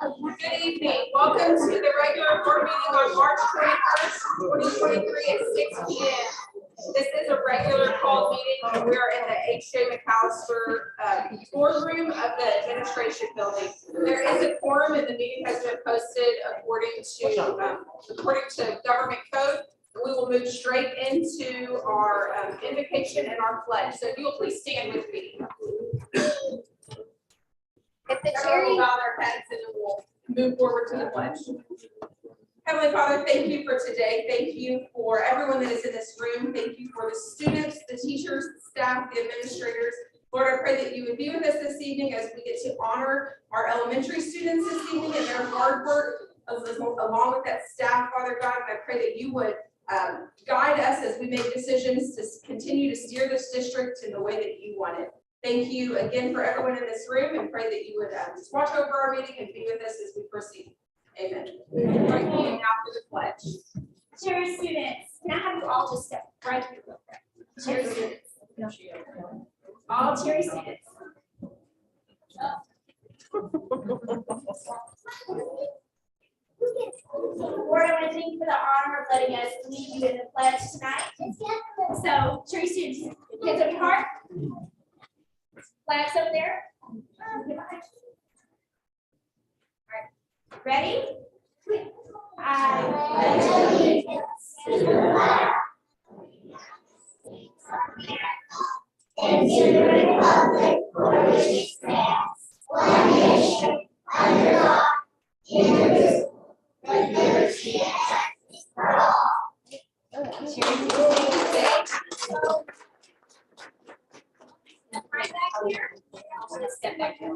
Good evening. Welcome to the regular board meeting on March 21st, 2023 at 6 p.m. This is a regular call meeting, and we are in the H.J. McAllister boardroom of the administration building. There is a quorum, and the meeting has been posted according to government code. We will move straight into our invocation and our pledge. So if you will please stand with me. If the chair will bow their heads, and then we'll move forward to the pledge. Heavenly Father, thank you for today. Thank you for everyone that is in this room. Thank you for the students, the teachers, the staff, the administrators. Lord, I pray that you would be with us this evening as we get to honor our elementary students this evening and their hard work along with that staff, Father God. And I pray that you would guide us as we make decisions to continue to steer this district in the way that you want it. Thank you again for everyone in this room, and pray that you would just watch over our meeting and be with us as we proceed. Amen. Right now for the pledge. Cherry students, can I have you all just step right here real quick? Cherry students. All Cherry students. Lord, I want to thank you for the honor of letting us lead you in the pledge tonight. So, Cherry students, hands up your heart. Flags up there. All right. Ready? I pledge allegiance to the flag and to the republic for which it stands, one nation, under God, indivisible, with liberty and justice for all. Right back here. Step back here.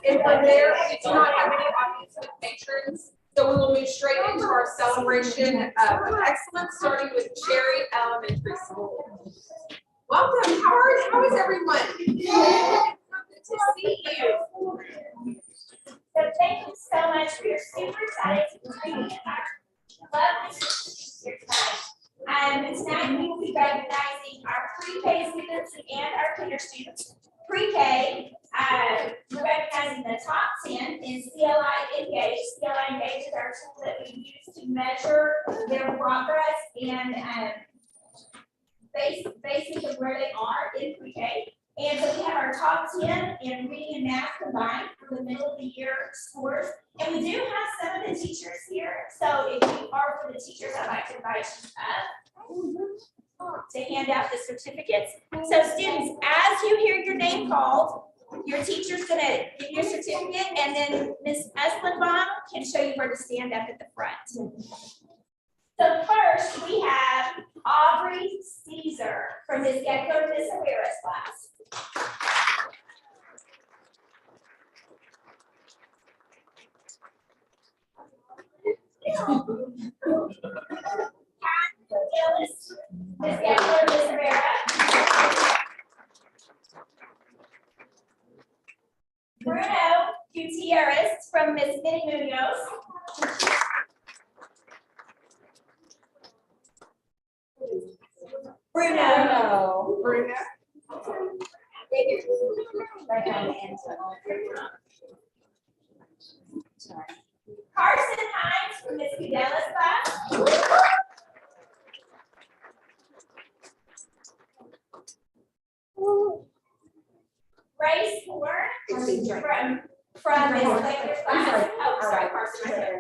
If we're there, we do not have any audience with patrons, so we will move straight into our celebration of excellence, starting with Cherry Elementary School. Welcome. How is everyone? Good to see you. So thank you so much. We are super excited to bring you our lovely here tonight. Tonight we will be recognizing our pre-K students and our kinder students. Pre-K, we're recognizing the top 10 in CLI Engage. CLI Engage is our tool that we use to measure their progress and basis of where they are in pre-K. And so we have our top 10 in reading and math combined for the middle of the year scores. And we do have some of the teachers here. So if you are for the teachers, I'd like to invite you up to hand out the certificates. So students, as you hear your name called, your teacher's gonna give you a certificate, and then Ms. Eslenbaum can show you where to stand up at the front. So first, we have Aubrey Caesar from Ms. Gecko to Ms. Herrera's class. Ms. Gecko to Ms. Herrera. Bruno Gutierrez from Ms. Minnie Munoz. Bruno. Carson Hines from Ms. Cudella's class. Grace Moore from Ms. Laker's class. Oh, sorry, Carson, right there.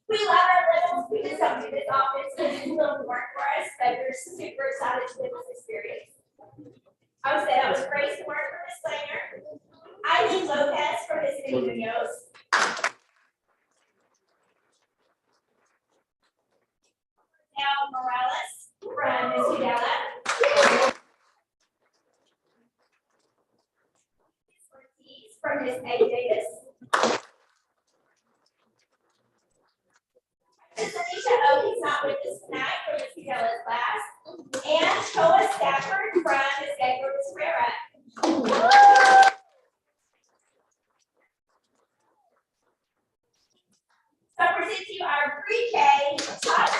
We love our little students up to this office because it's a little work for us, but we're super excited to live this experience. I would say that was Grace Moore from Ms. Langer, Eileen Lopez from Ms. Minnie Munoz, Al Morales from Ms. Udella, Ms. Ortiz from Ms. A. Davis, Ms. Anisha O, he's not with us tonight from Ms. Udella's class, and Toa Stafford from Ms. Edgar Ferreira. So I present to you our pre-K top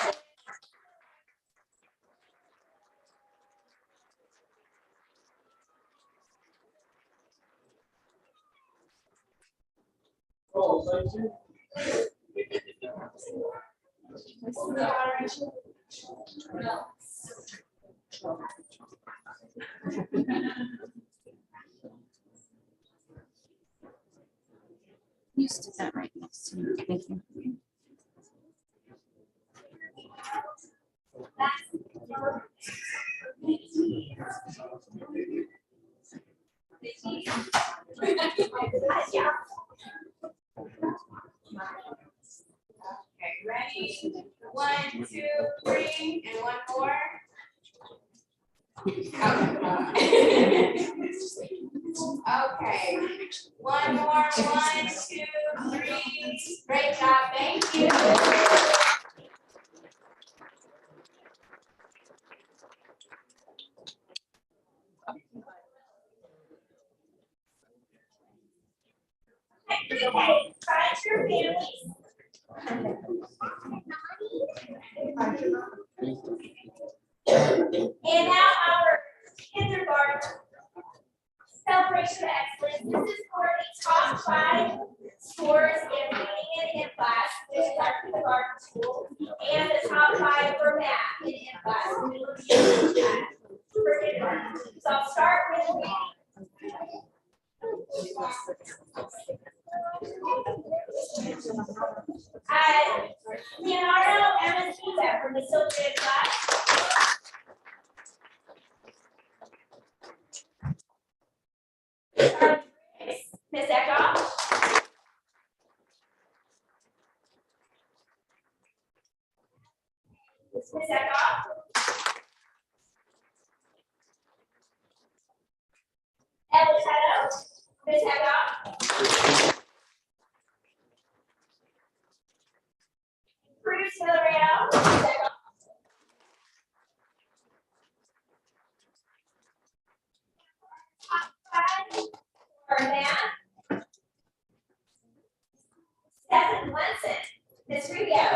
You stick that right next to me. Thank you. Okay, ready? 1, 2, 3, and one more. Okay, one more. 1, 2, 3. Great job. Thank you. Okay, find your families. And now our kindergarten celebration of excellence. This is for the top 5 scores in reading and in class, which is our kindergarten school, and the top 5 for math and in class, middle of the year for kindergarten. So I'll start with reading. Leonardo Emma Kiza from the Sylvia class. Miss Eckhoff. Miss Eckhoff. Ellis Heddo. Miss Eckhoff. Bruce Villarreal. Miss Eckhoff. Top 5 for math. Stephen Munson. Miss Rubio.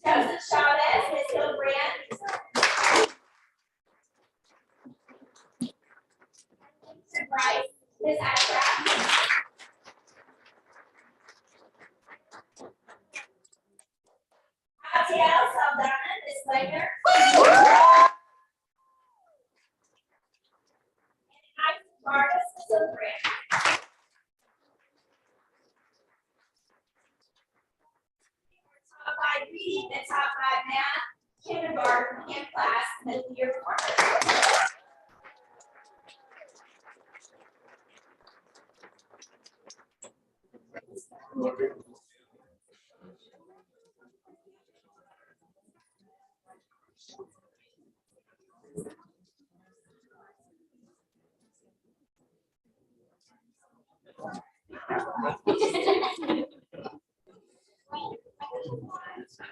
Joseph Chavez. Miss Hilbrand. Bryce. Miss Ashcraft. Abdiel Saldana. Miss Legner. Marcus Silverbrand. Top 5 reading and top 5 math, kindergarten and class, middle year formers.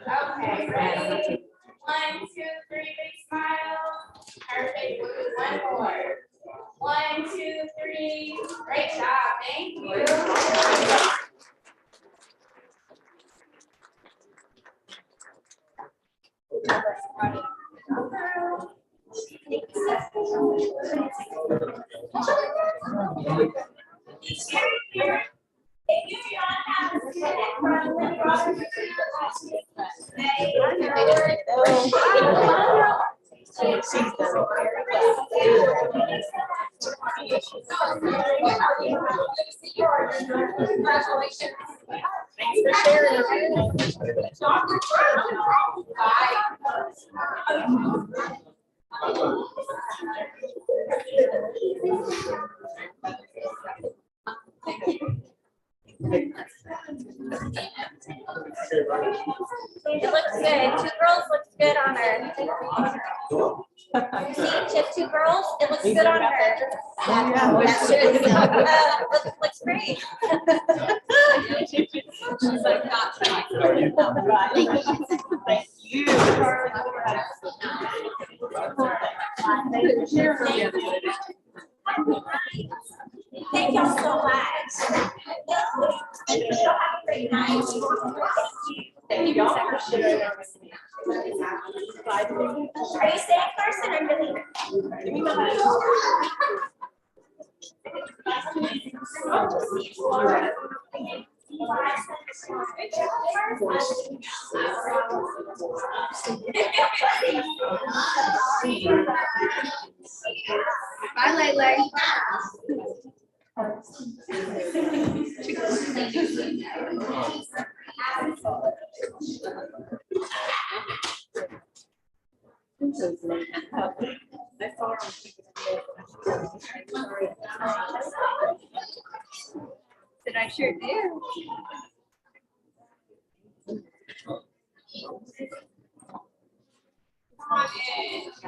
Okay, ready? 1, 2, 3, big smile. Perfect. One more. 1, 2, 3. Great job. Thank you. If you do not have a student from the process Congratulations. Thanks for sharing. It looks good. 2 girls looks good on her. See, just 2 girls. It looks good on her. That's true. Looks great. She's like not trying. Thank you. Thank y'all so much. Thank you. Y'all have a great night. Thank you all for sharing. Are you staying, Carson, or leaving? Bye, Lele. That I sure do.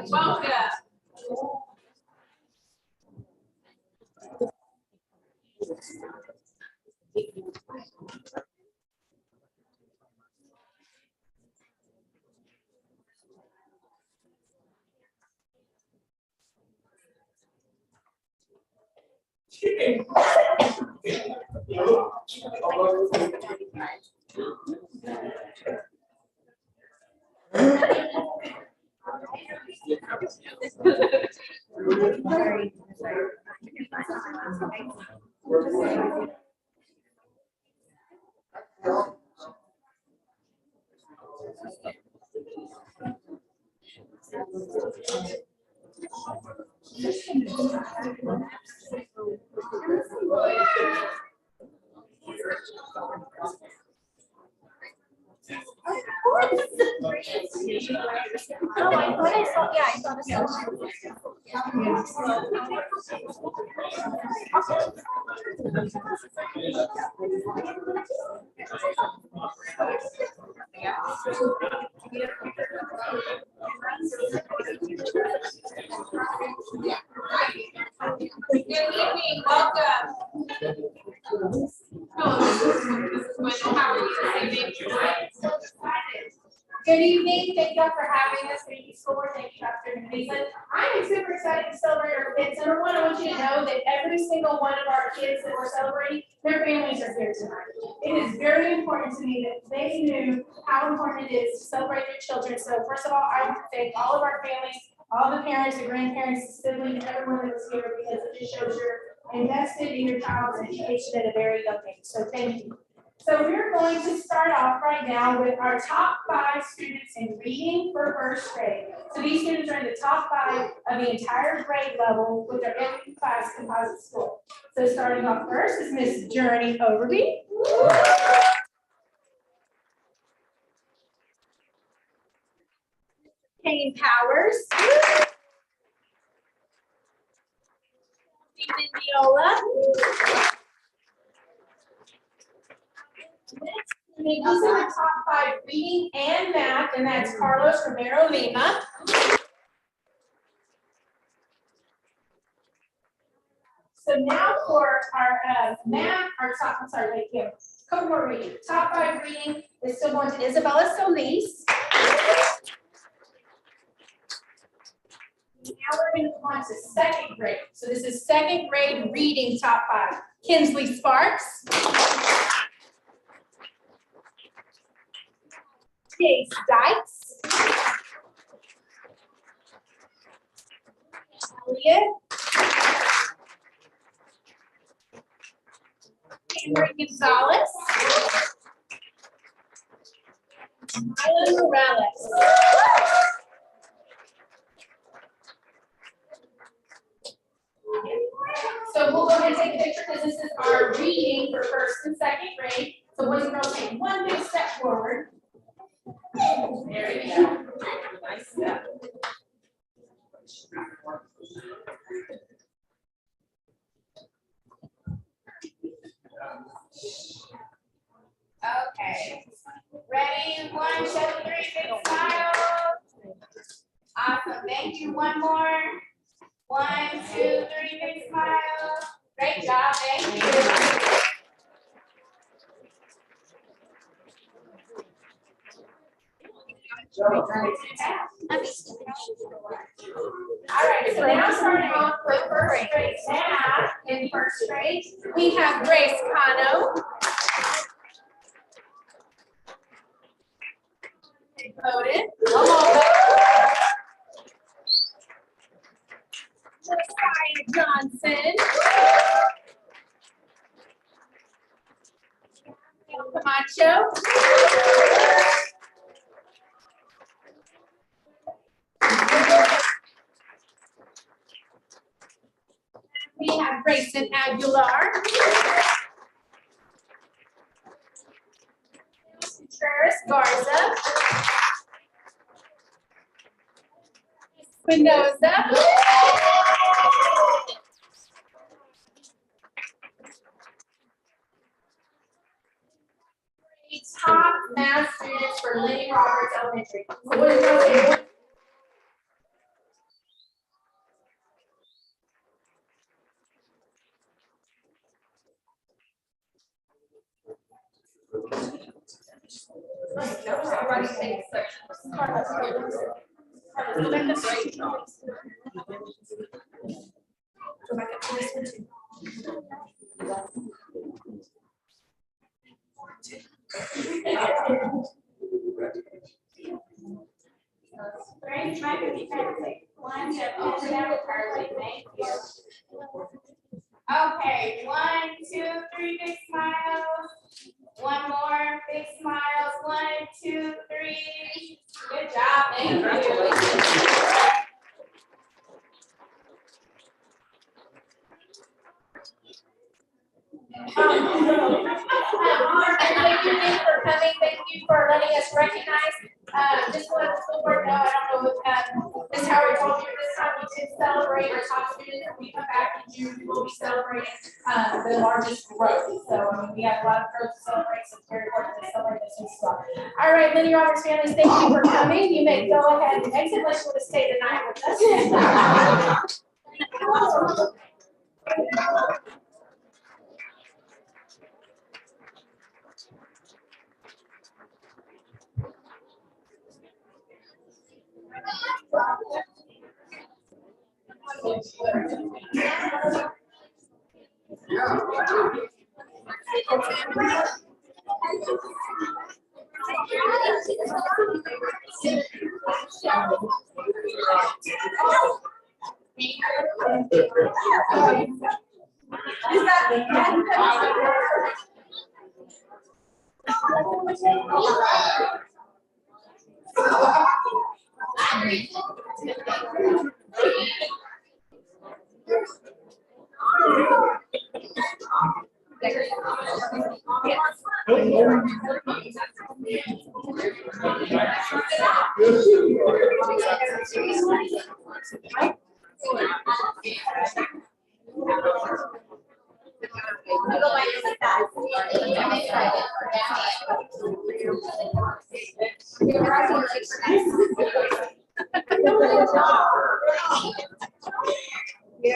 Welcome. Oh, I thought I saw, yeah, I thought I saw. Good evening, welcome. Hello, Mrs. Wendell, how are you this evening? Good evening, thank you all for having us, thank you school board, thank you Dr. Mason. I am super excited to celebrate our kids. Number one, I want you to know that every single one of our kids that we're celebrating, their families are here tonight. It is very important to me that they knew how important it is to celebrate their children. So first of all, I want to thank all of our families, all the parents, the grandparents, the siblings, everyone that was here, because it just shows you're invested in your child's education at a very young age, so thank you. So we're going to start off right now with our top 5 students in reading for first grade. So these students are in the top 5 of the entire grade level with their every class composite score. So starting off first is Miss Journey Overby. Kane Powers. Stephen Viola. These are the top 5 reading and math, and that's Carlos Romero Lima. So now for our math, couple more reading. Top 5 reading is still going to Isabella Solis. Now we're going to go on to second grade. So this is second grade reading top 5. Kinsley Sparks. Chase Dykes. Elliot. Cameron Gonzalez. Myla Morales. So we'll go ahead and take a picture because this is our reading for first and second grade. So boys and girls, take one big step forward. There you go. Nice step. Okay. Ready? 1, 2, 3, big smile. Awesome. Thank you. One more. 1, 2, 3, big smile. Great job. Thank you. All right, so now starting off with first grade math. In first grade, we have Grace Cano. Voted. Josiah Johnson. Camacho. We have Grayson Aguilar. Contreras Garza. Espinoza. Top math students for Lenny Roberts Elementary. So what is those? That was already six sections. Go back to three. Go back up to this one too. Grace, might be trying to take one to open up early, thank you. Okay, 1, 2, 3, big smiles. One more, big smiles, 1, 2, 3. Good job, thank you. Thank you Nick, for coming, thank you for letting us recognize, just to let the school board know, I don't know if, Ms. Howard told you, this time we did celebrate our top students, when we come back in June, we will be celebrating, the largest growth, so, I mean, we have a lot of growth to celebrate, so it's very important to celebrate this new star. All right, Lenny Roberts families, thank you for coming, you may go ahead and exit unless you want to stay the night with us.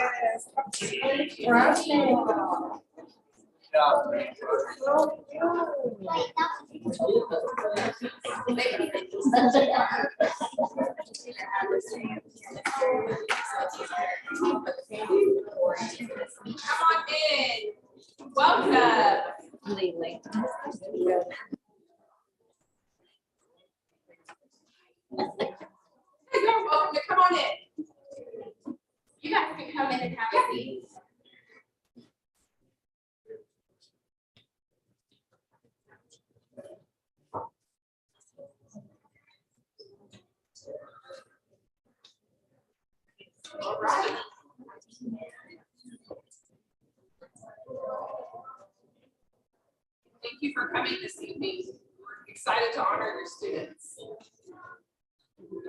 Yes. Come on in. Welcome. Hey, you're welcome to come on in. You guys can come in and have a seat. All right. Thank you for coming this evening. We're excited to honor your students.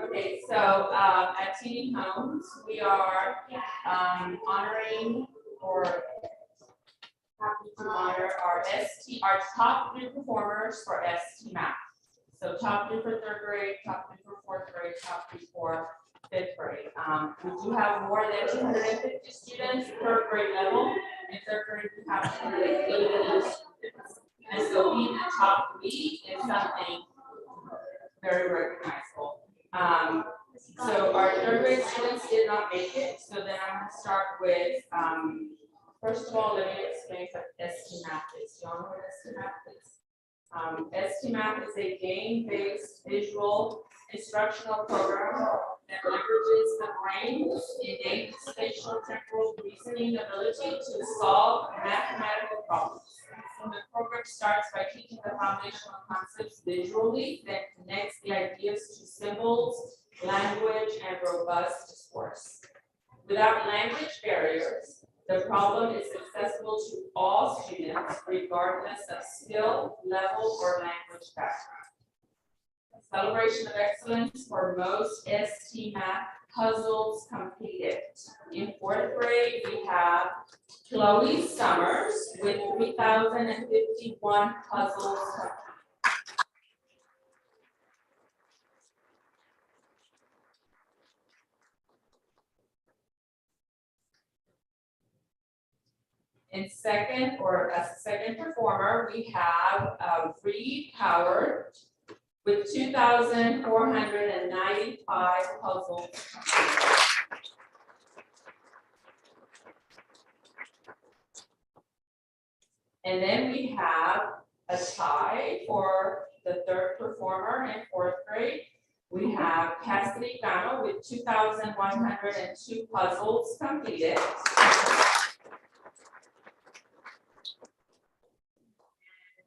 Okay, so at Teeny Homes, we are honoring or happy to honor our top 3 performers for ST Math. So top 3 for 3rd grade, top 3 for 4th grade, top 3 for 5th grade. We do have more than 250 students per grade level. In 3rd grade, we have 280 students. And so being the top 3 is something very recognizable. So our 3rd grade students did not make it. So then I'm going to start with, first of all, let me explain what ST Math is. Do you all know what ST Math is? ST Math is a game-based visual instructional program that leverages the brain's innate spatial temporal reasoning ability to solve mathematical problems. So the program starts by teaching the foundational concepts visually, then connects the ideas to symbols, language, and robust discourse. Without language barriers, the problem is accessible to all students, regardless of skill, level, or language background. Celebration of excellence for most ST Math puzzles completed. In 4th grade, we have Chloe Summers with 3,051 puzzles completed. In second, or as a second performer, we have Reed Howard with 2,495 puzzles. And then we have a tie for the third performer in 4th grade. We have Cassidy Gano with 2,102 puzzles completed.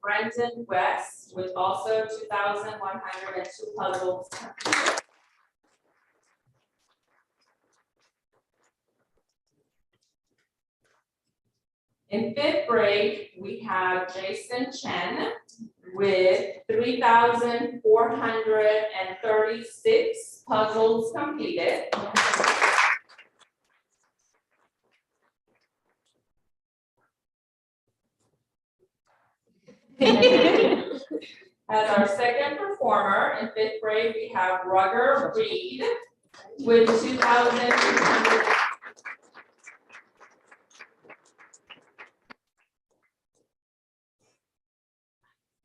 Brendan West with also 2,102 puzzles completed. In 5th grade, we have Jason Chen with 3,436 puzzles completed. As our second performer in 5th grade, we have Rugger Reed with 2,300.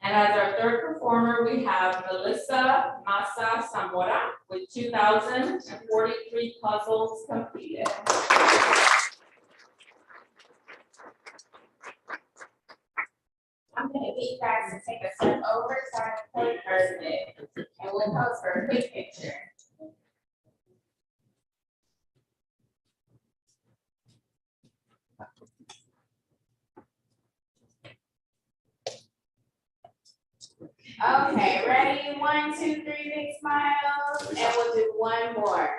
And as our third performer, we have Melissa Massa Zamora with 2,043 puzzles completed. I'm gonna get you guys to take a step over so I can play first and we'll pose for a quick picture. Okay, ready? 1, 2, 3, big smiles, and we'll do one more.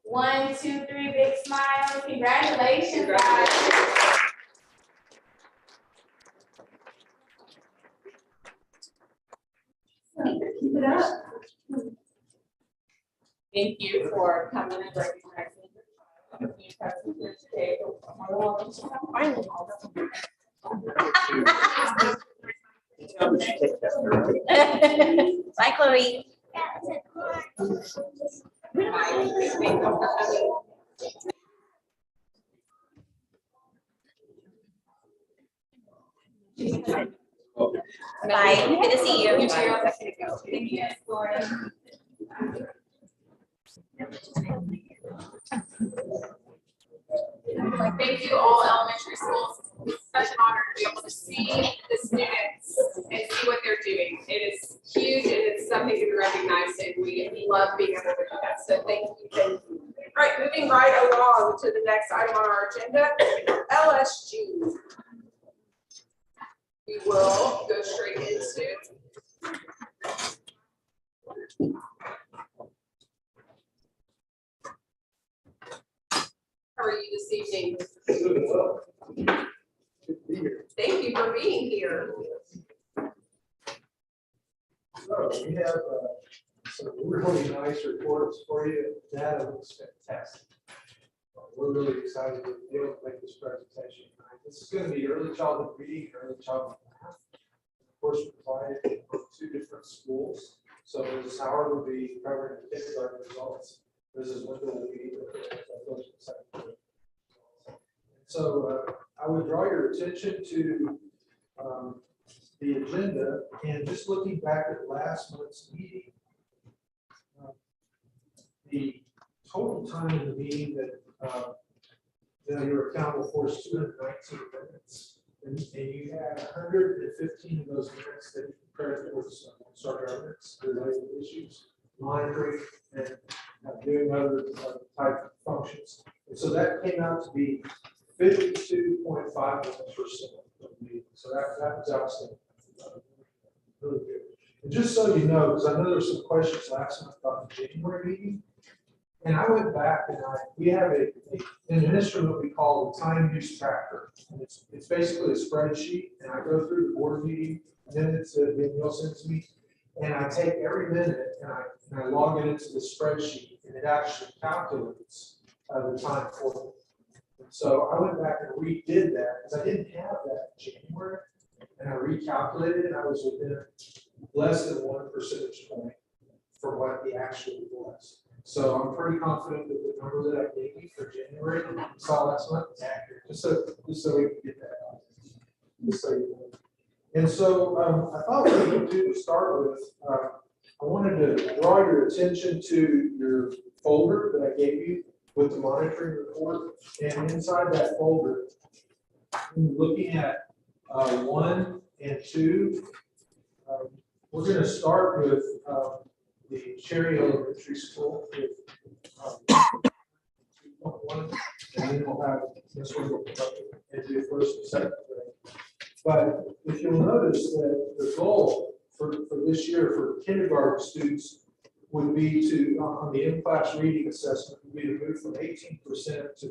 1, 2, 3, big smiles. Congratulations, guys. Keep it up. Thank you for coming and recognizing your presence here today. Bye, Chloe. Bye, good to see you. You too. Thank you, Florida. Thank you, all elementary schools. It's such an honor to be able to see the students and see what they're doing. It is huge and it's something to be recognized, and we love being able to do that. So thank you. Thank you. All right, moving right along to the next item on our agenda, LSG. We will go straight into. How are you this evening? Thank you for being here. So we have some really nice reports for you. Data looks fantastic. We're really excited to be able to make this presentation tonight. This is going to be early childhood reading, early childhood math. Of course, we provided for 2 different schools. So Mrs. Howard will be covering the kindergarten results. Mrs. Wendell will be the first and second grade. So I would draw your attention to the agenda, and just looking back at last month's meeting, the total time in the meeting that you're accountable for is 219 minutes. and you had 115 of those minutes that you credit towards our governance related issues, monitoring, and doing other type of functions. And so that came out to be 52.5% of the meeting. So that was outstanding. Really good. And just so you know, because I know there were some questions last month about the January meeting, and I went back and we have an instrument we call the time use tracker. And it's basically a spreadsheet, and I go through the board meeting minutes that Danielle sends me, and I take every minute and I log it into the spreadsheet, and it actually calculates the time for it. And so I went back and redid that because I didn't have that in January, and I recalculated, and I was within less than 1 percentage point from what the actual was. So I'm pretty confident that the number that I gave you for January, you saw last month, is accurate. Just so we can get that out. Just so you know. And so I thought what we could do to start with, I wanted to draw your attention to your folder that I gave you with the monitoring report. And inside that folder, looking at 1 and 2, we're going to start with the Cherry Elementary School with 2.1, and then we'll have this one go up and do first and second grade. But if you'll notice that the goal for this year for kindergarten students would be to, on the in-class reading assessment, would be to move from 18% to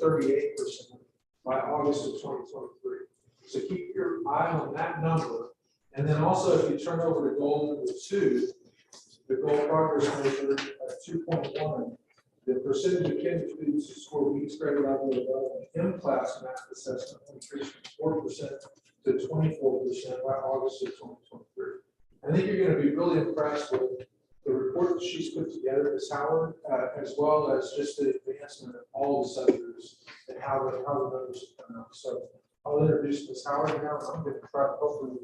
38% by August of 2023. So keep your eye on that number. And then also, if you turn over to goal number 2, the goal progress measure 2.1, the percentage of kids students who score each grade level above an in-class math assessment increased from 4% to 24% by August of 2023. I think you're going to be really impressed with the report that she's put together, Ms. Howard, as well as just the advancement of all the subjects and how the numbers have come out. So I'll introduce Ms. Howard now. I'm going to try to hopefully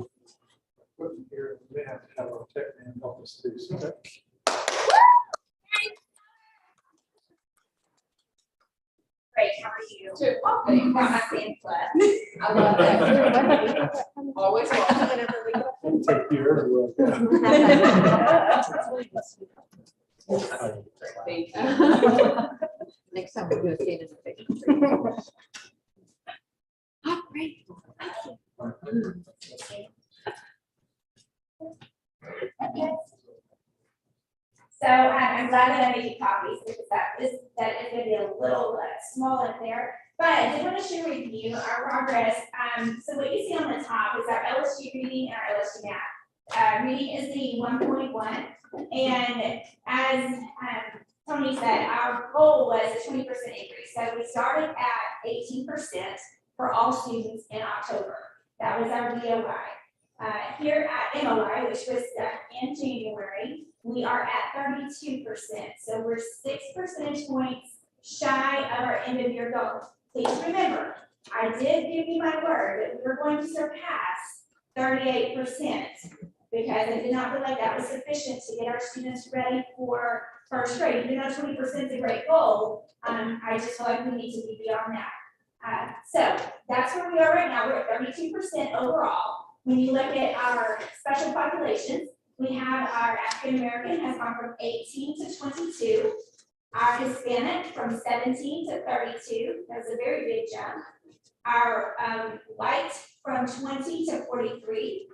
put them here. We may have to have our tech man help us do so. Okay. Great, how are you? Good. Oh, thanks. Got my fan club. I love that. Always welcome. Take you everywhere. Thank you. Next time we'll do a kid in the face. Oh, great. So I'm glad that I made you copies because that is going to be a little small in there. But I did want to share with you our progress. So what you see on the top is our LSG reading and our LSG math. Reading is the 1.1, and as Tony said, our goal was a 20% increase. So we started at 18% for all students in October. That was our BOI. Here at MOI, which was done in January, we are at 32%. So we're 6 percentage points shy of our end of year goal. Please remember, I did give you my word that we were going to surpass 38% because I did not feel like that was sufficient to get our students ready for first grade. Even though 20% is a great goal, I just feel like we need to be beyond that. So that's where we are right now. We're at 32% overall. When you look at our special populations, we have our African American has gone from 18 to 22. Our Hispanic from 17 to 32. That's a very big jump. Our white from 20 to 43.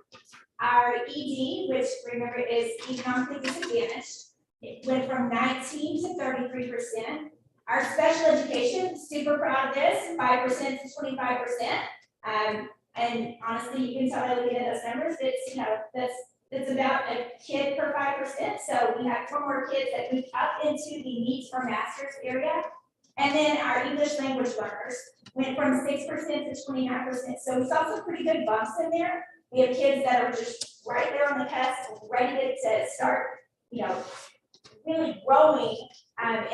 Our ED, which remember is economically disadvantaged, it went from 19 to 33%. Our special education, super proud of this, 5% to 25%. And honestly, you can tell by looking at those numbers, it's about a kid per 5%. So we have 4 more kids that moved up into the needs for masters area. And then our English language learners went from 6% to 29%. So we saw some pretty good bumps in there. We have kids that are just right there on the cusp, ready to start, really growing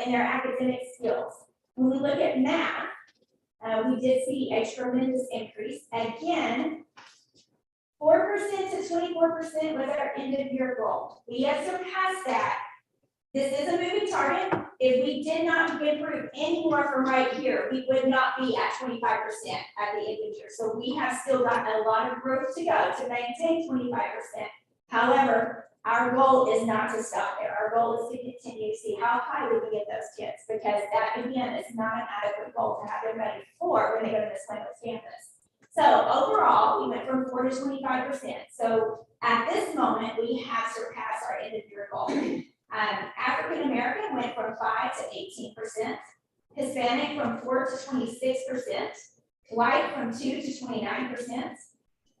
in their academic skills. When we look at math, we did see a tremendous increase. Again, 4% to 24% was our end of year goal. We have surpassed that. This is a moving target. if we did not improve any more from right here, we would not be at 25% at the end of the year. So we have still got a lot of growth to go to maintain 25%. However, our goal is not to stop there. Our goal is to continue to see how high we can get those kids, because that, again, is not an adequate goal to have them ready for when they go to Miss Langland's campus. So overall, we went from 4 to 25%. So at this moment, we have surpassed our end of year goal. African American went from 5 to 18%, Hispanic from 4 to 26%, white from 2 to 29%,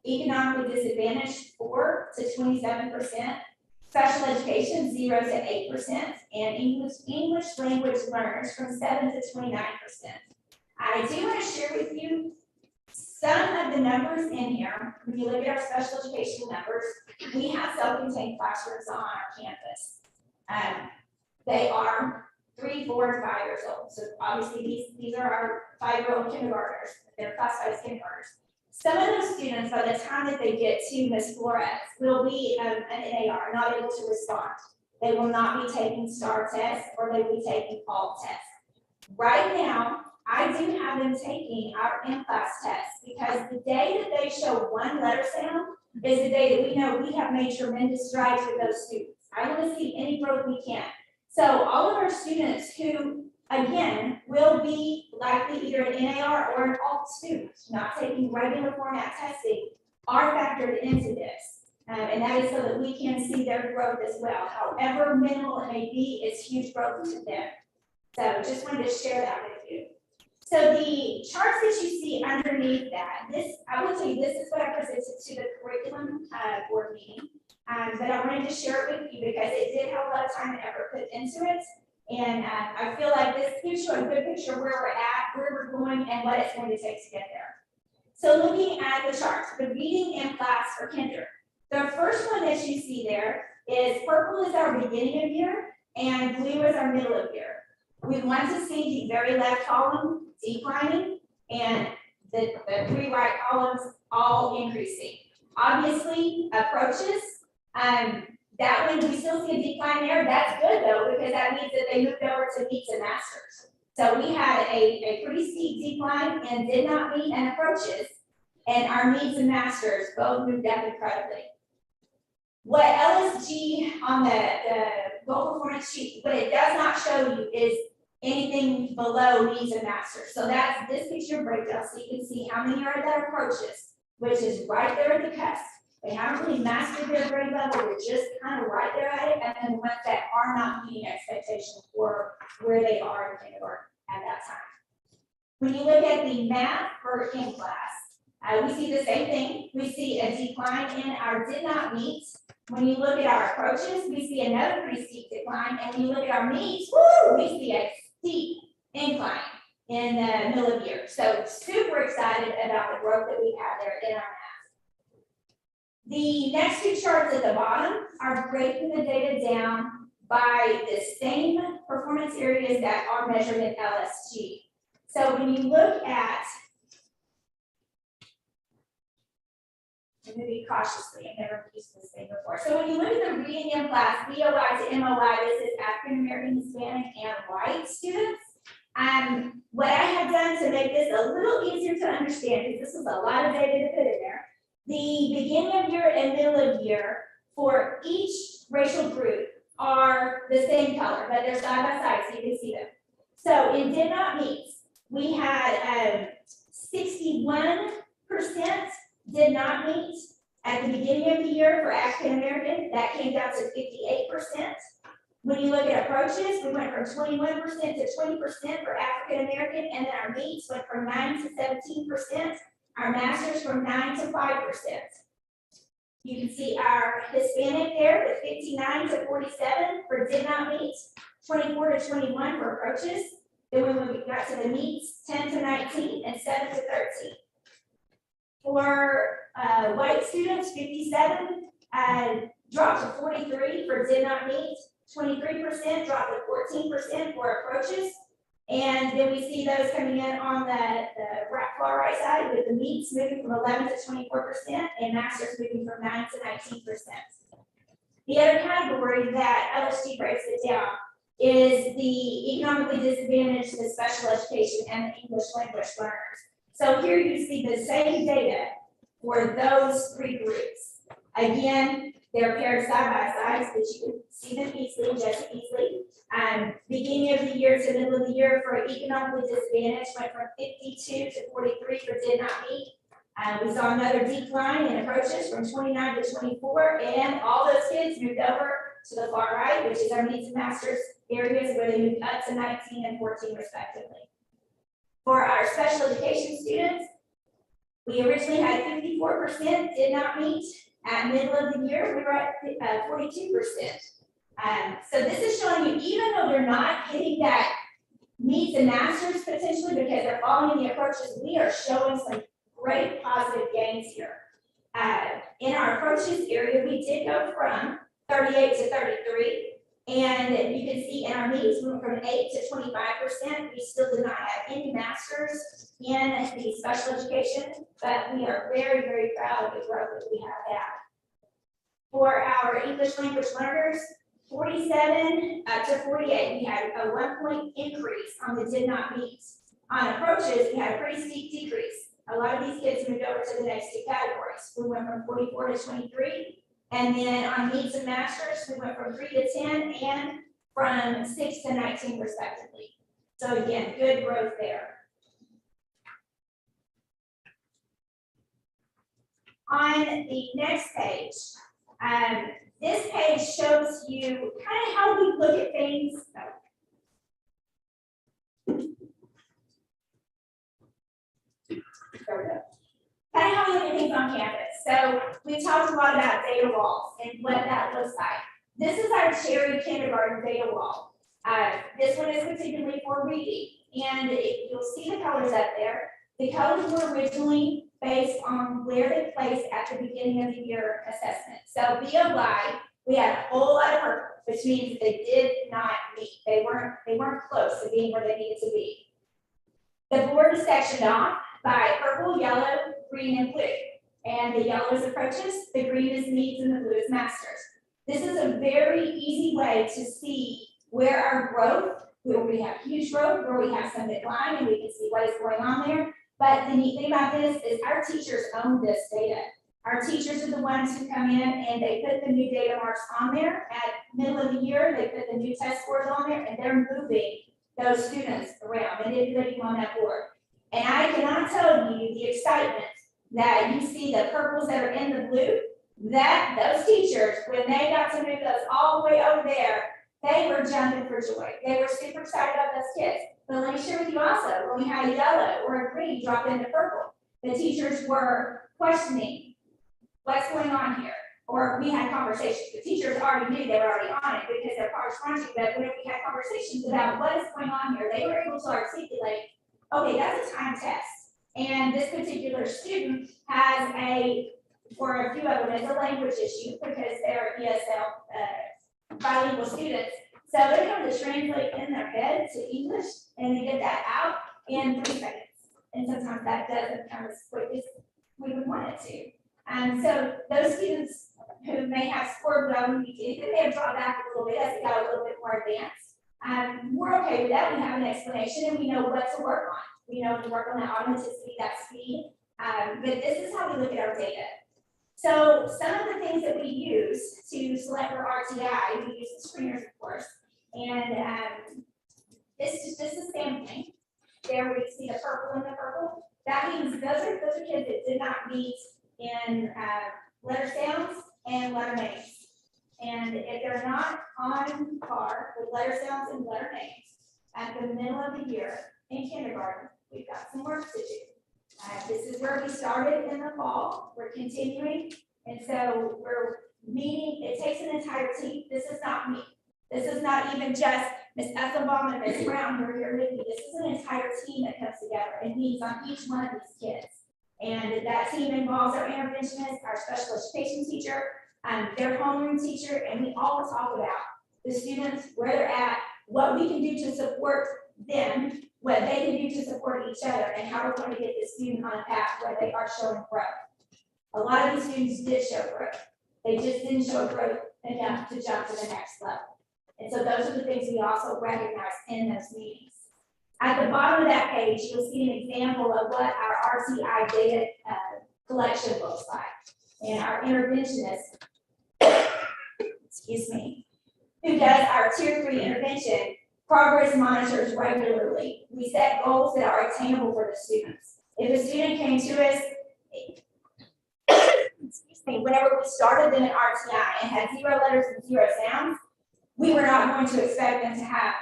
economically disadvantaged 4 to 27%, special education 0 to 8%, and English language learners from 7 to 29%. I do want to share with you some of the numbers in here. When you look at our special education numbers, we have self-contained classrooms on our campus. They are 3, 4, and 5 years old. So obviously these are our 5-year-old kindergartners. They're classified as kindergartners. Some of those students, by the time that they get to Ms. Flores, will be an NAR, not able to respond. They will not be taking STAR tests, or they will be taking all tests. Right now, I do have them taking our in-class tests, because the day that they show one letter sound is the day that we know we have made tremendous strides with those students. I want to see any growth we can. So all of our students who, again, will be likely either an NAR or an alt student, not taking regular format testing, are factored into this. And that is so that we can see their growth as well. However minimal it may be, it's huge growth to them. So just wanted to share that with you. So the charts that you see underneath that, this, I will tell you, this is what I presented to the curriculum board meeting. But I wanted to share it with you because it did have a lot of time and effort put into it. And I feel like this gives you a good picture of where we're at, where we're going, and what it's going to take to get there. So looking at the charts, the reading in class for kinder. The first one that you see there is purple is our beginning of year, and blue is our middle of year. We want to see the very left column declining, and the 3 right columns all increasing. Obviously, approaches, that one, we still see a decline there. That's good though, because that means that they moved over to meets and masters. So we had a pretty steep decline and did not meet and approaches, and our meets and masters both moved up incredibly. What LSG on the goal performance sheet, what it does not show you is anything below meets and masters. So that's this picture breakdown, so you can see how many are at that approaches, which is right there at the cusp. They haven't really mastered their grade level, they're just kind of right there at it, and then ones that are not meeting expectations for where they are in kindergarten at that time. When you look at the math for in class, we see the same thing. We see a decline in our did not meet. When you look at our approaches, we see another pretty steep decline, and when you look at our meets, woo, we see a steep incline in the middle of year. So super excited about the growth that we have there in our math. The next 2 charts at the bottom are breaking the data down by the same performance areas that are measured in LSG. So when you look at, I'm going to be cautiously, I've never used this thing before. So when you look at the reading in class, BOI to MOI, this is African American, Hispanic, and white students. What I have done to make this a little easier to understand, because this was a lot of data to put in there, the beginning of year and middle of year for each racial group are the same color, but they're side by side so you can see them. So in did not meet, we had 61% did not meet at the beginning of the year for African American. That came down to 58%. When you look at approaches, we went from 21% to 20% for African American, and then our meets went from 9 to 17%. Our masters from 9 to 5%. You can see our Hispanic there with 59 to 47 for did not meet, 24 to 21 for approaches. Then when we got to the meets, 10 to 19 and 7 to 13. For white students, 57 dropped to 43 for did not meet, 23% dropped to 14% for approaches. And then we see those coming in on the far right side with the meets moving from 11 to 24% and masters moving from 9 to 19%. The other category that LSG breaks it down is the economically disadvantaged, the special education, and the English language learners. So here you see the same data for those three groups. Again, they're paired side by side so that you can see them easily, just easily. Beginning of the year to middle of the year for economically disadvantaged went from 52 to 43 for did not meet. We saw another decline in approaches from 29 to 24, and all those kids moved over to the far right, which is our needs and masters areas where they moved up to 19 and 14 respectively. For our special education students, we originally had 54% did not meet. At middle of the year, we were at 42%. So this is showing you, even though they're not hitting that needs and masters potentially because they're following the approaches, we are showing some great positive gains here. In our approaches area, we did go from 38 to 33. And you can see in our needs, we went from 8 to 25%. We still did not have any masters in the special education, but we are very, very proud of the growth that we have had. For our English language learners, 47 to 48, we had a 1 point increase on the did not meet. On approaches, we had a pretty steep decrease. A lot of these kids moved over to the next two categories. We went from 44 to 23. And then on needs and masters, we went from 3 to 10 and from 6 to 19 respectively. So again, good growth there. On the next page, this page shows you kind of how we look at things. There we go. Kind of how we look at things on campus. So we talked a lot about data walls and what that looks like. This is our Cherry Kindergarten data wall. This one is particularly for reading, and you'll see the colors up there. The colors were originally based on where they placed at the beginning of the year assessment. So B of Y, we had a whole lot of purple, which means they did not meet. They weren't close to being where they needed to be. The board is sectioned off by purple, yellow, green, and blue. And the yellow is approaches, the green is needs, and the blue is masters. This is a very easy way to see where our growth, where we have huge growth, where we have some decline, and we can see what is going on there. But the neat thing about this is our teachers own this data. Our teachers are the ones who come in and they put the new data marks on there. At middle of the year, they put the new test scores on there, and they're moving those students around, manipulating on that board. And I cannot tell you the excitement that you see the purples that are in the blue, that those teachers, when they got to move those all the way over there, they were jumping for joy. They were super excited about those kids. But let me share with you also, when we had a yellow or a green drop into purple, the teachers were questioning what's going on here. Or we had conversations. The teachers already knew they were already on it because they're corresponding, but when we had conversations about what is going on here, they were able to articulate, okay, that's a time test. And this particular student has for a few of them, it's a language issue because they're ESL bilingual students. So they're going to translate in their head to English and they get that out in 3 seconds. And sometimes that doesn't come as quick as we would want it to. And so those students who may have scored well in PTA, they may have dropped back a little bit as they got a little bit more advanced. We're okay with that. We have an explanation and we know what to work on. We know to work on that automaticity, that speed. But this is how we look at our data. So some of the things that we use to select for RTI, we use the screeners, of course. And this is just a sampling. There we see the purple and the purple. That means those are kids that did not meet in letter sounds and letter names. And if they're not on par with letter sounds and letter names at the middle of the year in kindergarten, we've got some work to do. This is where we started in the fall. We're continuing. And so we're meeting, it takes an entire team. This is not me. This is not even just Ms. Esselbaum and Ms. Brown who are here with me. This is an entire team that comes together and meets on each one of these kids. And that team involves our interventionist, our special education teacher, their homeroom teacher, and we all talk about the students, where they're at, what we can do to support them, what they can do to support each other, and how we're going to get the student on a path where they are showing growth. A lot of these students did show growth. They just didn't show growth enough to jump to the next level. And so those are the things we also recognize in those meetings. At the bottom of that page, you'll see an example of what our RTI data collection looks like. And our interventionist, excuse me, who does our tier 3 intervention, progress monitors regularly. We set goals that are attainable for the students. If a student came to us, excuse me, whenever we started them at RTI and had 0 letters and 0 sounds, we were not going to expect them to have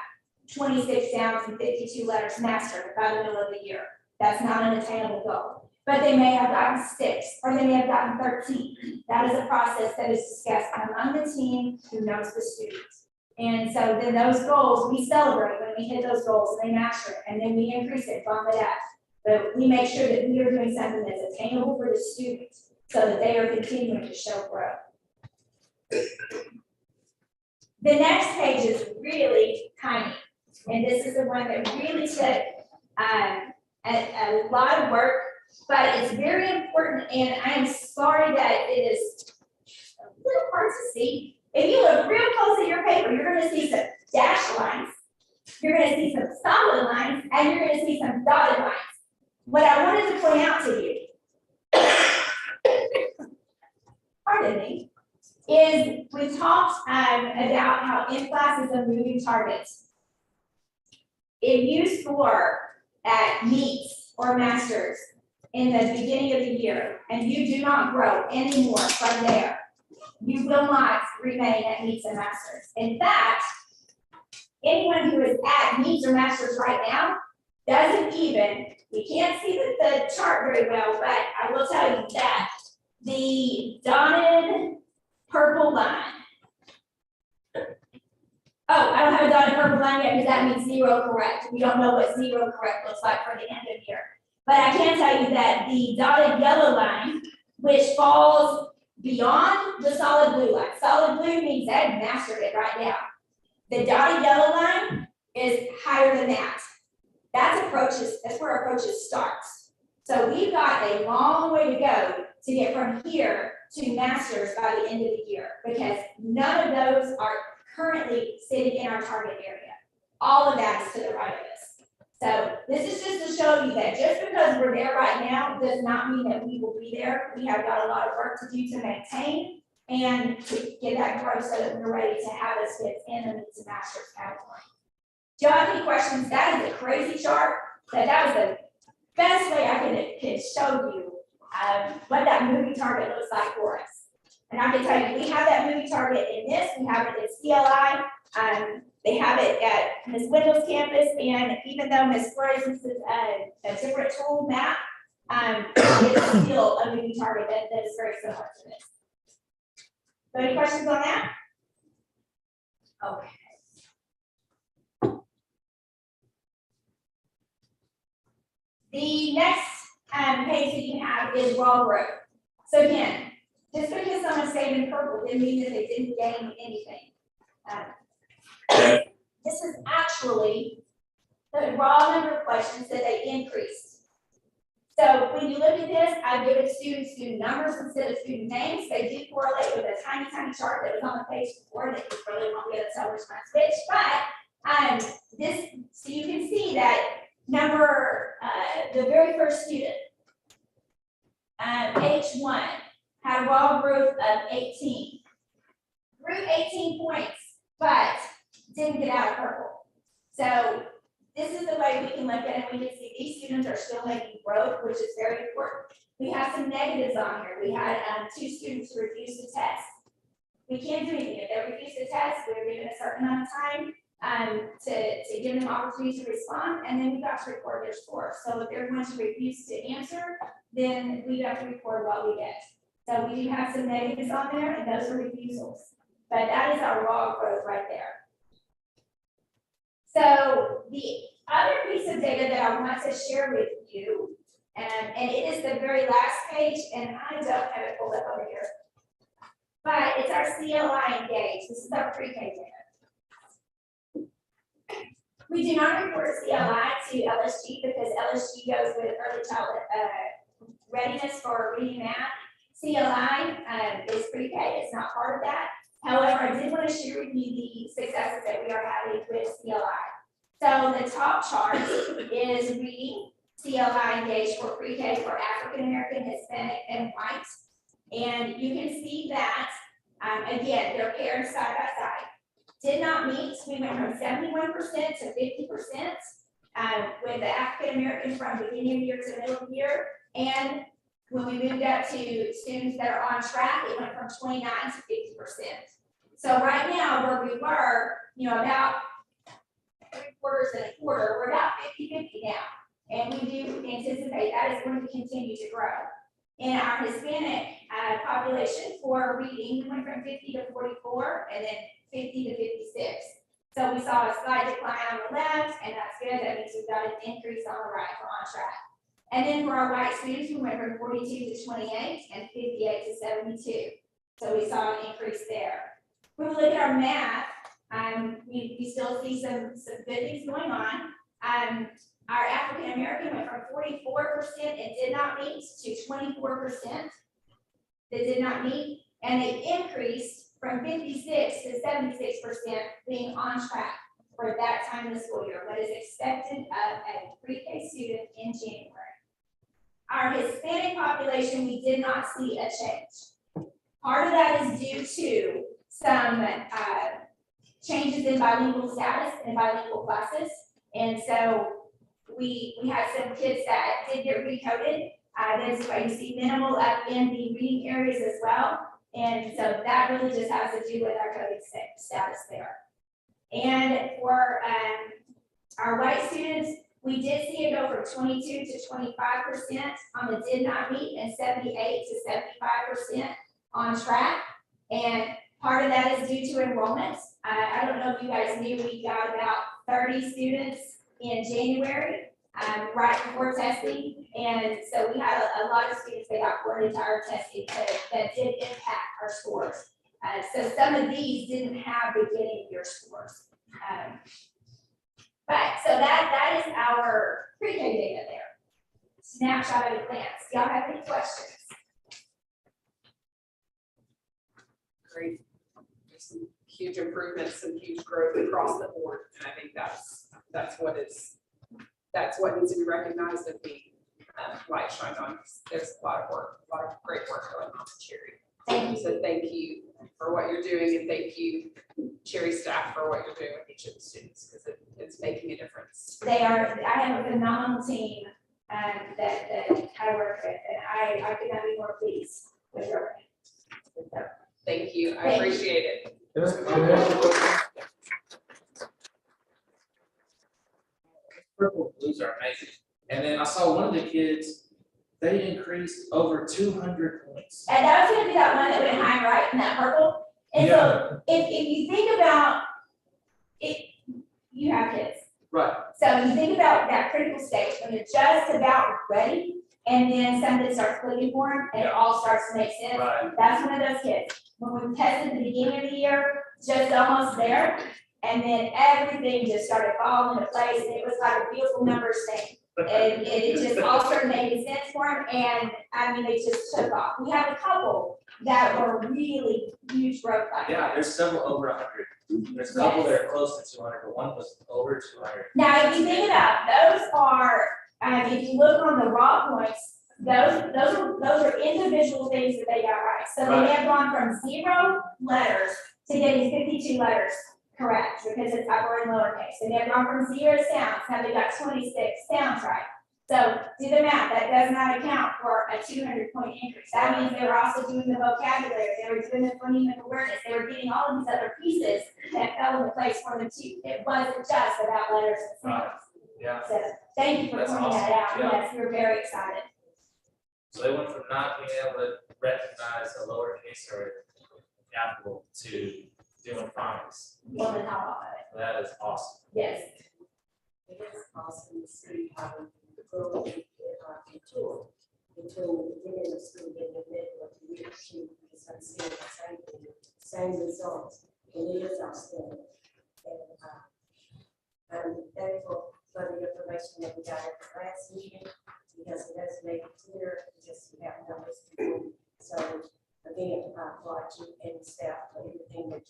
26 sounds and 52 letters mastered by the middle of the year. That's not an attainable goal. But they may have gotten 6, or they may have gotten 13. That is a process that is discussed among the team who knows the students. And so then those goals, we celebrate when we hit those goals and they master it, and then we increase it, bump it up. But we make sure that we are doing something that's attainable for the students so that they are continuing to show growth. The next page is really tiny, and this is the one that really took a lot of work, but it's very important, and I am sorry that it is a little hard to see. If you look real close at your paper, you're gonna see some dashed lines, you're gonna see some solid lines, and you're gonna see some dotted lines. What I wanted to point out to you, pardon me, is we talked about how in-class is a moving target. If you score at meets or masters in the beginning of the year and you do not grow anymore from there, you will not remain at meets and masters. In fact, anyone who is at meets or masters right now doesn't even, you can't see the chart very well, but I will tell you that the dotted purple line. Oh, I don't have a dotted purple line yet because that means 0 correct. We don't know what 0 correct looks like for the end of the year. But I can tell you that the dotted yellow line, which falls beyond the solid blue line. Solid blue means they've mastered it right now. The dotted yellow line is higher than that. That's where approaches starts. So we've got a long way to go to get from here to masters by the end of the year, because none of those are currently sitting in our target area. All of that is to the right of us. So this is just to show you that just because we're there right now does not mean that we will be there. We have got a lot of work to do to maintain and to get that growth so that we're ready to have us fit in the meets and masters category. Do you have any questions? That is a crazy chart, but that was the best way I could show you what that moving target looks like for us. And I can tell you, we have that moving target in this, we have it in CLI, they have it at Ms. Wendell's campus, and even though Ms. Flores uses a different tool map, it's still a moving target that is very similar to this. So any questions on that? Okay. The next page that you have is raw growth. So again, just because someone stayed in purple didn't mean that they didn't gain anything. This is actually the raw number of questions that they increased. So when you look at this, I've given student numbers instead of student names. They do correlate with a tiny, tiny chart that was on the page before that you really won't get a tell which one's which. But so you can see that the very first student, H1, had a raw growth of 18. Grew 18 points, but didn't get out of purple. So this is the way we can look at it. We can see these students are still making growth, which is very important. We have some negatives on here. We had 2 students who refused to test. We can't do anything. If they refuse to test, we're given a certain amount of time to give them opportunity to respond, and then we got to record their score. So if they're going to refuse to answer, then we have to record what we get. So we do have some negatives on there, and those are refusals. But that is our raw growth right there. So the other piece of data that I want to share with you, and it is the very last page, and I don't have it pulled up over here, but it's our CLI engage. This is our pre-K data. We do not report CLI to LSG because LSG goes with early childhood readiness for reading math. CLI is pre-K, it's not part of that. However, I did want to share with you the successes that we are having with CLI. So the top chart is reading CLI engaged for pre-K for African American, Hispanic, and white. And you can see that, again, they're paired side by side. Did not meet, we went from 71% to 50%, with the African American from beginning of the year to middle of the year. And when we moved up to students that are on track, it went from 29 to 50%. So right now, where we were, about 3/4 and a quarter, we're about 50-50 now. And we do anticipate that is going to continue to grow. In our Hispanic population for reading, we went from 50 to 44 and then 50 to 56. So we saw a slight decline on the left, and that's good. That means we've got an increase on the right, we're on track. And then for our white students, we went from 42 to 28 and 58 to 72. So we saw an increase there. When we look at our math, we still see some good things going on. Our African American went from 44% and did not meet to 24% that did not meet, and they increased from 56 to 76% being on track for that time of the school year, what is expected of a pre-K student in January. Our Hispanic population, we did not see a change. Part of that is due to some changes in bilingual status and bilingual classes, and so we had some kids that did get recoded. That's why you see minimal up in the reading areas as well. And so that really just has to do with our coding status there. And for our white students, we did see it go from 22 to 25% on the did not meet and 78 to 75% on track. And part of that is due to enrollments. I don't know if you guys knew, we got about 30 students in January, right before testing. And so we had a lot of students that got brought into our testing that did impact our scores. So some of these didn't have beginning year scores. But so that is our pre-K data there. Snapshot at a glance. Do y'all have any questions? Great. There's some huge improvements, some huge growth across the board, and I think that's what needs to be recognized and be light shined on. There's a lot of work, a lot of great work going on with Cherry. Thank you. So thank you for what you're doing, and thank you, Cherry staff, for what you're doing with each of the students, because it's making a difference. I have a phenomenal team that I work with, and I could not be more pleased with your work. Thank you. I Thank you. appreciate it. Can I ask a question? Purple blues are amazing. And then I saw one of the kids, they increased over 200 points. And that was gonna be that one that went high right in that purple. And so if you think about it, you have kids. Right. So you think about that critical stage when they're just about ready, and then something starts clicking for them, and it all starts to make sense. Right. That's one of those kids. When we tested at the beginning of the year, just almost there, and then everything just started falling into place, and it was like a beautiful numbers thing. And it just all started making sense for them, and I mean, it just took off. We have a couple that were really huge growth like Yeah, that. there's several over 100. There's a couple that are close to 200, but one was over 200. Now, if you think about, those are, if you look on the raw points, those are individual things that they got right. So they have gone from 0 letters to getting 52 letters correct, because it's upper and lowercase. And they've gone from 0 sounds, now they got 26 sounds right. So do the math, that does not account for a 200-point increase. That means they were also doing the vocabulary, they were doing the phonemic awareness, they were getting all of these other pieces that fell into place for them too. It wasn't just about letters and sounds. Yeah. So thank you for That's pointing that awesome. out. Yeah. Yes, we're very excited. So they went from not being able to recognize a lowercase or capital to doing phonics. On the top of it. That is awesome. Yes. It is awesome to see how the growth in tool between the beginning of school and the middle of the year. She is seeing the same thing, same results, and it is outstanding. And I'm thankful for the information that we got at the last meeting, because it does make it clear, just we have numbers to do. So again, I applaud you and staff for everything that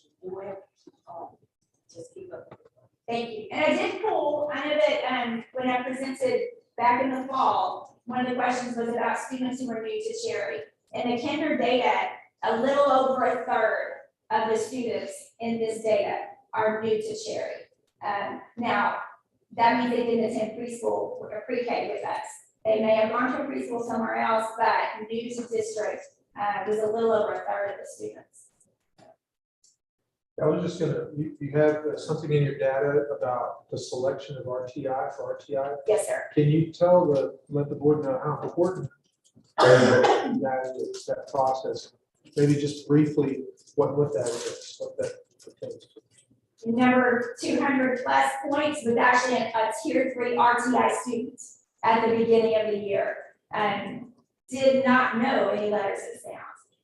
back in the fall, one of the questions was about students who were new to Cherry. In the kinder data, a little over a third of the students in this data are new to Cherry. Now, that means they didn't attend preschool or pre-K with us. They may have gone to a preschool somewhere else, but new to district was a little over a third of the students. I was just gonna, you have something in your data about the selection of RTI for RTI. Yes, sir. Can you let the board know how important that is, that process? Maybe just briefly, what that is, what that pertains to. Number 200 plus points was actually a tier 3 RTI student at the beginning of the year and did not know any letters and sounds.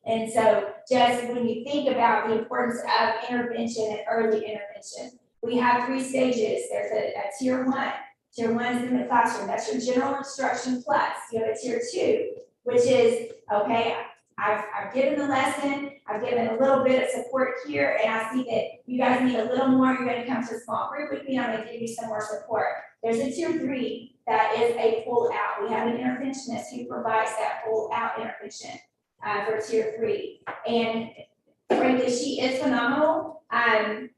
And so just when you think about the importance of intervention and early intervention, we have 3 stages. There's a tier 1. Tier 1 is in the classroom. That's your general instruction plus. You have a tier 2, which is, okay, I've given the lesson, I've given a little bit of support here, and I see that you guys need a little more. You're going to come to a small group with me. I'm going to give you some more support. There's a tier 3 that is a pull out. We have an interventionist who provides that pull out intervention for tier 3. And frankly, she is phenomenal.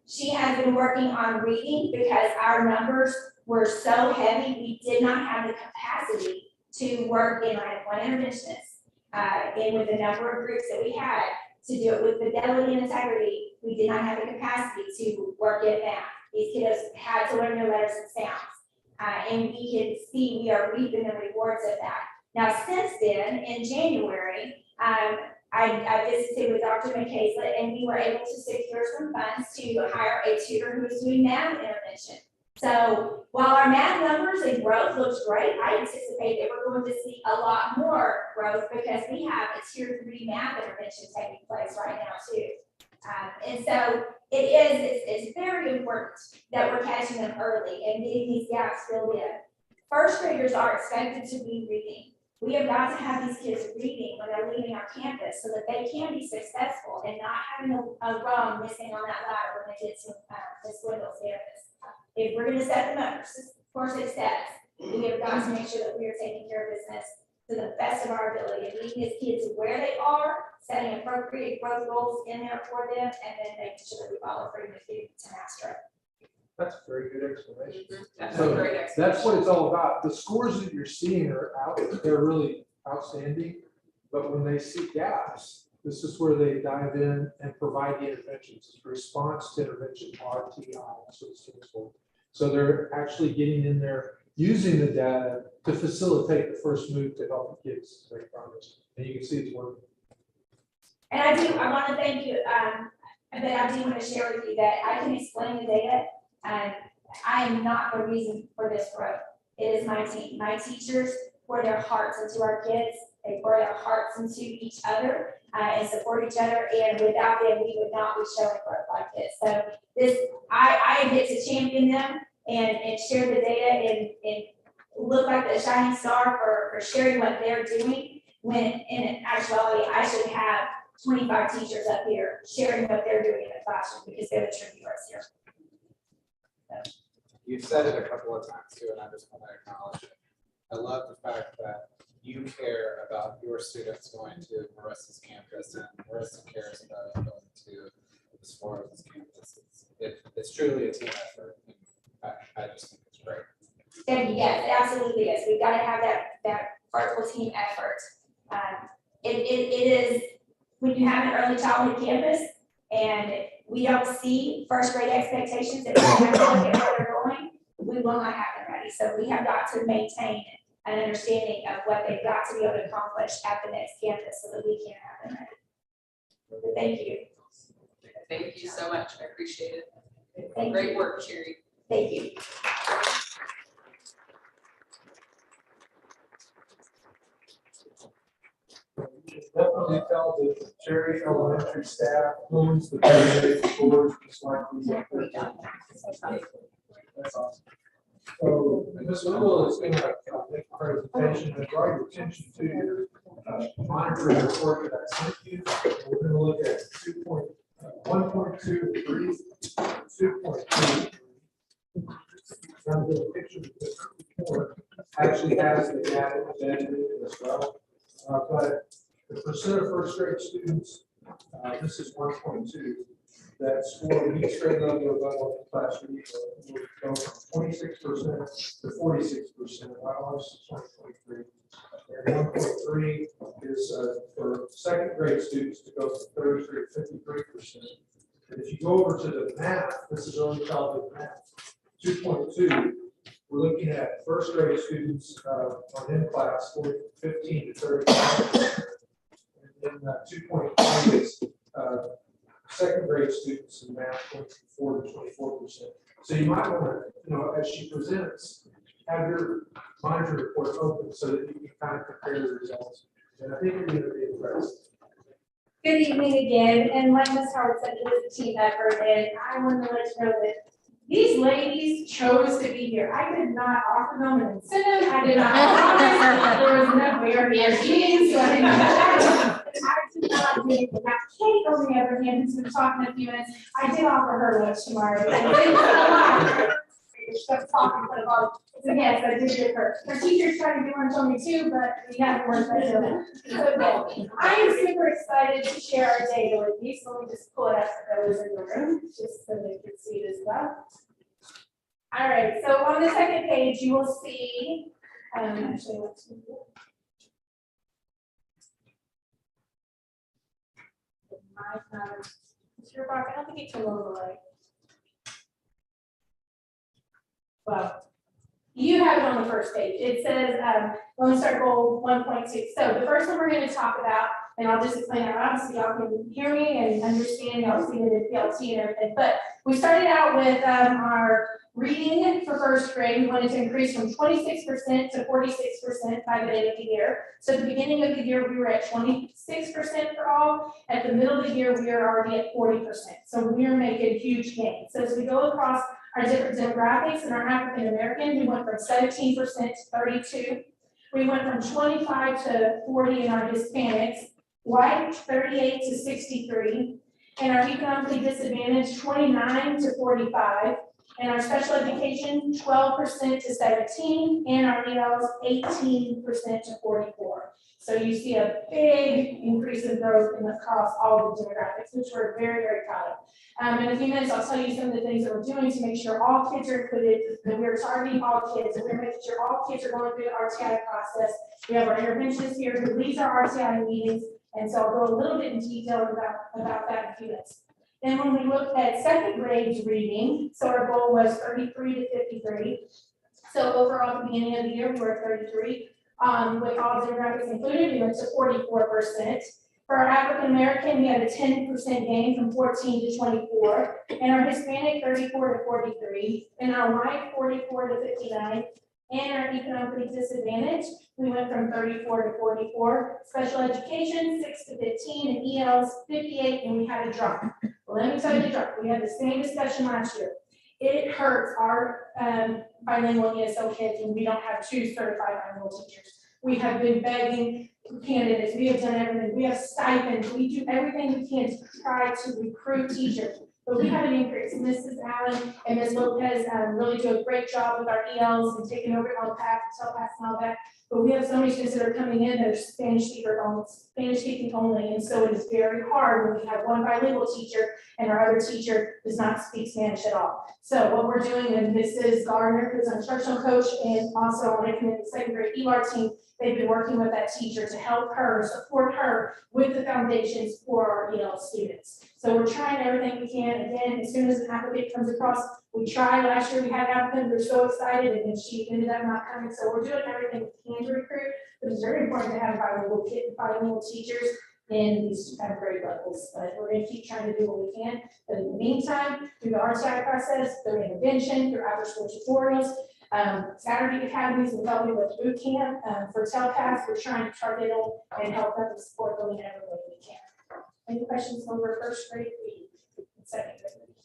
She has been working on reading because our numbers were so heavy, we did not have the capacity to work in one interventionist. And with the number of groups that we had to do it with fidelity and integrity, we did not have the capacity to work in math. These kiddos had to learn their letters and sounds. And we can see we are reaping the rewards of that. Now, since then, in January, I visited with Dr. McCaslett, and we were able to secure some funds to hire a tutor who is doing math intervention. So while our math numbers and growth looks great, I anticipate that we're going to see a lot more growth because we have a tier 3 math intervention taking place right now too. And so it's very important that we're catching them early and getting these gaps filled in. First graders are expected to be reading. We have got to have these kids reading when they're leaving our campus so that they can be successful and not having a rung missing on that ladder when they get to Ms. Wendell's campus. If we're going to set them up for success, we have got to make sure that we are taking care of business to the best of our ability and meeting these kids where they are, setting appropriate growth goals in there for them, and then making sure that we follow through with you to master it. That's a very good explanation. That's So a great explanation. that's what it's all about. The scores that you're seeing are out, they're really outstanding. But when they see gaps, this is where they dive in and provide the interventions. It's response to intervention, RTI, that's what it stands for. So they're actually getting in there, using the data to facilitate the first move to help the kids make progress. And you can see it's working. And I want to thank you, but I do want to share with you that I can explain the data. I am not the reason for this growth. It is my team. My teachers pour their hearts into our kids. They pour their hearts into each other and support each other. And without them, we would not be showing growth like this. So I get to champion them and share the data and look like the shining star for sharing what they're doing. When in actuality, I should have 25 teachers up here sharing what they're doing in the classroom because they're the true heroes here. You've said it a couple of times too, and I just want to acknowledge it. I love the fact that you care about your students going to Marissa's campus, and Marissa cares about going to the Suarez campus. It's truly a team effort. And I just think it's great. Thank you. Yes, it absolutely is. We've got to have that vertical team effort. It is when you have an early childhood campus and we don't see first grade expectations and we have to look at where they're going, we will not have them ready. So we have got to maintain an understanding of what they've got to be able to accomplish at the next campus so that we can have them ready. But thank you. Thank you so much. I appreciate it. Thank Great you. work, Sherry. Thank you. Definitely tell the Cherry Elementary staff owns the BCISD scores just like we want. That's awesome. So Ms. Little is going to make a presentation and draw your attention to your monitoring report that I sent you. We're going to look at 1.23, 2.2. I'm going to picture the report. actually has the data embedded in it as well. But the percent of first grade students, this is 1.2, that score meets grade level of level class reading will go from 26% to 46%, almost 2023. And 1.3 is for second grade students to go from 33 to 53%. And if you go over to the math, this is early childhood math, 2.2, we're looking at first grade students on in class going from 15 to 35%. And then 2.3 is second grade students in math going from 4 to 24%. So you might want to, as she presents, have your monitor report open so that you can kind of compare the results. And I think you're going to be impressed. Good evening again, and like Ms. Howard said, it was a team effort, and I want to let you know that these ladies chose to be here. I did not offer them an incentive, I did not promise, there was no, we already had meetings, so I did not do it. Now, Kate, on the other hand, who's been talking a few minutes, I did offer her lunch tomorrow. She's talking for the ball. So yes, I did get her. Her teacher's trying to do lunch on me too, but we haven't worked that out. So I am super excited to share our data with you. So let me just pull it up for those in the room, just so they can see it as well. All right, so on the second page, you will see, actually, let's do it. Mr. Brock, I don't think it's a little away. Well, you have it on the first page. It says Lone Star Goal 1.6. So the first one we're going to talk about, and I'll just explain it out so y'all can hear me and understand. Y'all see the PLT and everything. But we started out with our reading for first grade. We wanted to increase from 26% to 46% by the end of the year. So at the beginning of the year, we were at 26% for all. At the middle of the year, we are already at 40%. So we are making huge gains. So as we go across our different demographics in our African American, we went from 17% to 32%. We went from 25 to 40 in our Hispanics, white 38 to 63, and our economically disadvantaged 29 to 45, and our special education 12% to 17, and our ELs 18% to 44. So you see a big increase in growth across all the demographics, which we're very, very proud of. In a few minutes, I'll tell you some of the things that we're doing to make sure all kids are included, that we're targeting all kids, and we're making sure all kids are going through the RTI process. We have our interventionist here who leads our RTI meetings, and so I'll go a little bit in detail about that in a few minutes. Then when we looked at second grade reading, so our goal was 33 to 53. So overall, at the beginning of the year, we were at 33. With all demographics included, we went to 44%. For our African American, we had a 10% gain from 14 to 24, and our Hispanic 34 to 43, and our white 44 to 59, and our economically disadvantaged, we went from 34 to 44. Special education 6 to 15, and ELs 58, and we had a drop. Well, let me tell you the drop. We had the same discussion last year. It hurts our bilingual ESL kids when we don't have 2 certified bilingual teachers. We have been begging candidates. We have done everything. We have stipends. We do everything we can to try to recruit teachers. But we have an increase. Mrs. Allen and Ms. Lopez really do a great job with our ELs and taking over LPAC and TELPAC and all that. But we have so many students that are coming in that are Spanish speaking only. And so it is very hard when we have one bilingual teacher and our other teacher does not speak Spanish at all. So what we're doing, and Mrs. Gardner, who's our instructional coach, and also on the second grade ELAR team, they've been working with that teacher to help her, support her with the foundations for our students. So we're trying everything we can. Again, as soon as an applicant comes across, we tried last year, we had an applicant, we were so excited, and then she ended up not coming. So we're doing everything we can to recruit, but it's very important to have bilingual teachers in these kind of grade levels. But we're going to keep trying to do what we can. But in the meantime, through the RTI process, through intervention, through after school tutorials, Saturday academies, and helping with boot camp for TELPAC, we're trying to target them and help them to support them in every way we can. Any questions over first grade reading and second grade reading?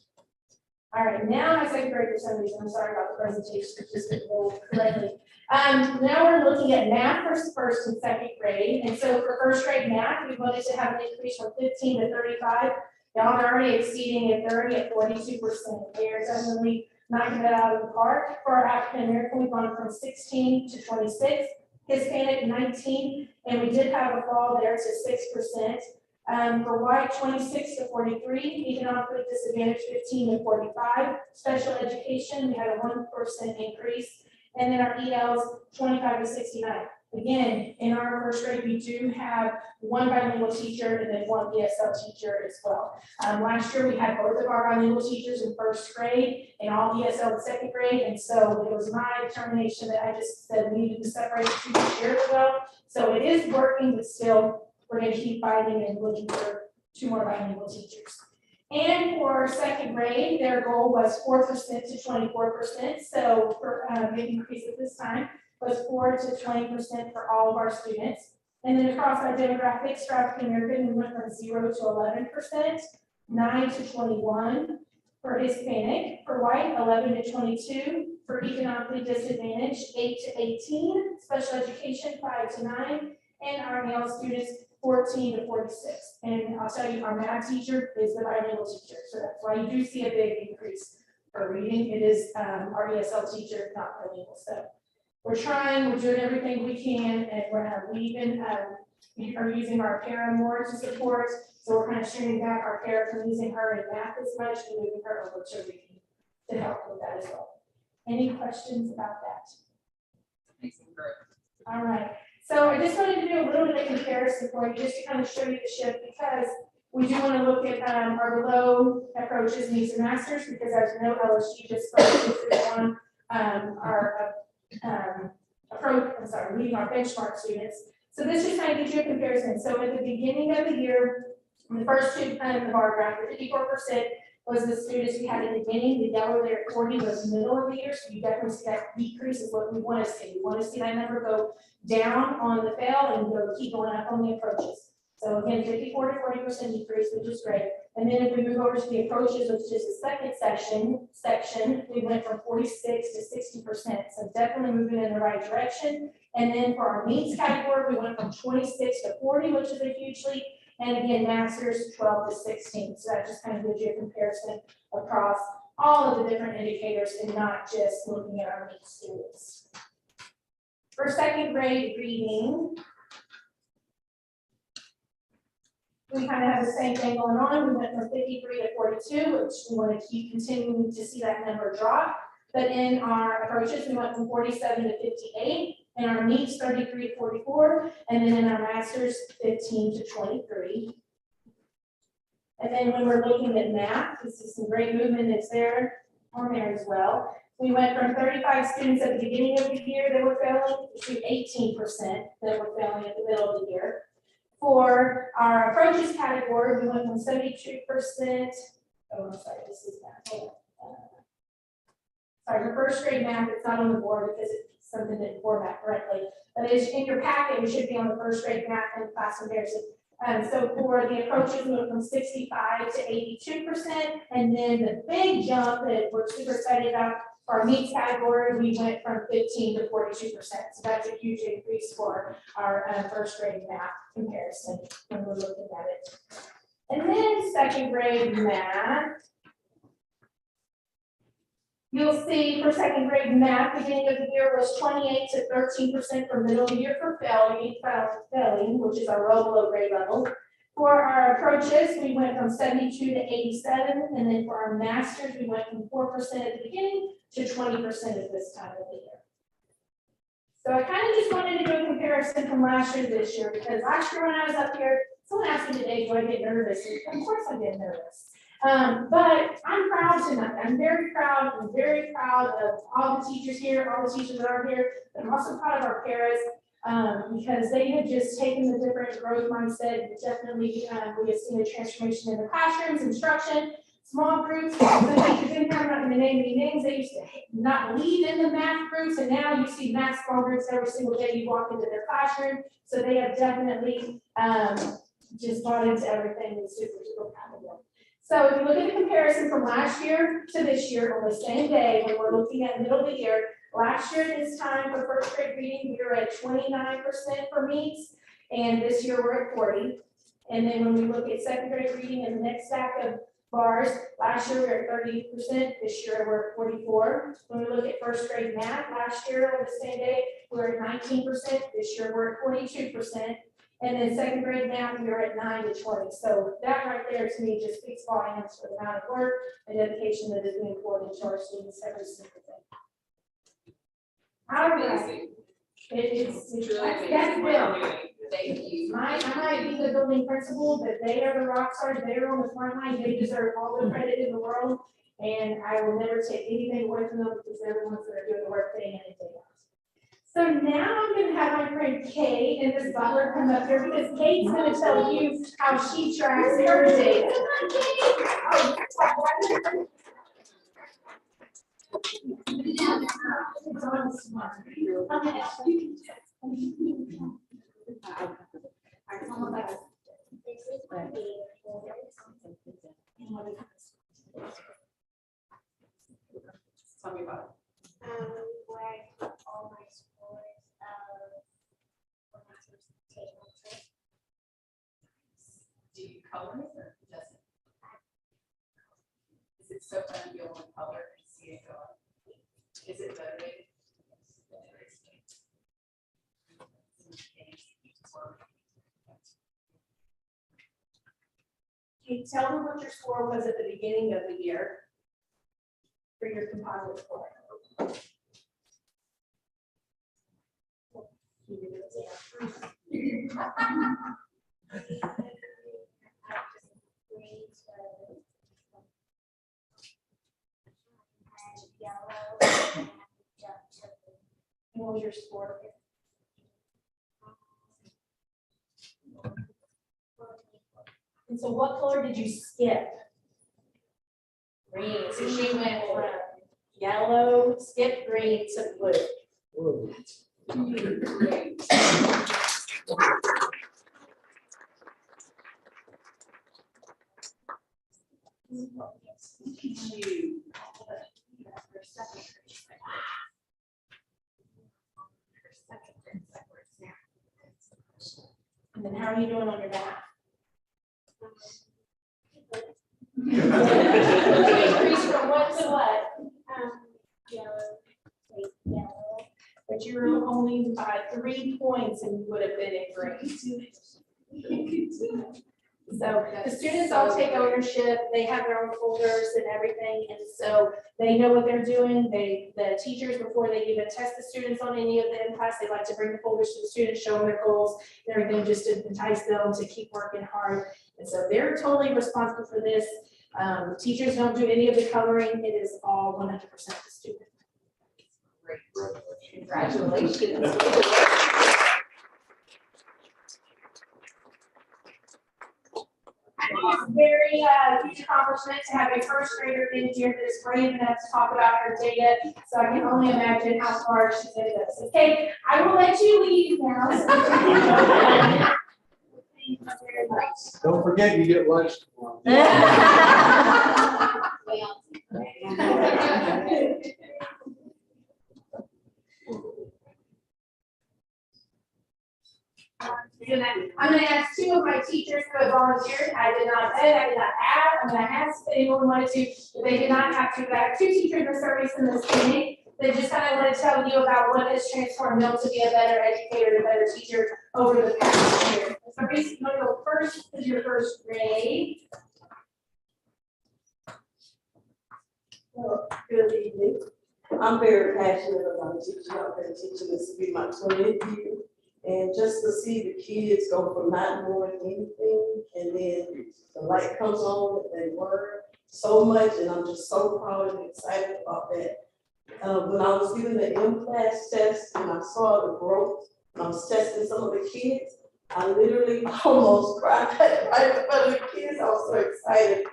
All right, now my second grade for some reason, I'm sorry about the presentation, it just didn't go correctly. Now we're looking at math for first and second grade. And so for first grade math, we wanted to have an increase from 15 to 35. Y'all are already exceeding it, they're already at 42%. They're definitely knocking it out of the park. For our African American, we've gone from 16 to 26, Hispanic 19, and we did have a fall there to 6%. For white, 26 to 43, economically disadvantaged 15 to 45, special education, we had a 1% increase, and then our ELs 25 to 69. Again, in our first grade, we do have one bilingual teacher and then one ESL teacher as well. Last year, we had both of our bilingual teachers in first grade and all ESL in second grade, and so it was my determination that I just said we needed to separate the two this year as well. So it is working, but still, we're going to keep fighting and looking for 2 more bilingual teachers. And for second grade, their goal was 4% to 24%. So for the increase at this time was 4 to 20% for all of our students. And then across our demographics, for African American, we went from 0 to 11%, 9 to 21 for Hispanic, for white, 11 to 22, for economically disadvantaged, 8 to 18, special education, 5 to 9, and our male students, 14 to 46. And I'll tell you, our math teacher is the bilingual teacher, so that's why you do see a big increase for reading. It is our ESL teacher, not bilingual. So we're trying, we're doing everything we can, and we even we are using our para more to support. So we're kind of shooting back our para from using her in math as much and moving her over to reading to help with that as well. Any questions about that? All right. So I just wanted to do a little bit of comparison for you, just to kind of show you the shift, because we do want to look at our below approaches, needs and masters, because as you know, LSU just focused on our meeting our benchmark students. So this just kind of gives you a comparison. So at the beginning of the year, in the first 2 of the bar graph, 54% was the students we had at the beginning. The yellow there at 40 was middle of the year, so you definitely see that decrease is what we want to see. We want to see that number go down on the fail and keep going up on the approaches. So again, 54 to 40% decrease, which is great. And then if we move over to the approaches, which is the second section, we went from 46 to 60%. So definitely moving in the right direction. And then for our needs category, we went from 26 to 40, which is a huge leap. And again, masters 12 to 16. So that just kind of gives you a comparison across all of the different indicators and not just looking at our needs students. For second grade reading, we kind of have the same thing going on. We went from 53 to 42, which we want to keep continuing to see that number drop. But in our approaches, we went from 47 to 58. In our needs, 33 to 44. And then in our masters, 15 to 23. And then when we're looking at math, this is some great movement that's there on there as well. We went from 35 students at the beginning of the year that were failing to 18% that were failing at the middle of the year. For our approaches category, we went from 72%. Oh, I'm sorry, this is that. Sorry, for first grade math, it's not on the board because it's something that format correctly. But it's in your packet, it should be on the first grade math and class comparison. So for the approaches, we went from 65 to 82%. And then the big jump that we're super excited about for our needs category, we went from 15 to 42%. So that's a huge increase for our first grade math comparison when we're looking at it. And then second grade math, you'll see for second grade math, beginning of the year was 28 to 13% for middle of the year for failing, which is our well below grade level. For our approaches, we went from 72 to 87, and then for our masters, we went from 4% at the beginning to 20% at this time of the year. So I kind of just wanted to do a comparison from last year to this year, because last year when I was up here, someone asked me today, do I get nervous? And of course I get nervous. But I'm proud tonight. I'm very proud. I'm very proud of all the teachers here, all the teachers that are here. But I'm also proud of our parents because they have just taken the different growth mindset. Definitely, we have seen a transformation in the classrooms, instruction, small groups. The teachers in here, I'm not going to name any names. They used to not believe in the math groups, and now you see math small groups every single day you walk into their classroom. So they have definitely just bought into everything and super proud of them. So if you look at the comparison from last year to this year on the same day, when we're looking at middle of the year, last year at this time for first grade reading, we were at 29% for meets, and this year we're at 40. And then when we look at second grade reading in the next stack of bars. Last year we were at 30%, this year we're at 44%. When we look at first grade math, last year on the same day, we were at 19%, this year we're at 42%. And then second grade math, we were at 9 to 20. So that right there to me just speaks volumes for the amount of work and dedication that is being poured into our students every single day. All right. It's Truly that's amazing. them. Thank you. I might be the building principal, but they are the rock stars, they are on the front line, they deserve all the credit in the world. And I will never take anything away from them because they're the ones that are doing the work day in and day out. So now I'm gonna have my friend Kate and Ms. Butler come up here because Kate's gonna tell you how she tracks her data. Tell me about Where I put all my scores of when I was taking my test. it. Do you color it or just? Is it so fun to be able to color and see it go up? Is it motivating? Kate, tell them what your score was at the beginning of the year for your composite score. And what was your score? And so what color did you skip? Green. So she went from yellow, skipped green to blue. And then how are you doing on your math? Increase from what to what? Yellow. But you were only by 3 points and you would have been in green. So the students all take ownership, they have their own folders and everything, and so they know what they're doing. The teachers, before they even test the students on any of the in-class, they like to bring the folders to the students, show them their goals, and everything, just to entice them to keep working hard. And so they're totally responsible for this. Teachers don't do any of the coloring, it is all 100% the student. Great. Congratulations. I think it's very huge accomplishment to have a first grader in here that is brave enough to talk about her data. So I can only imagine how far she's going to go. Okay, I will let you leave now. Thank you very much. Don't forget, you get lunch tomorrow. I'm gonna ask two of my teachers who have volunteered. I did not beg, I did not ask. I'm gonna ask if anyone wanted to, but they did not have to. But I have two teachers in service in this meeting. They just kind of want to tell you about what has transformed them to be a better educator and a better teacher over the past year. So basically, I'm gonna go first is your first grade. Good evening. I'm very passionate about teaching. I've been teaching this to be my 20th year. And just to see the kids go from not knowing anything and then the light comes on and they learn so much, and I'm just so proud and excited about that. When I was giving the M-class test and I saw the growth, and I was testing some of the kids, I literally almost cried right in front of the kids. I was so excited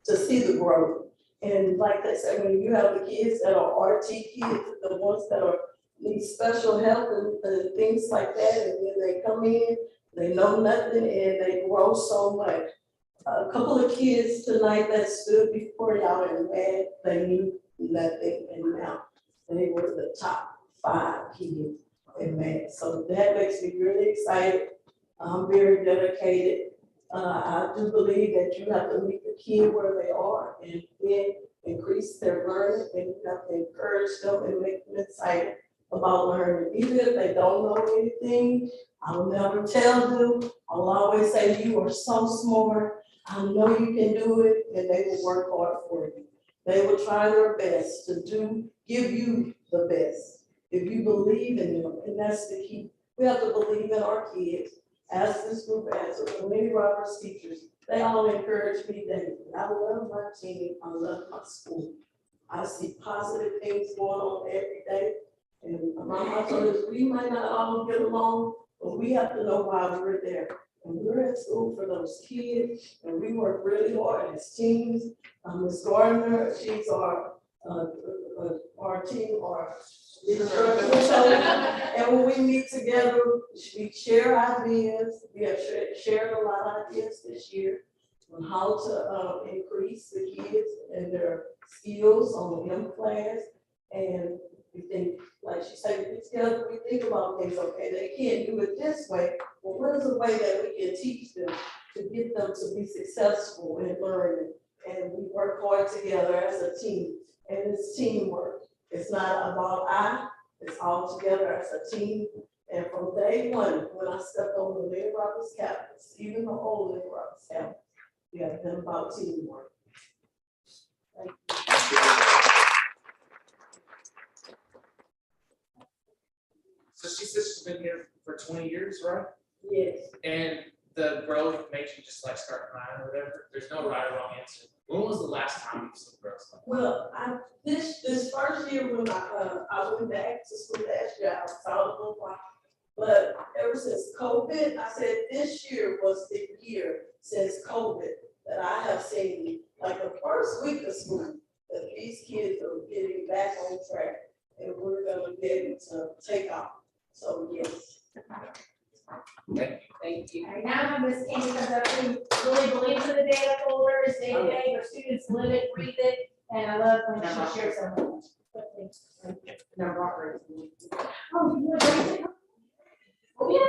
to see the growth. And like I said, when you have the kids that are RT kids, the ones that are need special help and things like that, and then they come in, they know nothing, and they grow so much. A couple of kids tonight that stood before y'all and read, they knew nothing, and now they were the top 5 kids in math. So that makes me really excited. I'm very dedicated, I do believe that you have to meet the kid where they are and then increase their learning, and you have to encourage them and make them excited about learning. Even if they don't know anything, I will never tell them. I will always say, you are so smart. I know you can do it, and they will work hard for you. They will try their best to give you the best. If you believe in them, and that's the key. We have to believe in our kids. As this group answers, many Roberts teachers, they all encourage me daily. I love my team, I love my school. I see positive things going on every day. And my motto is, we might not all get along, but we have to know why we're there. And we're at school for those kids, and we work really hard as teams. Ms. Gardner, she's our team, our and when we meet together, we share ideas. We have shared a lot of ideas this year on how to increase the kids and their skills on the M class. And we think, like she said, we get together, we think about things, okay, they can't do it this way. Well, what is a way that we can teach them to get them to be successful in learning? And we work hard together as a team, and it's teamwork. It's not about it's all together as a team. And from day one, when I stepped on the Lynn Roberts campus, even the old Lynn Roberts campus, we have been about teamwork. Thank you. So she says she's been here for 20 years, right? Yes. And the growth makes you just like start crying or whatever. There's no right or wrong answer. When was the last time you saw growth? Well, this first year when I went back to school last year, I was out a little while. But ever since COVID, I said this year was the year since COVID that I have seen, like the first week of school, that these kids are getting back on track, and we're gonna be able to take off. So yes. Thank you. All right, now Ms. King comes up who really believes in the data folders, day to day, her students live it, breathe it, and I love when she shares them. No, Robert. Oh, you want to raise it? Oh, yeah,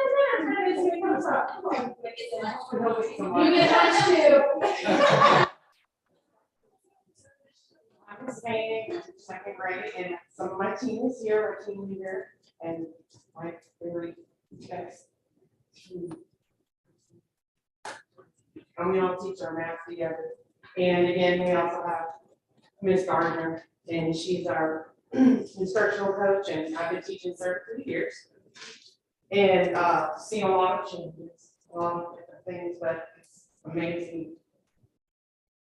yeah, it's gonna come up. You get lunch too. I'm staying second grade, and some of my team is here, our team leader, and my very text. And we all teach our math together. And again, we also have Ms. Gardner, and she's our instructional coach, and I've been teaching for 3 years. And see a lot of changes, a lot of different things, but it's amazing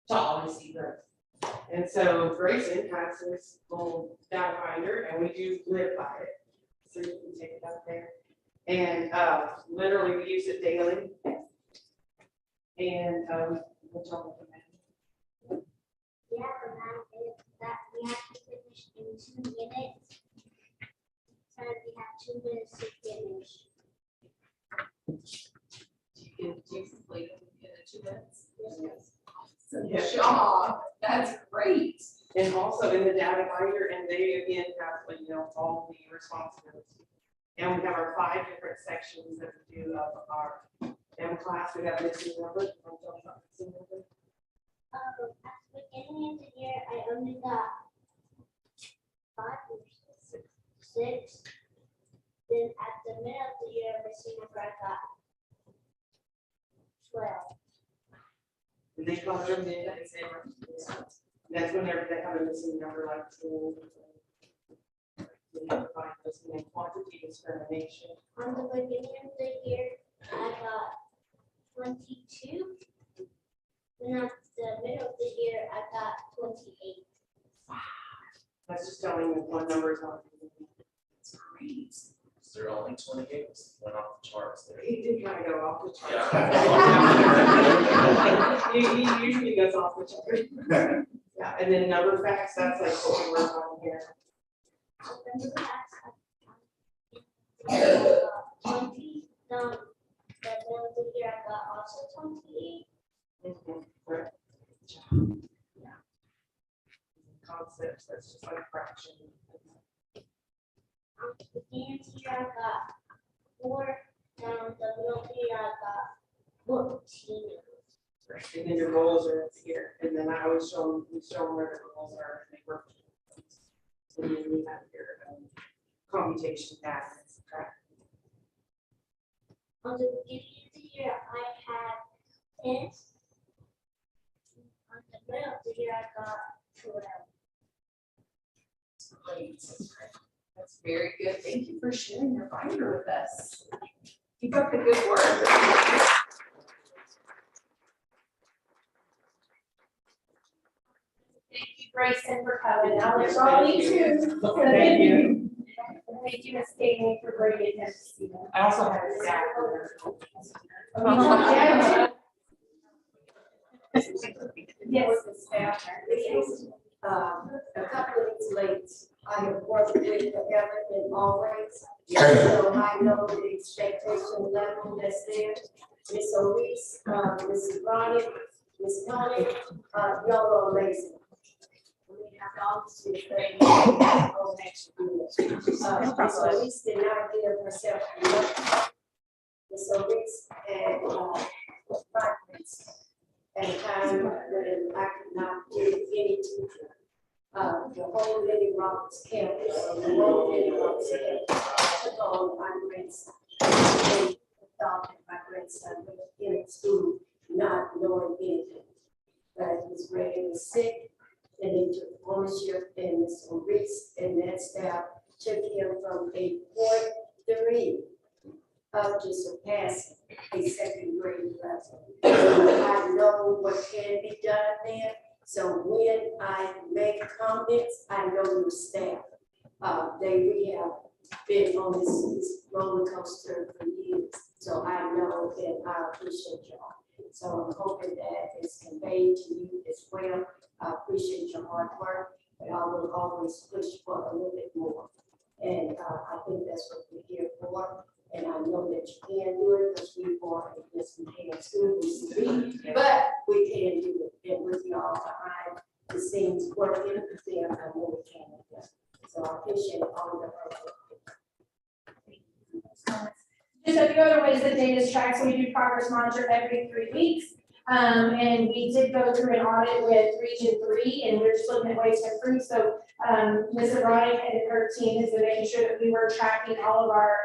to always see growth. And so Grayson has this little data binder, and we do live by it. So you can take it out there. And literally we use it daily. And we'll talk about that. Yeah, the math is that we have to finish in 2 minutes. So we have 2 minutes to finish. You can complete it in 2 minutes. Yes. Good job. That's great. And also in the data binder, and they again have, all the responsibilities. And we have our 5 different sections that we do of our M class. We have missing numbers. At the beginning of the year, I only got 5 or 6. Then at the middle of the year, missing number, I got 12. And they call them the that's whenever they have a missing number like school. We have to find this in quantity discrimination. On the beginning of the year, I got 22. Then at the middle of the year, I got 28. That's just telling you what numbers are. It's great. So there are only 28, went off the charts there. He did kind of go off the chart. Yeah. He usually goes off the chart. Yeah, and then number facts, that's like what we work on here. 20. The middle of the year, I got also 28. Right. Yeah. Concepts, that's just like fraction. The beginning of the year, I got 4. Down the middle of the year, I got 14. And then your goals are up here, and then I always show them, we show them where the goals are, and they work. And then we have your computation data. On the beginning of the year, I had 10. On the middle of the year, I got 12. Great. That's very good. Thank you for sharing your binder with us. Keep up the good work. Thank you, Grayson, for coming. Now let's all need to. Thank you. Thank you, Ms. Gaming, for bringing him to see them. I also have a staff. Yes. A couple of weeks late, I have worked with forever and always. So I know the expectation level that's there. Ms. Elise, Mrs. Ronnie, Ms. Connie, y'all are amazing. We have to obviously say, oh, next year. Ms. Elise did not give herself enough. Ms. Elise had practice at a time when I could not give any teacher. The whole Lady Roberts campus, the whole Lady Roberts campus, took on my grandson. They adopted my grandson in school, not knowing anything. But his grade was sick, and they took ownership, and Ms. Reese and that staff took him from a 0.3 up to surpassing a second grade level. I know what can be done there. So when I make comments, I know your staff. We have been on this roller coaster for years. So I know and I appreciate y'all. So I'm hoping that is conveyed to you as well. I appreciate your hard work, but I will always push for a little bit more. And I think that's what we're here for. And I know that you can do it because we are in this enhanced school, but we can do it. And with y'all behind the scenes working, then I know we can do it. So I appreciate all the hard work. Just a few other ways that data is tracked. So we do progress monitor every 3 weeks. And we did go through an audit with Region 3, and we're just looking at ways to improve. So Ms. Ryan and her team has been making sure that we were tracking all of our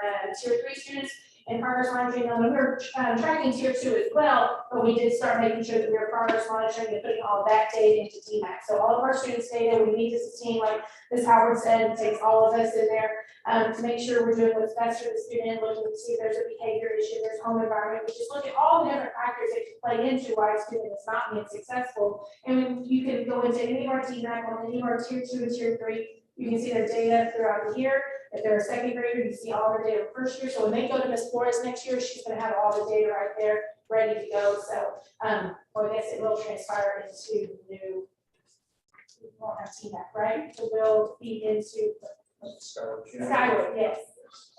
tier 3 students and progress monitoring them. We were tracking tier 2 as well, but we did start making sure that we were progress monitoring and putting all of that data into DMAC. So all of our students' data, we meet as a team, like Ms. Howard said, it takes all of us in there to make sure we're doing what's best for the student, looking to see if there's a behavior issue, there's home environment. We just look at all the different factors that can play into why a student is not being successful. And you can go into any of our DMAC on any of our tier 2 and tier 3. You can see their data throughout the year. If they're a second grader, you can see all their data first year. So when they go to Ms. Flores next year, she's going to have all the data right there ready to go. So, well, I guess it will transpire into new. We won't have TMAC, right? So we'll feed into Skyward, yes.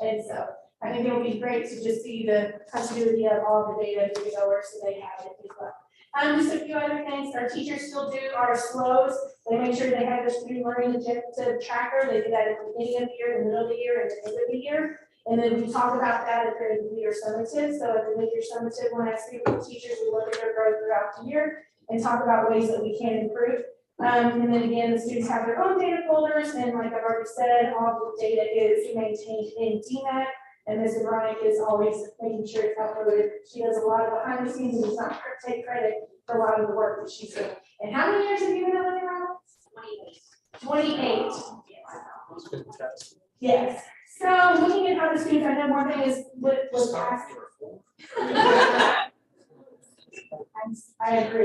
And so I think it'll be great to just see the continuity of all the data to the goers so they have it as well. Just a few other things. Our teachers still do our SLOs. They make sure they have their student learning objective tracker. They do that at the beginning of the year, the middle of the year, and the end of the year. And then we talk about that at the mid-year summative. So at the mid-year summative, when I speak with teachers, we look at their growth throughout the year and talk about ways that we can improve. And then again, the students have their own data folders, and like I've already said, all the data is maintained in DMAC. And Ms. Veronica is always making sure it's uploaded. She does a lot of behind the scenes and does not take credit for a lot of the work that she's doing. And how many years have you been on the round? 28. 28. Yes. So looking at how the students, I know one thing is what was passed. I agree.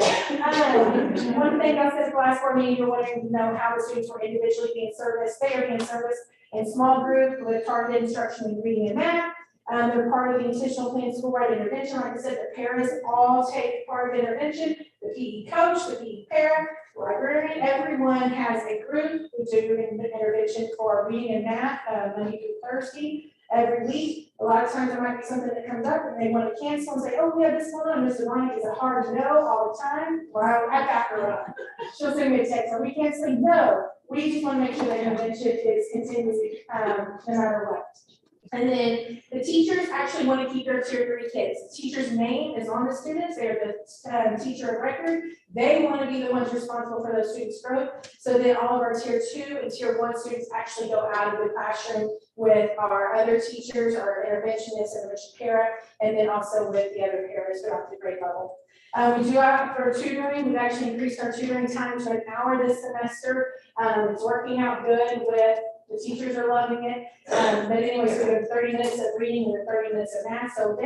One thing I said last board meeting, you're wanting to know how the students were individually being serviced. They are being serviced in small group with targeted instruction in reading and math. They're part of the intentional plan school-wide intervention. Like I said, the parents all take part of intervention. The PE coach, the PE parent, librarian, everyone has a group. We do an intervention for reading and math Monday through Thursday every week. A lot of times there might be something that comes up and they want to cancel and say, oh, we have this one on. Mr. Ryan, is it hard to know all the time? Well, I back her up. She'll send me a text, or we can't say no. We just want to make sure that intervention is continuing no matter what. And then the teachers actually want to keep their tier 3 kids. The teacher's name is on the students. They're the teacher of record. They want to be the ones responsible for those students' growth. So then all of our tier 2 and tier 1 students actually go out of the classroom with our other teachers, our interventionists, intervention para, and then also with the other paras throughout the grade level. We do have for tutoring, we've actually increased our tutoring time to an hour this semester. It's working out good with, the teachers are loving it. But anyways, we have 30 minutes of reading and 30 minutes of math. So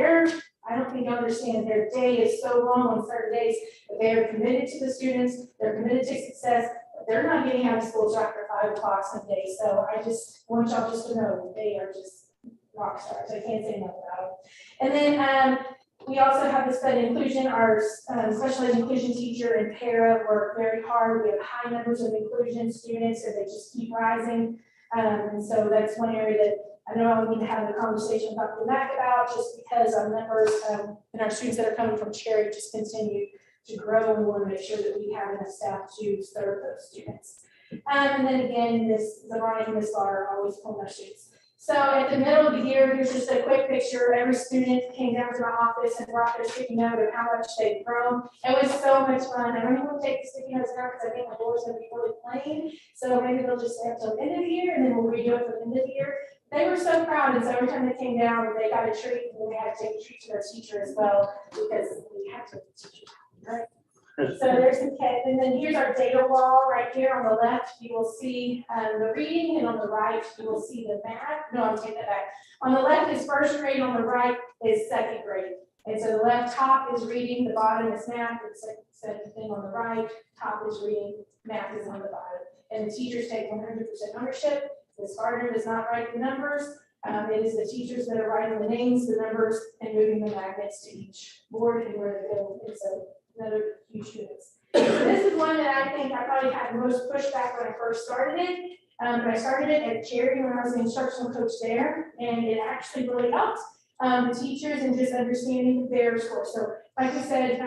I don't think you understand, their day is so long on certain days, but they are committed to the students, they're committed to success. They're not getting out of school till after 5 o'clock some days. So I just want y'all just to know they are just rock stars. I can't say enough about it. And then we also have the SPED inclusion, our special ed inclusion teacher and para work very hard. We have high numbers of inclusion students and they just keep rising. And so that's one area that I know I need to have a conversation with Dr. Mack about, just because our numbers and our students that are coming from Cherry just continue to grow, and we want to make sure that we have enough staff to serve those students. And then again, the Ronnie and Miss Laura are always pulling our students. So at the middle of the year, here's just a quick picture. Every student came down to my office and brought their sticky note of how much they've grown. It was so much fun. I don't even want to take the sticky notes now because I think my door's going to be really plain. So maybe they'll just stay up till the end of the year and then we'll redo it for the end of the year. They were so proud, and so every time they came down, they got a treat, and we had to take a treat to their teacher as well because we had to teach them, right? So there's the kit, and then here's our data wall right here on the left. You will see the reading, and on the right you will see the math. No, I'm taking that back. On the left is first grade, on the right is second grade. And so the left top is reading, the bottom is math, and the second thing on the right, top is reading, math is on the bottom. And the teachers take 100% ownership. Ms. Gardner does not write the numbers. It is the teachers that are writing the names, the numbers, and moving the magnets to each board and where they go. And so another huge difference. So this is one that I think I probably had the most pushback when I first started it. But I started it at Cherry when I was the instructional coach there, and it actually really helped the teachers and just understanding their score. So like I said,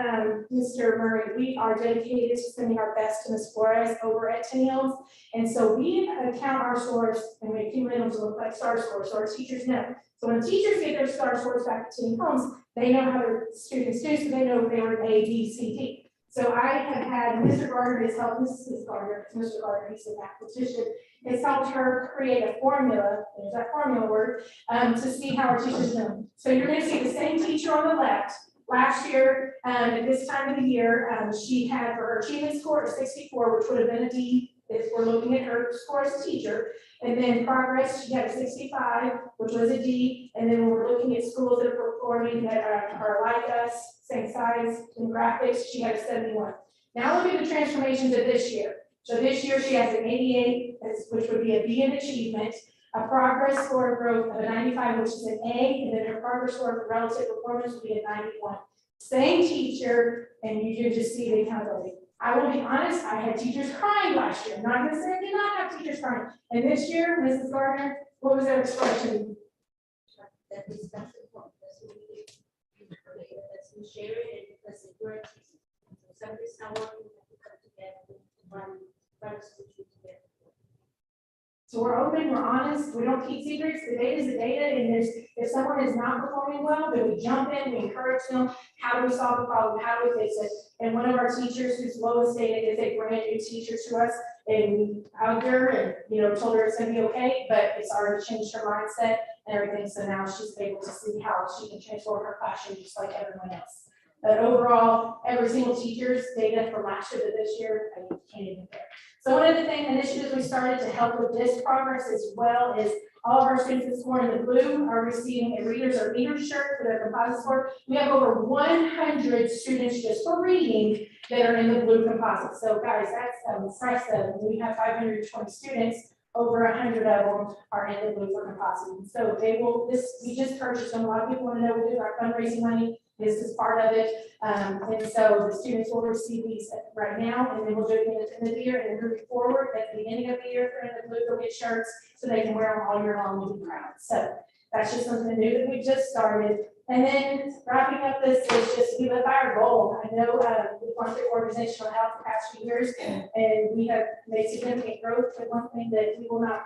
Mr. Murray, we are dedicated to sending our best to Ms. Flores over at Tenny Hills. And so we count our scores and we accumulate them to look like star scores, so our teachers know. So when teachers get their star scores back to Tenny Hills, they know how their students do, so they know if they were A, B, C, D. So I have had Mr. Gardner has helped, Mrs. Gardner, Mr. Gardner, he's a mathematician, has helped her create a formula, there's that formula word, to see how our teachers know. So you're going to see the same teacher on the left. Last year, at this time of the year, she had for her achievement score of 64, which would have been a D if we're looking at her score as a teacher. And then progress, she had a 65, which was a D. And then when we're looking at schools that are performing that are like us, same size, in graphics, she had a 71. Now look at the transformations of this year. So this year she has an 88, which would be a B in achievement, a progress score of growth of a 95, which is an A, and then her progress score for relative performance would be a 91. Same teacher, and you do just see the accountability. I will be honest, I had teachers crying last year. I'm not gonna say I did not have teachers crying. And this year, Mrs. Gardner, what was their expression? That is that's important. That's what we do. That's we share it and because it works. So somebody's not working, we have to come together, one solution together. So we're open, we're honest, we don't keep secrets, the data is the data, and if someone is not performing well, then we jump in, we encourage them, how do we solve the problem, how do we fix it? And one of our teachers whose lowest data is a brand new teacher to us, and we hugged her and, told her it's gonna be okay, but it's already changed her mindset and everything, so now she's able to see how she can transform her classroom just like everyone else. But overall, every single teacher's data from last year to this year, I can't even compare. So one of the initiatives we started to help with this progress as well is all of our students this morning in the blue are receiving a readers or leaders shirt for their composite score. We have over 100 students just for reading that are in the blue composite. So guys, that's impressive. We have 520 students, over 100 of them are in the blue for composite. So we just purchased them. A lot of people want to know we do our fundraising money. This is part of it. And so the students will receive these right now, and then we'll do it at the end of the year, and then moving forward at the beginning of the year, for the blue, they'll get shirts so they can wear them all year long and be proud. So that's just something new that we just started. And then wrapping up this is just we live by our goal. I know, we've gone through organizational health the past few years, and we have made significant growth, but one thing that we will not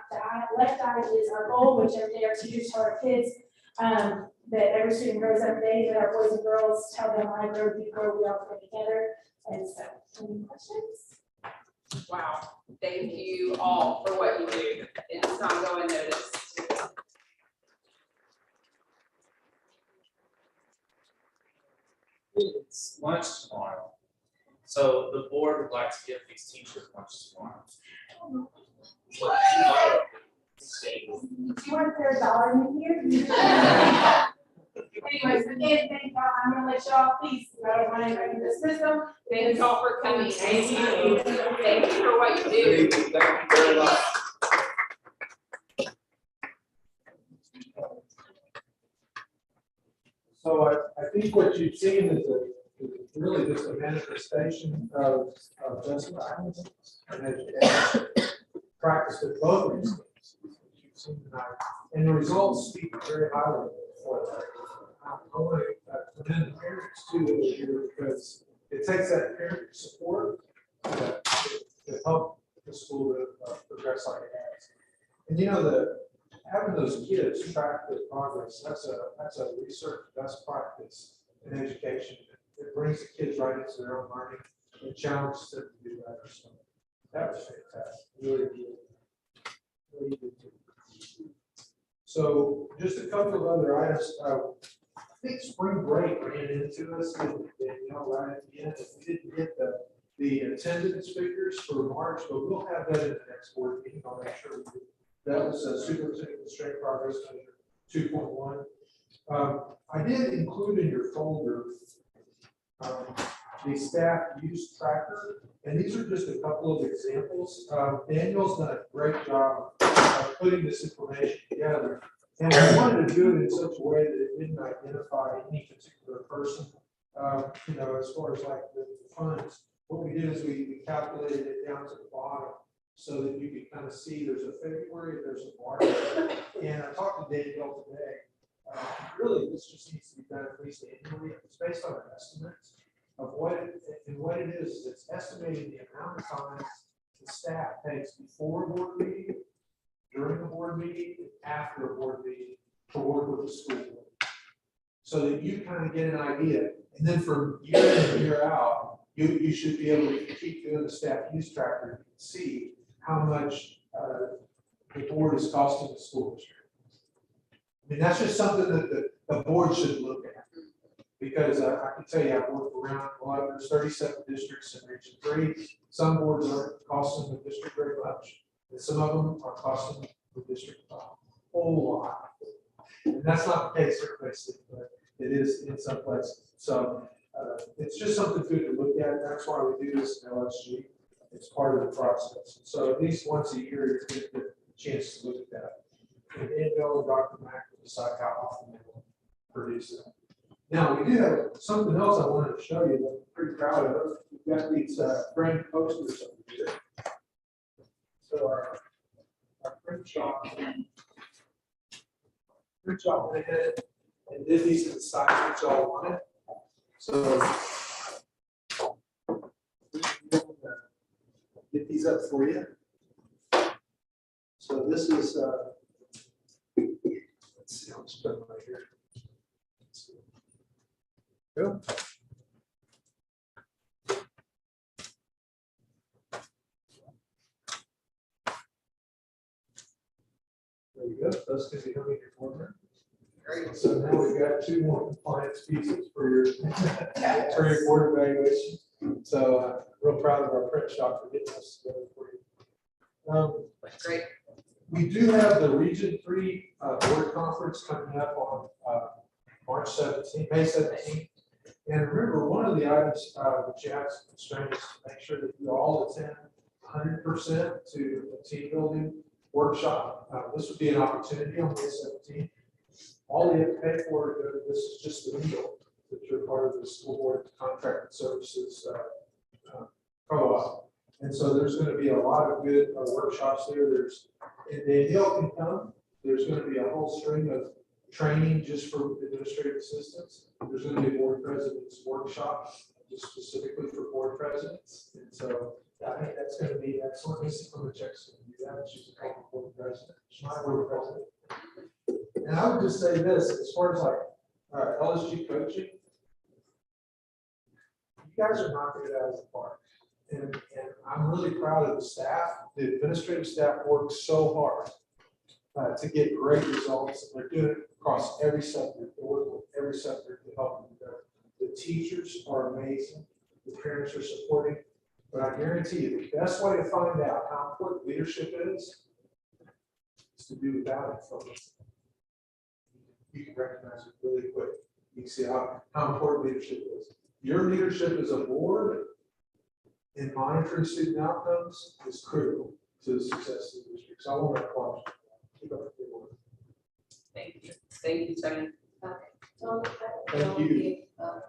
let die is our goal, which every day our teachers tell our kids, that every student grows every day, that our boys and girls tell them, I grow, we all grow together. And so, any questions? Wow, thank you all for what you do. It's not going unnoticed. It's lunch tomorrow. So the board would like to give these teachers lunch tomorrow. Do you want their dollar in here? Anyways, again, thank y'all. I'm gonna let y'all, please, I don't want to dismiss them. Thank you all for coming. Thank you. Thank you for what you do. Thank you very much. So I think what you've seen is really just a manifestation of best practice and education practice with both of these things that you've seen tonight. And the results speak very highly for that. I want to commend the parents too that are here, because it takes that parent support to help the school to progress like it has. And you know, having those kids track their progress, that's a research best practice in education. It brings the kids right into their own learning and challenges them to do better. So that was fantastic. Really good. Really good. So just a couple of other items. I think spring break ran into us, and right at the end, we didn't get the attendance figures for March, but we'll have that in the next board meeting. I'll make sure we do. That was a superintendent strength progress measure 2.1. I did include in your folder the staff use tracker, and these are just a couple of examples. Daniel's done a great job of putting this information together, and we wanted to do it in such a way that it didn't identify any particular person. As far as like the funds, what we did is we calculated it down to the bottom, so that you can kind of see there's a February, there's a March. And I talked to Danielle today. Really, this just needs to be done at least annually. It's based on estimates of what it is. It's estimating the amount of time the staff takes before a board meeting, during a board meeting, and after a board meeting to work with the school board. So that you kind of get an idea. And then from year in and year out, you should be able to keep doing the staff use tracker and see how much the board is costing the school district. I mean, that's just something that the board should look at. Because I can tell you, I've worked around, there's 37 districts in Region 3. Some boards aren't costing the district very much. And some of them are costing the district a whole lot. And that's not the case for places, but it is in some places. So it's just something good to look at. That's why we do this in LSG. It's part of the process. So at least once a year, you get the chance to look at that. And Danielle and Dr. Mack will decide how often they will produce that. Now, we do have something else I wanted to show you that I'm pretty proud of. We've got these brand posters over here. So our print shop went ahead and did these in the size that y'all wanted. So get these up for you. So this is let's see, I'll just put it right here. Go. There you go. Those can be coming your corner. Great. So now we've got 2 more compliance pieces for your board evaluation. So real proud of our print shop for getting this together for you. Great. We do have the Region 3 board conference coming up on March 17th, May 17th. And remember, one of the items that you have to constrain is to make sure that you all attend 100% to the team building workshop. This would be an opportunity on May 17th. All you have to pay for it, this is just the meal that you're part of the school board contracted services co-op. And so there's going to be a lot of good workshops there. And Danielle can come. There's going to be a whole string of training just for administrative assistants. There's going to be a board president's workshop just specifically for board presidents. And so I think that's gonna be excellent. Missy from the checks gonna do that. She's a former board president. She's my board president. And I would just say this, as far as like, LSG coaching, you guys are knocking it out of the park. And I'm really proud of the staff. The administrative staff works so hard to get great results. And they're doing it across every subject. They work with every subject to help them go. The teachers are amazing. The parents are supporting. But I guarantee you, the best way to find out how important leadership is to do without it. From you can recognize it really quick. You can see how important leadership is. Your leadership as a board in monitoring student outcomes is critical to the success of the district. So I want to applaud you. Keep up the good work. Thank you, Tony. Thank you.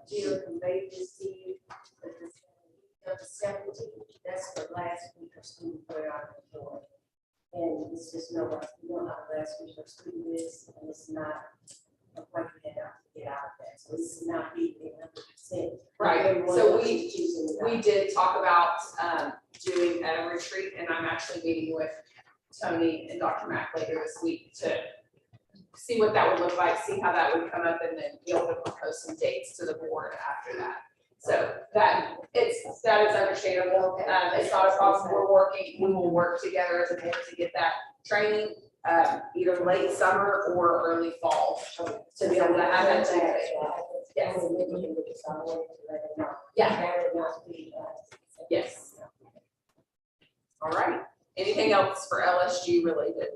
Jill conveyed this to you, but the 17th, that's the last week of school where I'm going. And it's just no, you know how the last week of school is, and it's not a point you have to get out of that. So this is not being 100%. Right, Everyone so else is choosing to we did talk about doing a retreat, and I'm actually meeting with Tony and Dr. Mack later this week to see what that would look like, see how that would come up, and then be able to propose some dates to the board after that. So that is understandable. It's not a problem. We will work together as a board to get that training, either late summer or early fall, to be able to have that together. Yes. Yeah. Yes. All right. Anything else for LSG related?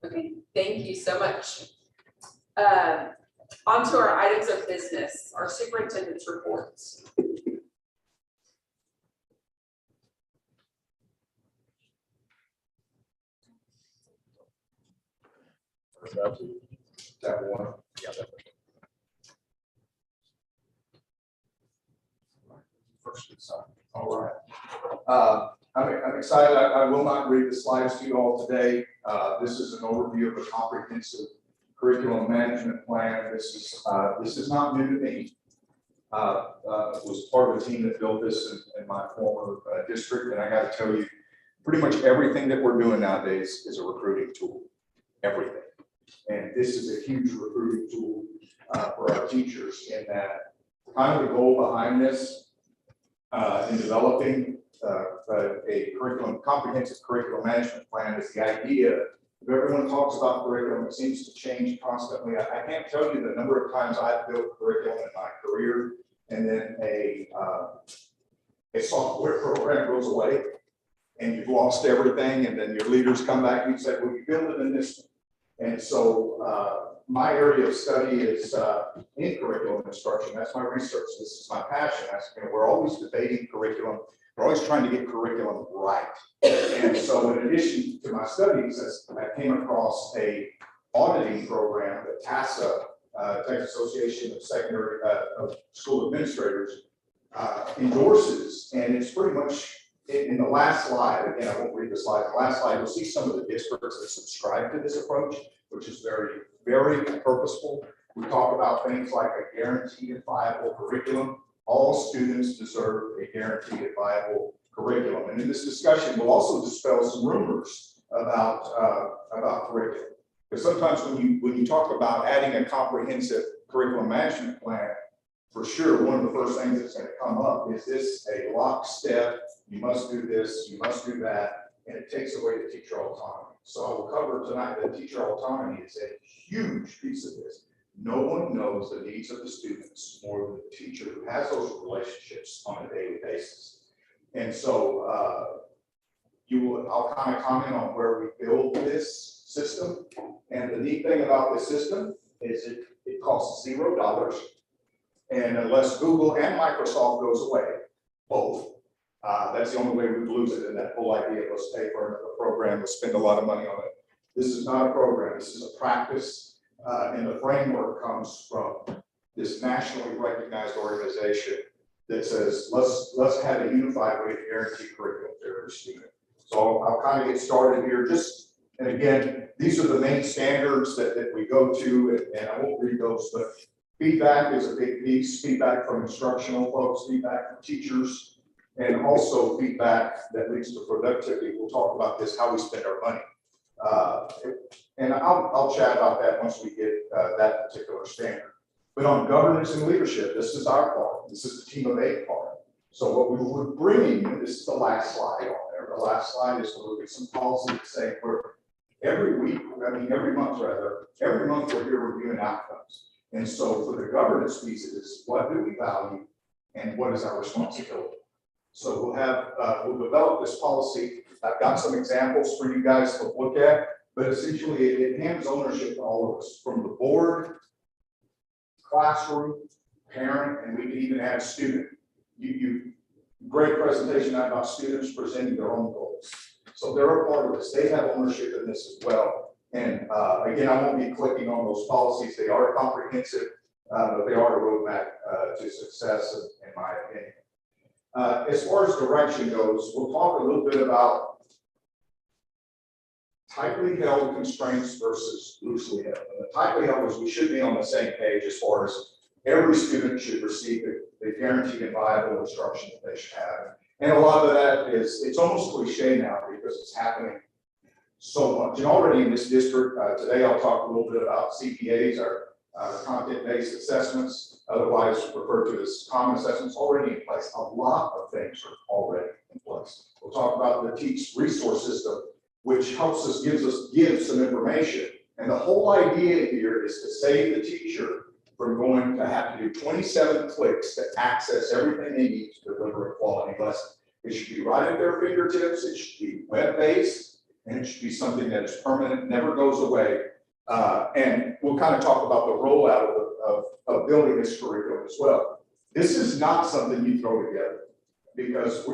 Okay, thank you so much. On to our items of business, our superintendent's reports. That one. Yeah. First, all right. I'm excited. I will not read the slides to you all today. This is an overview of a comprehensive curriculum management plan. This is not new to me. Was part of a team that built this in my former district, and I got to tell you, pretty much everything that we're doing nowadays is a recruiting tool. Everything, and this is a huge recruiting tool for our teachers. In that, kind of the goal behind this in developing a comprehensive curriculum management plan is the idea. If everyone talks about curriculum, it seems to change constantly. I can't tell you the number of times I've built curriculum in my career, and then a software program goes away, and you've lost everything, and then your leaders come back and you say, well, you build it in this one. And so my area of study is in curriculum instruction. That's my research. This is my passion. We're always debating curriculum. We're always trying to get curriculum right. And so in addition to my studies, I came across a auditing program that TASA, Texas Association of Secondary of School Administrators, endorses. And it's pretty much in the last slide, again, I won't read the slide. The last slide, you'll see some of the districts that subscribe to this approach, which is very, very purposeful. We talk about things like a guaranteed and viable curriculum. All students deserve a guaranteed and viable curriculum. And in this discussion, we'll also dispel some rumors about curriculum. Because sometimes when you talk about adding a comprehensive curriculum management plan, for sure, one of the first things that's going to come up is this a lockstep, you must do this, you must do that, and it takes away the teacher autonomy. So I will cover tonight that teacher autonomy is a huge piece of this. No one knows the needs of the students more than the teacher who has those relationships on a daily basis. And so I'll kind of comment on where we build this system. And the neat thing about this system is it costs $0. And unless Google and Microsoft goes away, both, that's the only way we lose it. And that whole idea of let's pay for a program, let's spend a lot of money on it. This is not a program, this is a practice. And the framework comes from this nationally recognized organization that says, let's have a unified way to guarantee curriculum to every student. So I'll kind of get started here. And again, these are the main standards that we go to, and I won't read those, but Feedback is a big piece, feedback from instructional folks, feedback from teachers, and also feedback that leads to productivity. We'll talk about this, how we spend our money. And I'll chat about that once we get that particular standard. But on governance and leadership, this is our part. This is the team of 8 part. So what we would bring, this is the last slide on there. The last slide is to look at some policy to say every month we're here reviewing outcomes. And so for the governance pieces, what do we value and what is our responsibility? So we'll develop this policy. I've got some examples for you guys to look at, but essentially it hands ownership to all of us, from the board, classroom, parent, and we can even add student. Great presentation about students presenting their own goals. So they're a part of this. They have ownership in this as well. And again, I won't be clicking on those policies. They are comprehensive, but they are a roadmap to success, in my opinion. As far as direction goes, we'll talk a little bit about tightly held constraints versus loosely held. And the tightly held is we should be on the same page as far as every student should receive the guaranteed and viable instruction that they should have. And a lot of that is, it's almost cliche now because it's happening so much. And already in this district, today I'll talk a little bit about CPAs, our content-based assessments, otherwise referred to as common assessments, already in place. A lot of things are already in place. We'll talk about the TEACH resource system, which helps us, gives some information. And the whole idea here is to save the teacher from going to have to do 27 clicks to access everything they need to deliver a quality lesson. It should be right at their fingertips. It should be web-based, and it should be something that is permanent, never goes away. And we'll kind of talk about the rollout of building this curriculum as well. This is not something you throw together, because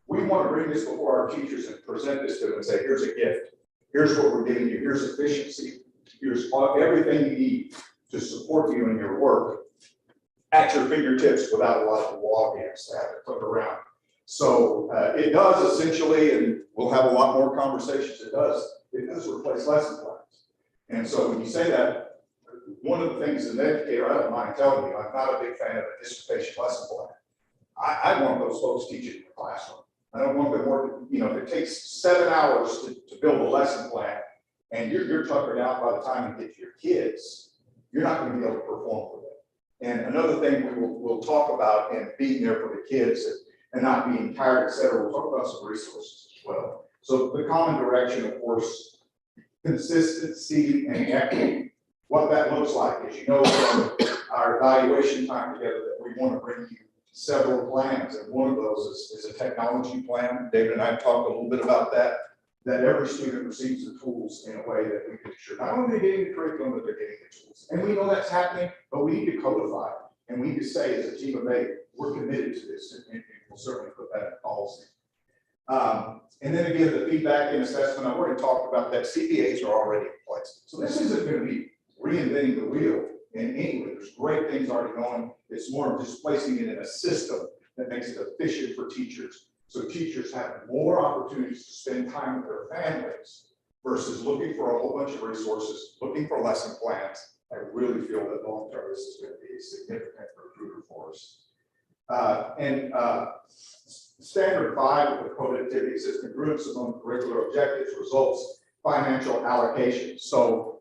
we want to bring this before our teachers and present this to them and say, here's a gift. Here's what we're giving you. Here's efficiency. Here's everything you need to support you in your work at your fingertips without a lot of logins to have to click around. So it does essentially, and we'll have a lot more conversations, it does replace lesson plans. And so when you say that, one of the things as an educator, I don't mind telling you, I'm not a big fan of a dissertation lesson plan. I want those folks teaching in the classroom. I don't want them working, if it takes 7 hours to build a lesson plan and you're tuckered out by the time you get to your kids, you're not going to be able to perform with it. And another thing we'll talk about in being there for the kids and not being tired, et cetera, we'll talk about some resources as well. So the common direction, of course, consistency and equity. What that looks like is, from our evaluation time together, that we want to bring you several plans. And one of those is a technology plan. David and I talked a little bit about that every student receives the tools in a way that we can ensure not only they're getting the curriculum, but they're getting the tools. And we know that's happening, but we need to codify it. And we need to say, as a team of 8, we're committed to this, and we'll certainly put that in policy. And then again, the feedback and assessment, I've already talked about that. CPAs are already in place. So this isn't going to be reinventing the wheel in any way. There's great things already going. It's more of just placing it in a system that makes it efficient for teachers. So teachers have more opportunities to spend time with their families versus looking for a whole bunch of resources, looking for lesson plans. I really feel that long-term this is going to be a significant recruiter for us. Standard 5 of the productivity system groups among curricular objectives, results, financial allocation. So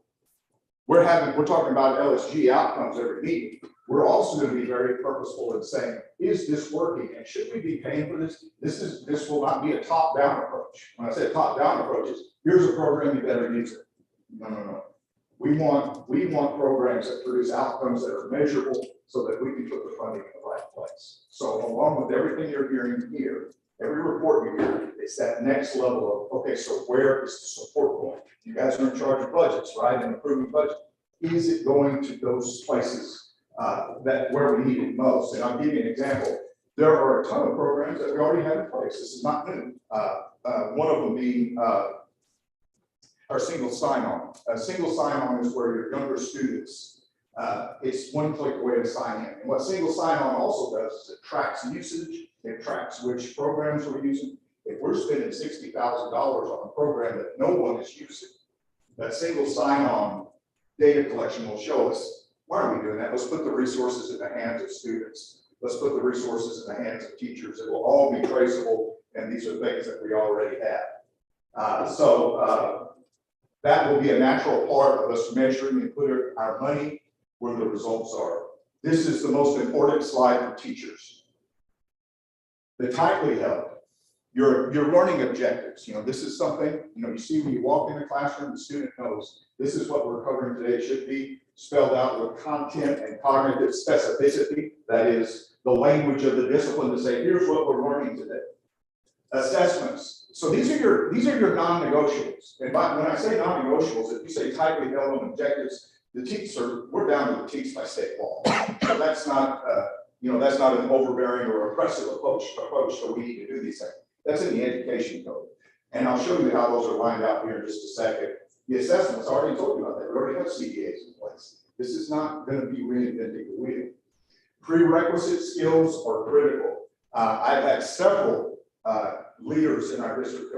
we're talking about LSG outcomes every meeting. We're also going to be very purposeful in saying, is this working? And should we be paying for this? This will not be a top-down approach. When I say top-down approach, here's a program, you better use it. No. We want programs that produce outcomes that are measurable so that we can put the funding in the right place. So along with everything you're hearing here, every report you hear, it's that next level of, okay, so where is the support going? You guys are in charge of budgets, right? And approving budget. Is it going to those places where we need it most? And I'll give you an example. There are a ton of programs that we already have in place. This is not new. One of them being our single sign-on. A single sign-on is where your younger students, it's one-click way to sign in. And what single sign-on also does is it tracks usage, it tracks which programs we're using. If we're spending $60,000 on a program that no one is using, that single sign-on data collection will show us Why are we doing that? Let's put the resources in the hands of students. Let's put the resources in the hands of teachers. It will all be traceable, and these are things that we already have. That will be a natural part of us measuring and putting our money where the results are. This is the most important slide for teachers. The tightly held, your learning objectives. This is something, you see when you walk in the classroom, the student knows this is what we're covering today. It should be spelled out with content and cognitive specificity. That is the language of the discipline to say, here's what we're learning today. Assessments. So these are your non-negotiables. And when I say non-negotiables, if you say tightly held on objectives, we're down to the teats by state law. So that's not, that's not an overbearing or oppressive approach that we need to do these things. That's in the education code. And I'll show you how those are lined out here in just a second. The assessments, I already told you about that. We already have CDAs in place. This is not going to be reinventing the wheel. Prerequisite skills are critical. I've had several leaders in our district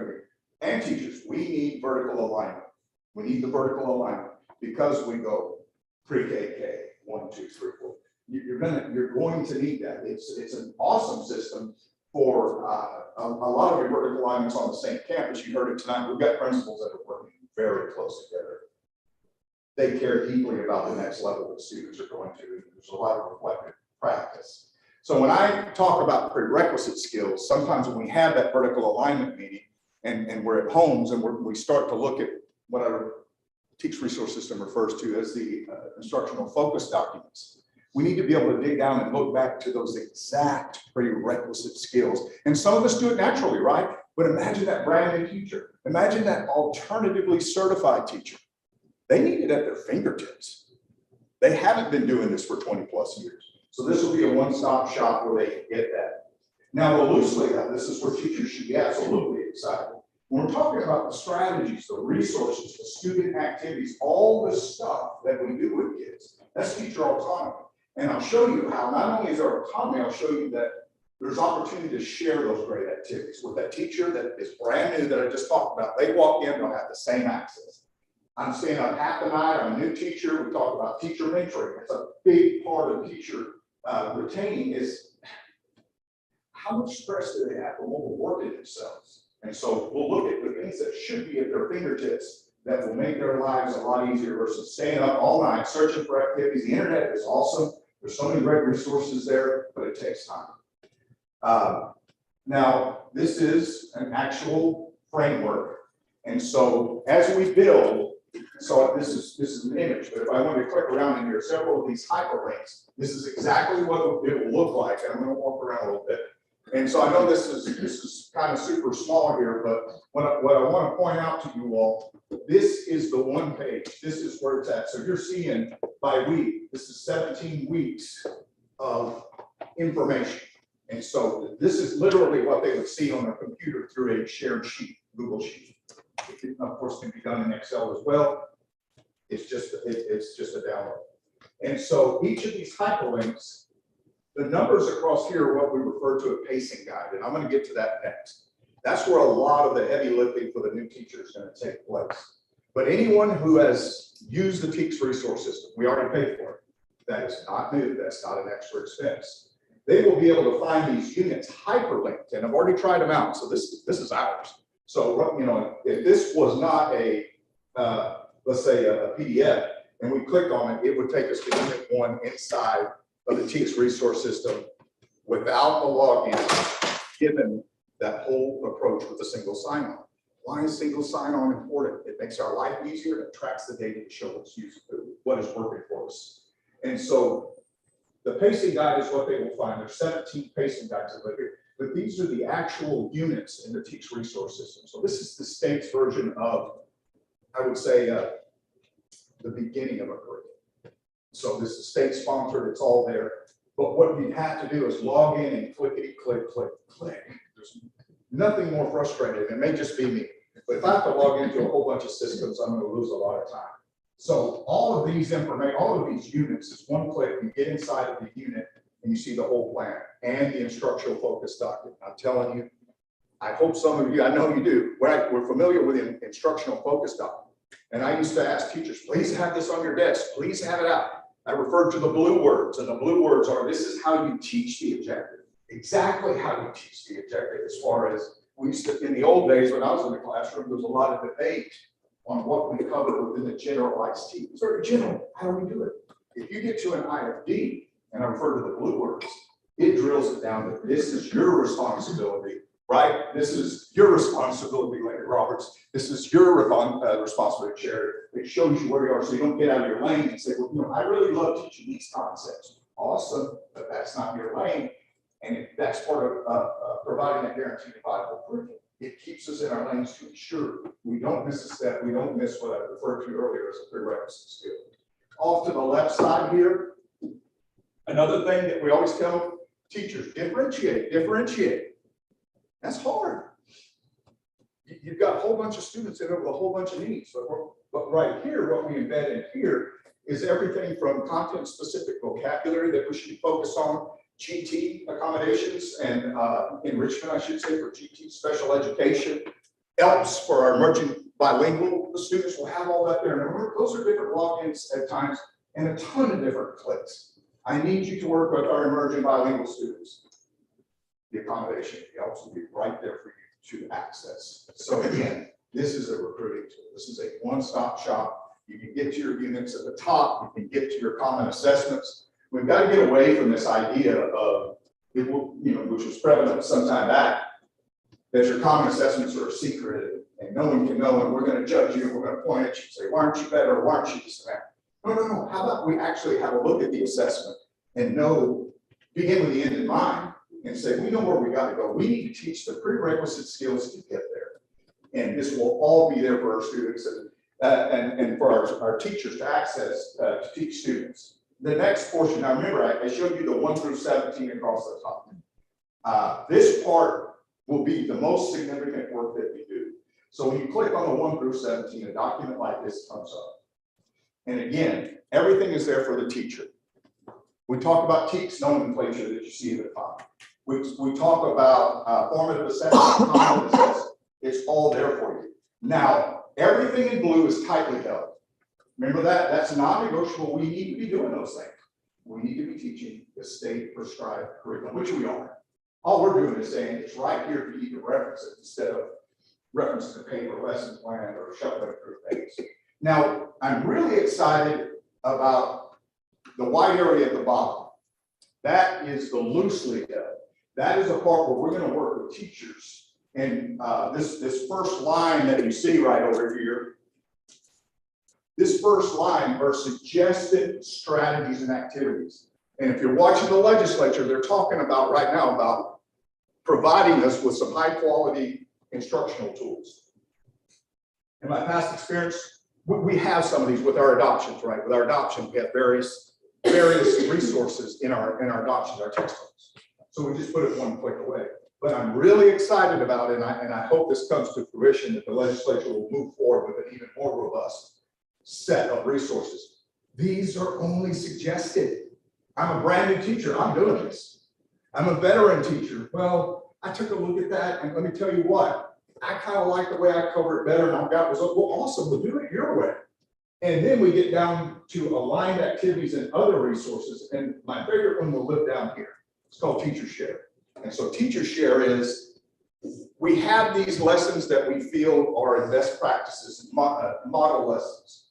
and teachers. We need vertical alignment. We need the vertical alignment because we go pre-K, 1, 2, 3, 4. You're going to need that. It's an awesome system for a lot of your vertical alignments on the same campus. You heard it tonight. We've got principals that are working very close together. They care deeply about the next level that students are going to. There's a lot of reflective practice. So when I talk about prerequisite skills, sometimes when we have that vertical alignment meeting and we're at homes and we start to look at what our teach resource system refers to as the instructional focus documents, we need to be able to dig down and look back to those exact prerequisite skills. And some of us do it naturally, right? But imagine that brand new teacher. Imagine that alternatively certified teacher. They need it at their fingertips. They haven't been doing this for 20 plus years. So this will be a one-stop shop where they can get that. Now, loosely, this is where teachers should be absolutely excited. When we're talking about the strategies, the resources, the student activities, all the stuff that we do with kids, that's teacher autonomy. And I'll show you how not only is there autonomy, I'll show you that there's opportunity to share those great activities with that teacher that is brand new that I just talked about. They walk in, they'll have the same access. I'm staying up half the night. I'm a new teacher. We talk about teacher mentoring. It's a big part of teacher retaining is how much stress do they have from overworking themselves? And so we'll look at the things that should be at their fingertips that will make their lives a lot easier versus staying up all night searching for activities. The internet is awesome. There's so many great resources there, but it takes time. Now, this is an actual framework. And so as we build, so this is an image, but if I want to click around in here, several of these hyperlinks, this is exactly what it will look like. And I'm going to walk around a little bit. And so I know this is kind of super small here, but what I want to point out to you all, this is the one page. This is where it's at. So you're seeing by week, this is 17 weeks of information. And so this is literally what they would see on their computer through a shared sheet, Google Sheet. It can, of course, can be done in Excel as well. It's just a download. And so each of these hyperlinks, the numbers across here are what we refer to a pacing guide, and I'm going to get to that next. That's where a lot of the heavy lifting for the new teacher is going to take place. But anyone who has used the Teach resource system, we already paid for it. That is not new. That's not an extra expense. They will be able to find these units hyperlinked, and I've already tried them out. So this is ours. So if this was not a let's say a PDF, and we clicked on it, it would take us to Unit 1 inside of the Teach resource system without the login, given that whole approach with a single sign-on. Why is single sign-on important? It makes our life easier. It tracks the data to show what is working for us. And so the pacing guide is what they will find. There's 17 pacing guides over here, but these are the actual units in the Teach resource system. So this is the state's version of, I would say, the beginning of a curriculum. So this is state sponsored, it's all there. But what you have to do is log in and clickety click, click, click. There's nothing more frustrating. It may just be me, but if I have to log into a whole bunch of systems, I'm going to lose a lot of time. So all of these units is one click. You get inside of the unit and you see the whole plan and the instructional focus document. I'm telling you, I hope some of you, I know you do, we're familiar with the instructional focus document. And I used to ask teachers, please have this on your desk, please have it out. I referred to the blue words, and the blue words are, this is how you teach the objective. Exactly how you teach the objective, as far as we used to, in the old days when I was in the classroom, there was a lot of debate on what we cover within the generalized team. It's very general. How do we do it? If you get to an IFD, and I refer to the blue words, it drills it down that this is your responsibility, right? This is your responsibility, Lady Roberts. This is your responsibility, Chair. It shows you where you are, so you don't get out of your lane and say, well, you know, I really love teaching these concepts. Awesome, but that's not your lane. And that's part of providing a guaranteed viable curriculum. It keeps us in our lanes to ensure we don't miss a step, we don't miss what I referred to earlier as a prerequisite skill. Off to the left side here, another thing that we always tell teachers, differentiate, differentiate. That's hard. You've got a whole bunch of students in there with a whole bunch of needs, but right here, what we embed in here is everything from content-specific vocabulary that we should focus on, GT accommodations and enrichment, I should say, for GT special education, ELPS for our emerging bilingual. The students will have all that there. And remember, those are different logins at times and a ton of different clicks. I need you to work with our emerging bilingual students. The accommodation, the ELPS will be right there for you to access. So again, this is a recruiting tool. This is a one-stop shop. You can get to your units at the top. You can get to your common assessments. We've got to get away from this idea of, which was prevalent some time back, that your common assessments are a secret and no one can know, and we're going to judge you, and we're going to point at you and say, why aren't you better, why aren't you this and that? No. How about we actually have a look at the assessment and begin with the end in mind and say, we know where we got to go. We need to teach the prerequisite skills to get there. And this will all be there for our students and for our teachers to access to teach students. The next portion, now remember, I showed you the 1 through 17 across the top. This part will be the most significant work that we do. So when you click on the 1 through 17, a document like this comes up. And again, everything is there for the teacher. We talk about TEKS nomenclature that you see at the top. We talk about formative assessment, cognitive assessment. It's all there for you. Now, everything in blue is tightly held. Remember that? That's non-negotiable. We need to be doing those things. We need to be teaching the state prescribed curriculum, which we are. All we're doing is saying it's right here for you to reference it instead of reference the paper lesson plan or shuffling through things. Now, I'm really excited about the white area at the bottom. That is the loosely held. That is a part where we're going to work with teachers. And this first line that you see right over here, this first line are suggested strategies and activities. And if you're watching the legislature, they're talking about right now about providing us with some high quality instructional tools. In my past experience, we have some of these with our adoptions, right? With our adoption, we have various resources in our adoptions, our textbooks. So we just put it one click away. But I'm really excited about it, and I hope this comes to fruition, that the legislature will move forward with an even more robust set of resources. These are only suggested. I'm a brand new teacher. I'm doing this. I'm a veteran teacher. Well, I took a look at that, and let me tell you what, I kind of like the way I cover it better, and I've got results. Well, awesome, we'll do it your way. And then we get down to aligned activities and other resources. And my favorite one will live down here. It's called Teacher Share. And so Teacher Share is, we have these lessons that we feel are best practices, model lessons.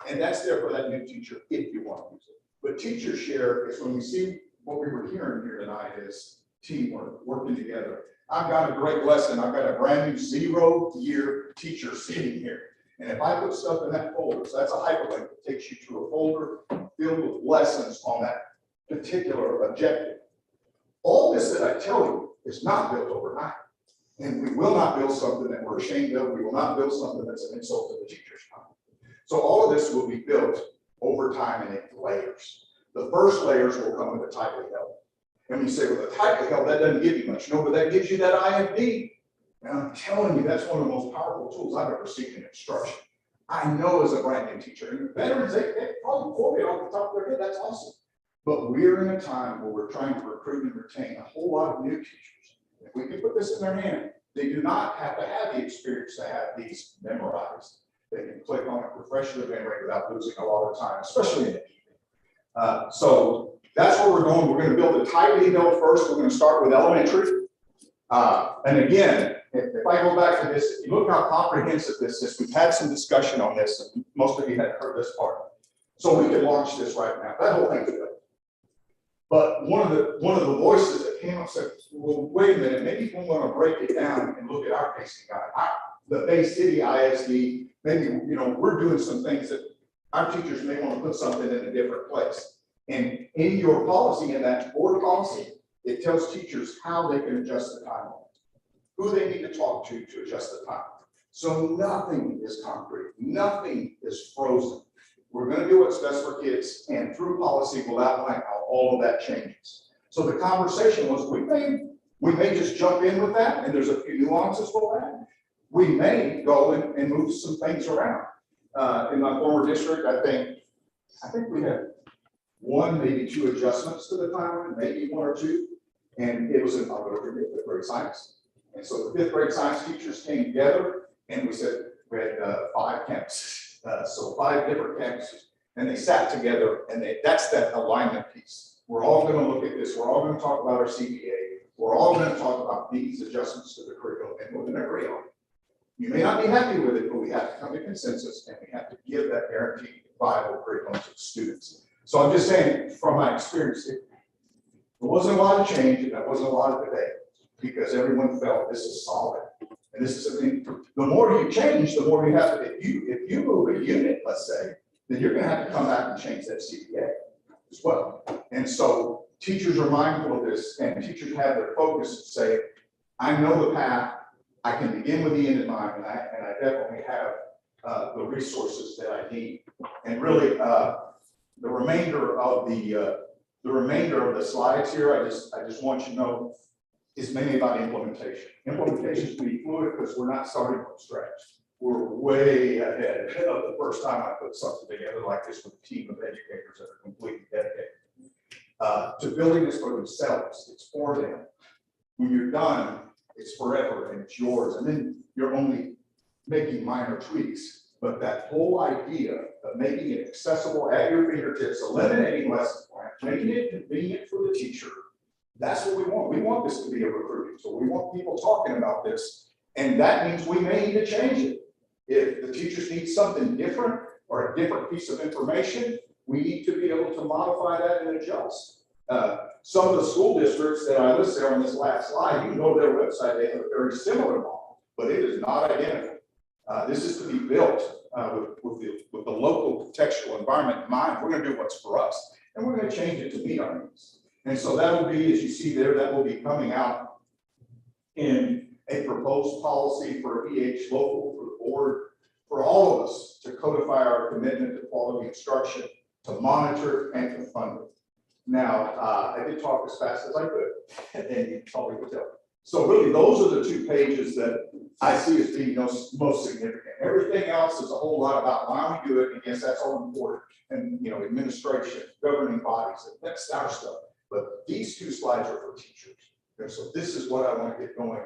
And that's there for that new teacher if you want to use it. But Teacher Share is when we see what we were hearing here tonight is teamwork, working together. I've got a great lesson. I've got a brand new 0-year teacher sitting here. And if I put stuff in that folder, so that's a hyperlink that takes you to a folder filled with lessons on that particular objective. All this that I tell you is not built overnight. And we will not build something that we're ashamed of. We will not build something that's an insult to the teacher's time. So all of this will be built over time and in layers. The first layers will come with a tightly held. And you say, well, the tightly held, that doesn't give you much. No, but that gives you that IFD. And I'm telling you, that's one of the most powerful tools I've ever seen in instruction. I know as a brand new teacher, and veterans, they probably quote it off the top of their head, that's awesome. But we're in a time where we're trying to recruit and retain a whole lot of new teachers. If we can put this in their hand, they do not have to have the experience to have these memorized. They can click on it, refresh their memory without losing a lot of time, especially in the evening. So that's where we're going. We're gonna build a tight email first. We're gonna start with elementary. And again, if I go back to this, if you look how comprehensive this is, we've had some discussion on this, and most of you had heard this part. So we can launch this right now. That whole thing's good. But one of the voices that came up said, well, wait a minute, maybe we want to break it down and look at our pacing guide. The Bay City ISD, maybe, we're doing some things that our teachers may want to put something in a different place. And in your policy, in that board policy, it tells teachers how they can adjust the timeline, who they need to talk to adjust the time. So nothing is concrete, nothing is frozen. We're going to do what's best for kids, and through policy, we'll outline how all of that changes. So the conversation was, we may just jump in with that, and there's a few nuances for that. We may go and move some things around. In my former district, I think we had one, maybe two adjustments to the timeline, maybe one or two, and it was in fifth grade science. And so the fifth grade science teachers came together, and we said we had 5 campuses. So 5 different campuses, and they sat together, and that's that alignment piece. We're all going to look at this. We're all going to talk about our CBA. We're all going to talk about these adjustments to the curriculum, and we're going to agree on it. You may not be happy with it, but we have to come to consensus, and we have to give that guaranteed viable curriculum to the students. So I'm just saying, from my experience, it wasn't a lot of change, and there wasn't a lot of debate, because everyone felt this is solid. And this is, the more you change, the more you have to, if you move a unit, let's say, then you're gonna have to come back and change that CBA as well. And so teachers are mindful of this, and teachers have their focus to say, I know the path, I can begin with the end in mind, and I definitely have the resources that I need. And really, the remainder of the slides here, I just want you to know, is mainly about implementation. Implementation is pretty fluid because we're not starting from scratch. We're way ahead of the first time I put something together like this with a team of educators that are completely dedicated to building this for themselves. It's for them. When you're done, it's forever and it's yours. And then you're only making minor tweaks. But that whole idea of making it accessible at your fingertips, eliminating lesson plans, making it convenient for the teacher, that's what we want. We want this to be a recruiting tool. We want people talking about this. And that means we may need to change it. If the teachers need something different or a different piece of information, we need to be able to modify that and adjust. Some of the school districts that I listed on this last slide, you can go to their website, they have a very similar model, but it is not identical. This is to be built with the local contextual environment in mind. We're going to do what's for us, and we're going to change it to meet our needs. And so that will be, as you see there, that will be coming out in a proposed policy for EH local, for the board, for all of us to codify our commitment to quality instruction, to monitor and to fund it. Now, I did talk as fast as I could, and you probably could tell. So really, those are the 2 pages that I see as being most significant. Everything else is a whole lot about why we do it, and yes, that's all important. And, administration, governing bodies, that's our stuff. But these 2 slides are for teachers. And so this is what I want to get going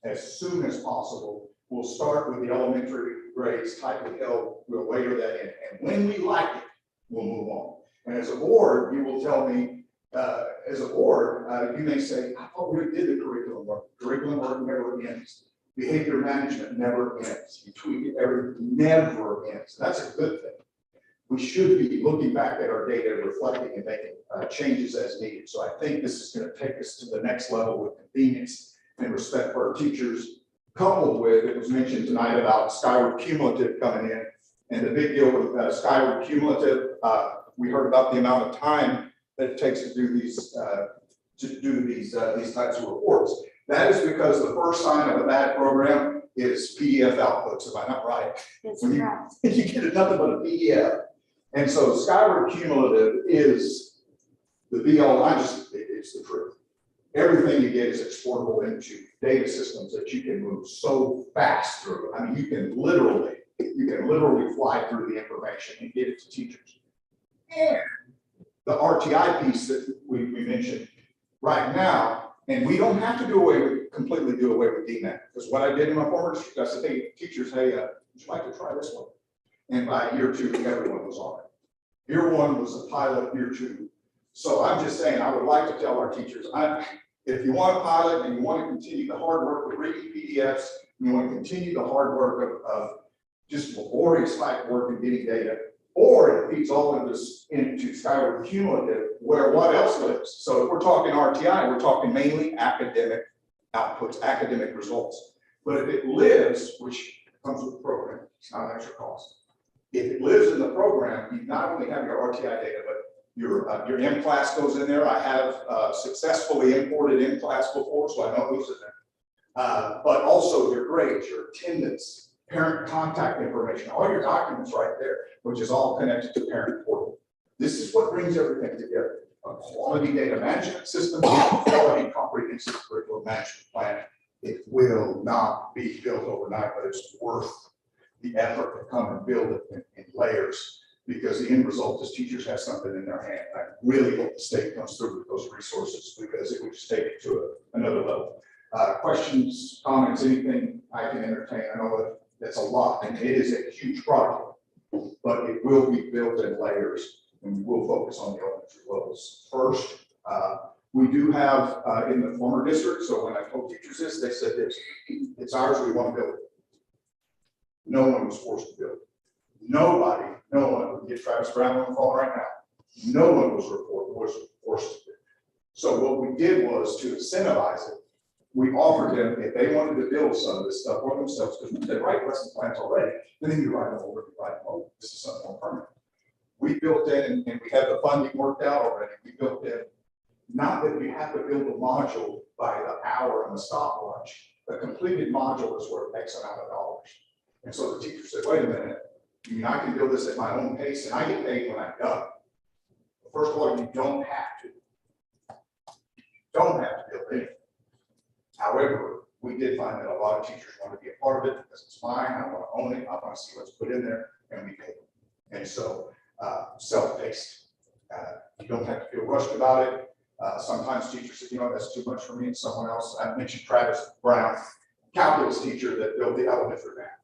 as soon as possible. We'll start with the elementary grades, tightly held, we'll layer that in. And when we like it, we'll move on. And as a board, you will tell me, you may say, I thought we did the curriculum work. Curriculum work never ends. Behavior management never ends. You tweak it, everything never ends. That's a good thing. We should be looking back at our data, reflecting and making changes as needed. So I think this is going to take us to the next level with convenience and respect for our teachers, coupled with, it was mentioned tonight about Skyward Cumulative coming in. And the big deal with Skyward Cumulative, we heard about the amount of time that it takes to do these types of reports. That is because the first sign of a bad program is PDF outputs. Am I not right? That's When right. you get nothing but a PDF. And so Skyward Cumulative is the be-all, it's the truth. Everything you get is exportable into data systems that you can move so fast through. I mean, you can literally fly through the information and get it to teachers. And the RTI piece that we mentioned right now, and we don't have to completely do away with DMAT, because what I did in my former district, I said, hey, teachers, would you like to try this one? And by year 2, everyone was on it. Year one was a pilot, year two. So I'm just saying, I would like to tell our teachers, if you want a pilot and you want to continue the hard work of reading PDFs, you want to continue the hard work of just laborious type work and getting data, or it feeds all of this into Skyward Cumulative, where what else lives? So if we're talking RTI, we're talking mainly academic outputs, academic results. But if it lives, which comes with the program, it's not an extra cost. If it lives in the program, you not only have your RTI data, but your M-class goes in there. I have successfully imported M-class before, so I know who's in there. But also your grades, your attendance, parent contact information, all your documents right there, which is all connected to parent portal. This is what brings everything together. A quality data management system, a quality comprehensive curriculum management plan. It will not be built overnight, but it's worth the effort to come and build it in layers, because the end result is teachers have something in their hand. I really hope the state comes through with those resources, because it would just take it to another level. Questions, comments, anything I can entertain? I know that that's a lot, and it is a huge project, but it will be built in layers, and we will focus on the elementary levels first. We do have in the former district, so when I told teachers this, they said this: it's ours, we want to build it. No one was forced to build it. Nobody, no one, we can get Travis Brown on the phone right now. No one was forced to do it. So what we did was to incentivize it. We offered them, if they wanted to build some of this stuff for themselves, because they write lesson plans already, then you write them over, you write them over. This is something more permanent. We built in, and we have the funding worked out already. We built in, not that you have to build a module by the hour and the stopwatch. The completed module is worth X amount of dollars. And so the teacher said, wait a minute, I mean, I can build this at my own pace, and I get paid when I'm done. First of all, you don't have to. Don't have to build anything. However, we did find that a lot of teachers want to be a part of it because it's mine. I want to own it. I want to see what's put in there, and we pay. And so, self-paced. You don't have to feel rushed about it. Sometimes teachers say, you know, that's too much for me. And someone else, I mentioned Travis Brown, calculus teacher that built the elementary map.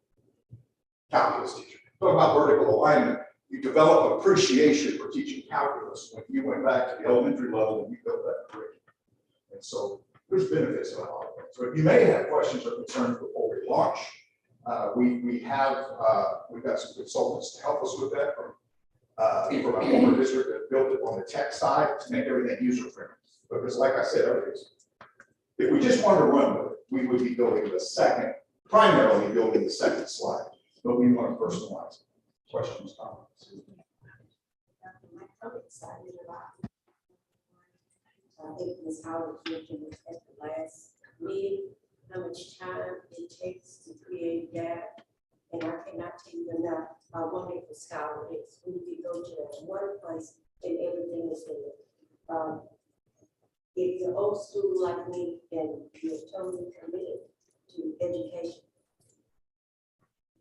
Calculus teacher. Talk about vertical alignment. You develop appreciation for teaching calculus when you went back to the elementary level and you built that curriculum. And so there's benefits of all of it. So if you may have questions or concerns before we launch, we've got some consultants to help us with that from our former district that built it on the tech side to make everything user friendly. Because like I said, if we just wanted to run with it, we would be primarily building the second slide, but we want to personalize it. Questions, comments? I'm excited about. I think Ms. Howard mentioned this at the last meeting, how much time it takes to create data. And I cannot tell you enough how wonderful Scholar is. When you go to one place and everything is there. If you're old school like me and you're totally committed to education,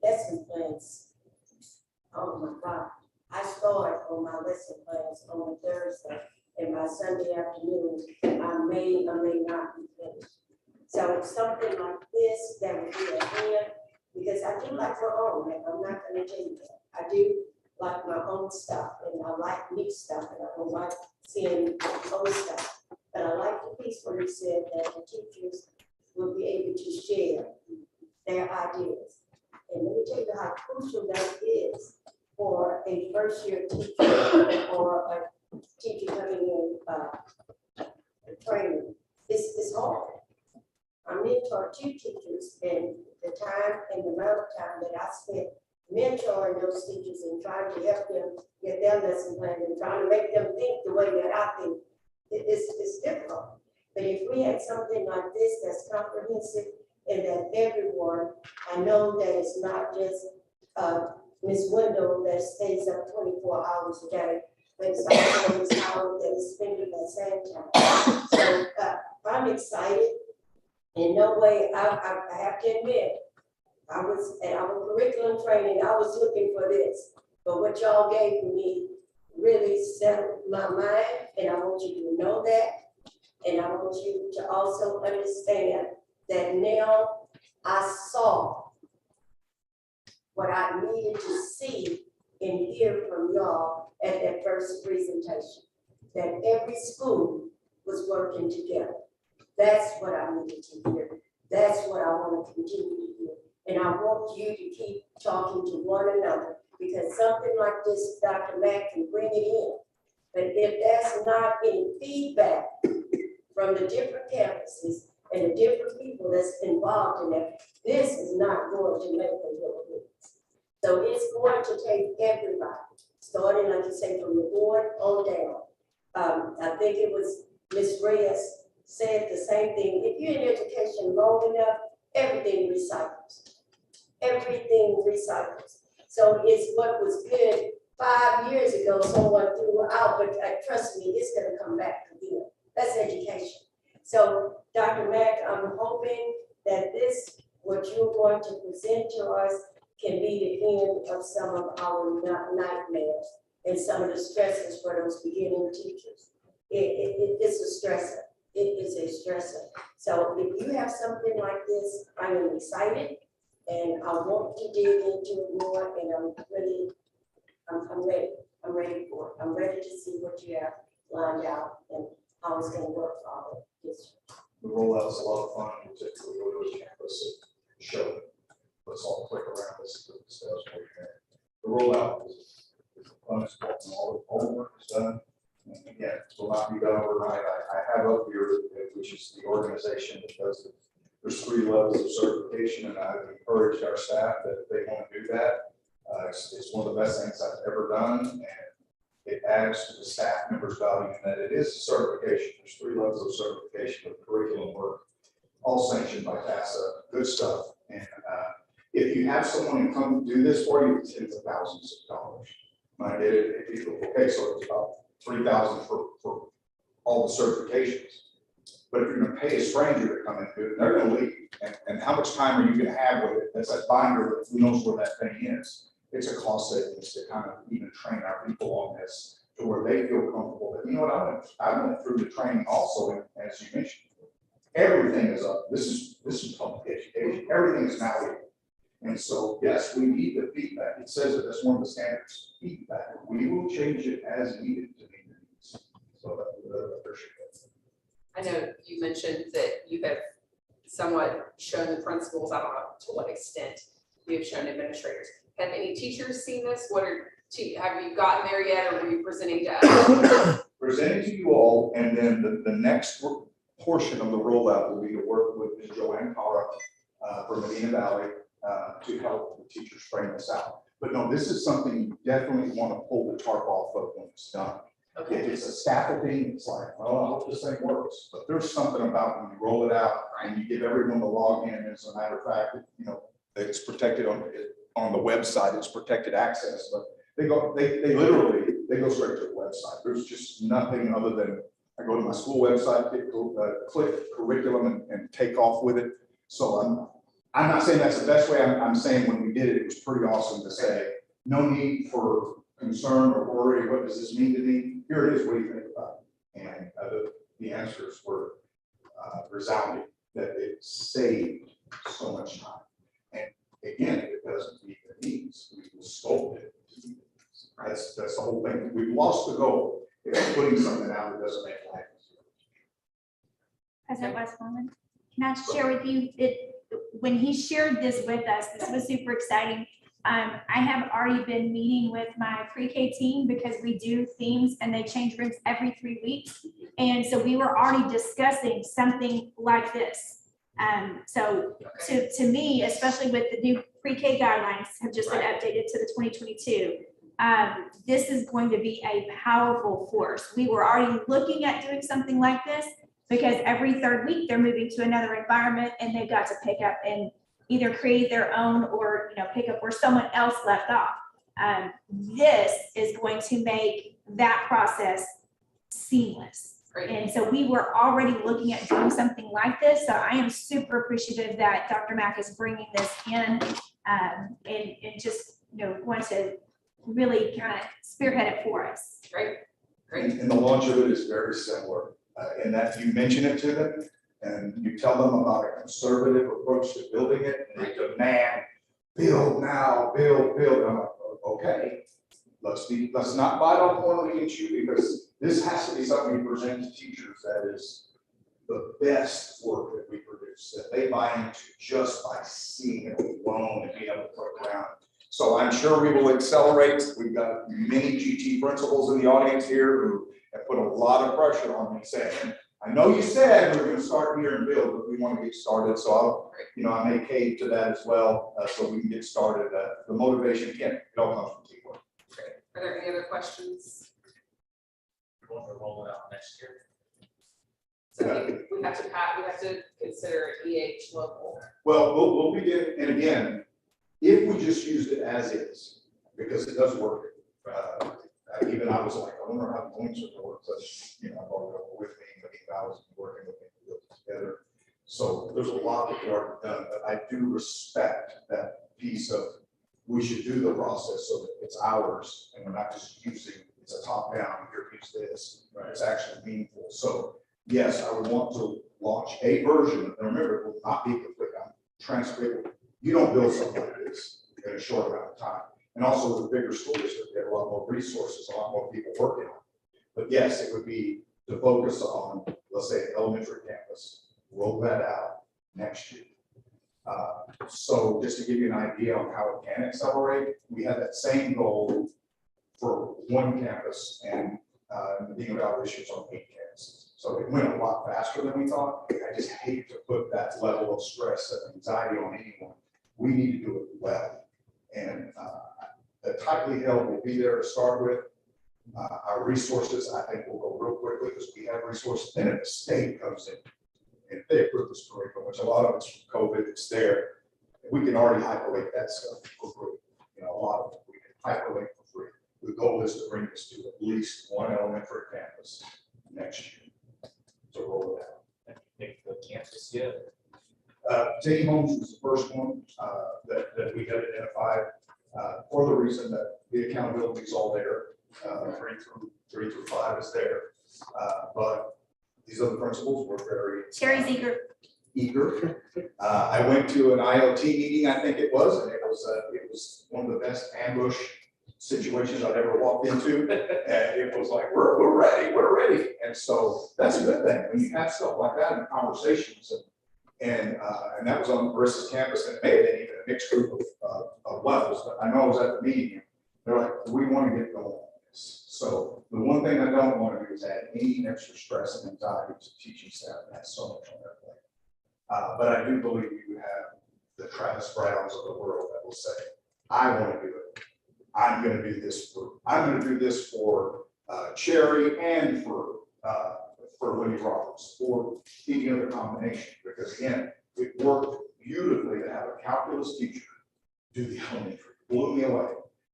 lesson plans, oh my God. I start on my lesson plans on a Thursday, and by Sunday afternoon, I may or may not be finished. So it's something like this that would be a hand, because I do like my own, and I'm not gonna tell you that. I do like my own stuff, and I like new stuff, and I don't like seeing old stuff. But I like the piece where he said that the teachers will be able to share their ideas. And let me tell you how crucial that is for a first year teacher or a teacher coming in training. It's hard. I mentor two teachers, and the time and the amount of time that I spent mentoring those teachers and trying to help them get their lesson plan and trying to make them think the way that I think, it's difficult. But if we had something like this that's comprehensive and that everyone, I know that it's not just Ms. Wendell that stays up 24 hours a day, but it's also Ms. Howard that is spending that same time. So I'm excited. In no way, I have to admit, I was at our curriculum training, I was looking for this, but what y'all gave me really settled my mind, and I want you to know that. And I want you to also understand that now I saw what I needed to see and hear from y'all at that first presentation, that every school was working together. That's what I needed to hear. That's what I want to continue to hear. And I want you to keep talking to one another, because something like this, Dr. Mack can bring it in. But if there's not any feedback from the different campuses and the different people that's involved in that, this is not going to make a difference. So it's going to take everybody, starting, like you say, from the board on down. I think it was Ms. Reyes said the same thing. If you're in education long enough, everything recycles. Everything recycles. So it's what was good 5 years ago, someone threw out, but trust me, it's gonna come back again. That's education. So Dr. Mack, I'm hoping that this, what you're going to present to us, can be the end of some of our nightmares and some of the stresses for those beginning teachers. It's a stressor. It is a stressor. So if you have something like this, I am excited and I want to dig into it more, and I'm ready. I'm ready for it. I'm ready to see what you have lined out and how it's gonna work for all of this. The rollout's a lot of fun. We'll typically go to a campus and show it. Let's all click around this steps where you're at. The rollout is the funnest part, and all the work is done. And again, it will not be done overnight. I have up here, which is the organization that does it. There's 3 levels of certification, and I've encouraged our staff that if they want to do that, it's one of the best things I've ever done, and it adds to the staff members' value in that it is a certification. There's 3 levels of certification with curriculum work, all sanctioned by TASA, good stuff. And if you have someone who come do this for you, it's tens of thousands of dollars. When I did it, people, okay, so it's about $3,000 for all the certifications. But if you're gonna pay a stranger to come and do it, they're gonna leave. And how much time are you gonna have with it? That's that binder that who knows where that thing is. It's a cost savings to kind of even train our people on this to where they feel comfortable. But you know what, I went through the training also, and as you mentioned, everything is up. This is public education. Everything is now legal. And so, yes, we need the feedback. It says that that's one of the standards, feedback. We will change it as needed to meet the needs. So I appreciate it. I know you mentioned that you have somewhat shown the principals, I don't know to what extent you have shown administrators. Have any teachers seen this? Have you gotten there yet, or were you presenting to us? Presenting to you all, and then the next portion of the rollout will be to work with Ms. Joanne Cara from Medina Valley to help the teachers frame this out. But no, this is something you definitely want to pull the tarp off of when it's done. Okay. If it's a staff thing, it's like, oh, I hope this thing works. But there's something about when you roll it out and you give everyone the login. As a matter of fact, you know, it's protected on the website. It's protected access, but they literally go straight to the website. There's just nothing other than I go to my school website, click curriculum, and take off with it. So I'm not saying that's the best way. I'm saying when we did it, it was pretty awesome to say no need for concern or worry. What does this mean to me? Here it is. What do you think about it? And the answers were resounding that it saved so much time. And again, it doesn't meet the needs. We will sculpt it to meet the needs. That's the whole thing. We've lost the goal if putting something out that doesn't make life easier. President Westmoreland, can I share with you that when he shared this with us, this was super exciting. I have already been meeting with my pre-K team because we do themes and they change rooms every 3 weeks. And so we were already discussing something like this. So to me, especially with the new pre-K guidelines have just been updated to the 2022, this is going to be a powerful force. We were already looking at doing something like this because every 3rd week they're moving to another environment and they've got to pick up and either create their own or pick up where someone else left off. This is going to make that process seamless. Great. And so we were already looking at doing something like this. So I am super appreciative that Dr. Mack is bringing this in and just want to really kind of spearhead it for us. Great. And the launch of it is very similar in that you mention it to them and you tell them about a conservative approach to building it, and they demand, build now, build. I'm like, okay, let's not bite off more than we can chew, because this has to be something we present to teachers that is the best work that we produce, that they buy into just by seeing it alone and being able to put around. So I'm sure we will accelerate. We've got many GT principals in the audience here who have put a lot of pressure on me saying, I know you said we're going to start here and build, but we want to get started. So I may cave to that as well, so we can get started. The motivation, again, it all comes from teamwork. Great. Are there any other questions? We want to roll it out next year. So we have to consider EH local. Well, we'll begin, and again, if we just used it as is, because it does work. Even I was like, I wonder how the points are work, but I brought it over with me, but I was working with me together. So there's a lot that we already done, but I do respect that piece of, we should do the process so that it's ours and we're not just using, it's a top down, here, use this, right? It's actually meaningful. So yes, I would want to launch a version, and remember, it will not be complete. I'm transcribable. You don't build something like this in a short amount of time. And also with a bigger school district, they have a lot more resources, a lot more people working on it. But yes, it would be to focus on, let's say, elementary campus, roll that out next year. So just to give you an idea on how it can accelerate, we had that same goal for one campus and the being evaluations on 8 campuses. So it went a lot faster than we thought. I just hate to put that level of stress and anxiety on anyone. We need to do it well. And the tightly held will be there to start with. Our resources, I think, will go real quickly because we have resources. Then if the state comes in and they approve this curriculum, which a lot of it's from COVID, it's there. We can already hyperlink that stuff for free. A lot of it we can hyperlink for free. The goal is to bring this to at least one elementary campus next year. So roll it out. Pick the campus yet? Taking homes was the first one that we had identified for the reason that the accountability is all there. 3 through 5 is there. But these other principals were very Sherry's eager. I went to an IoT meeting, I think it was, and it was one of the best ambush situations I've ever walked into. And it was like, we're ready. And so that's a good thing when you have stuff like that in conversations. And that was on Marissa's campus, and it may have been even a mixed group of levels, but I know I was at the meeting. They're like, we want to get going on this. So the one thing I don't want to do is add any extra stress and anxiety to teaching staff, and that's so much on their plate. But I do believe you have the Travis Browns of the world that will say, I want to do it. I'm going to do this for Cherry and for Lenny Roberts or any other combination, because again, it worked beautifully to have a calculus teacher do the elementary. Blew me away.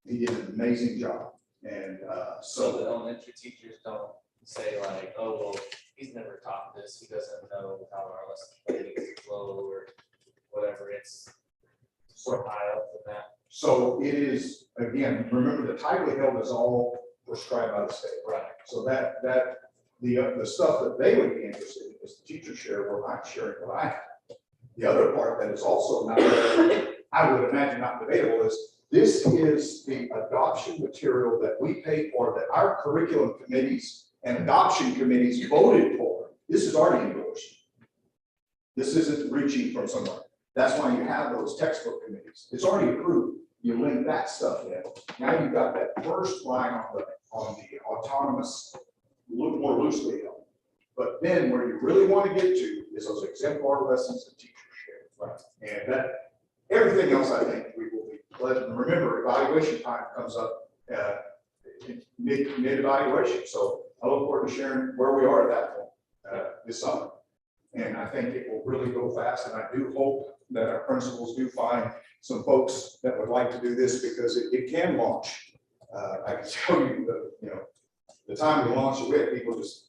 He did an amazing job. And So the elementary teachers don't say like, oh, well, he's never taught this. He doesn't know how our lesson planning flow or whatever. It's sort of high up in that. so it is, again, remember the tightly held is all prescribed by the state. Right. So that the stuff that they would be interested in is the teacher share, or I'm sharing what I have. The other part that is also not, I would imagine not debatable, is this is the adoption material that we pay for, that our curriculum committees and adoption committees voted for. This is already endorsed. This isn't reaching from somewhere. That's why you have those textbook committees. It's already approved. You link that stuff in. Now you've got that first line on the autonomous, more loosely held. But then where you really want to get to is those exemplar lessons and teacher share. Right. And that everything else, I think we will be glad. And remember, evaluation time comes up mid-evaluation. So I look forward to sharing where we are at that point this summer. And I think it will really go fast. And I do hope that our principals do find some folks that would like to do this, because it can launch. I can tell you that, the time we launched it, we had people just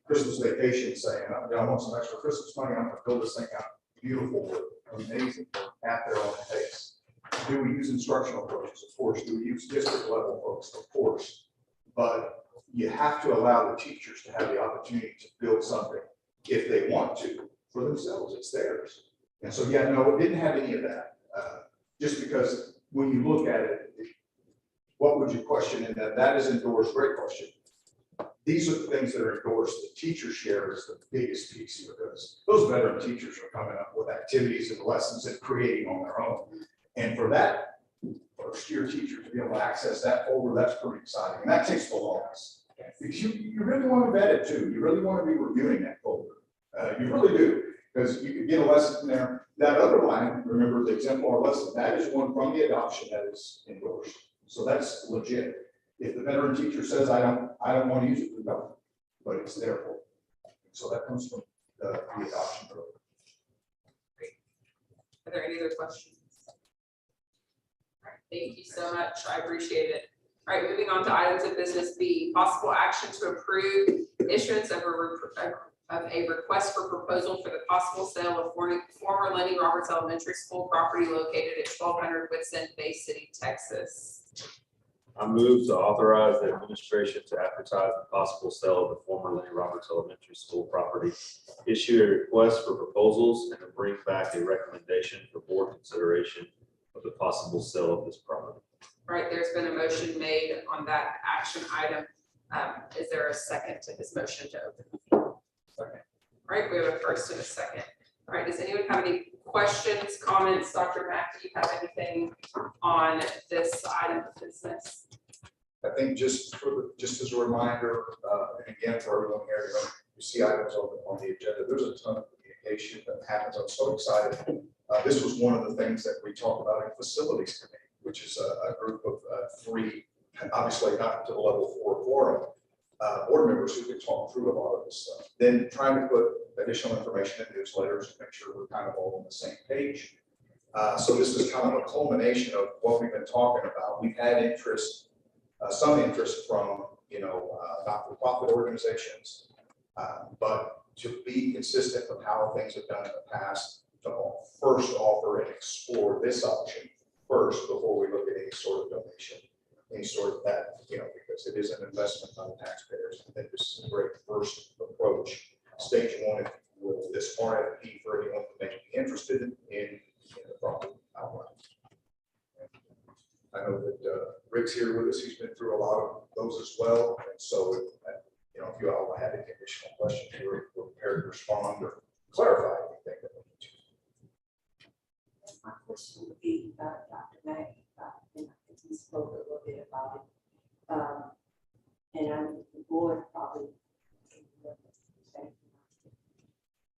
Christmas vacation saying, I want some extra Christmas money. I'm going to build this thing out. Beautiful, amazing at their own pace. Do we use instructional coaches? Of course. Do we use district level folks? Of course. But you have to allow the teachers to have the opportunity to build something if they want to for themselves. It's theirs. And so, yeah, no, it didn't have any of that. Just because when you look at it, what would you question? And that is endorsed, great question. These are the things that are endorsed. The teacher share is the biggest piece because those veteran teachers are coming up with activities and lessons and creating on their own. And for that first year teacher to be able to access that folder, that's pretty exciting. And that takes the longest. Because you really want to vet it too. You really want to be reviewing that folder. You really do. Because you can get a lesson in there. That other line, remember the exemplar lesson, that is one from the adoption that is endorsed. So that's legit. If the veteran teacher says, I don't want to use it, we don't, but it's there for. So that comes from the adoption program. Are there any other questions? All right, thank you so much. I appreciate it. All right, moving on to items of business B, possible action to approve issuance of a request for proposal for the possible sale of former Lenny Roberts Elementary School property located at 1200 Whitson, Bay City, Texas. I move to authorize the administration to advertise the possible sale of the former Lenny Roberts Elementary School property, issue a request for proposals, and to bring back a recommendation for board consideration of the possible sale of this property. All right, there's been a motion made on that action item. Is there a second to this motion to open the floor? Second. All right, we have a first and a second. All right, does anyone have any questions, comments? Dr. Mack, do you have anything on this item of business? I think just as a reminder, and again, for everyone here, you see items on the agenda, there's a ton of communication that happens. I'm so excited. This was one of the things that we talked about in facilities committee, which is a group of three, obviously not to the level 4 forum, board members who could talk through a lot of this stuff. Then trying to put additional information in newsletters to make sure we're kind of all on the same page. So this is kind of a culmination of what we've been talking about. We've had interest, some interest from, not-for-profit organizations, but to be consistent with how things have done in the past, to first offer and explore this option first before we look at any sort of donation, any sort of that, because it is an investment by the taxpayers. I think this is a great first approach. Stage one, if you will, this RFP for anyone who may be interested in the property outright. I know that Rick's here with us. He's been through a lot of those as well. And so, if you all have any additional questions, we're prepared to respond or clarify anything that we need to. My question would be, Dr. Mack, and I think he spoke a little bit about it. And I'm the board probably.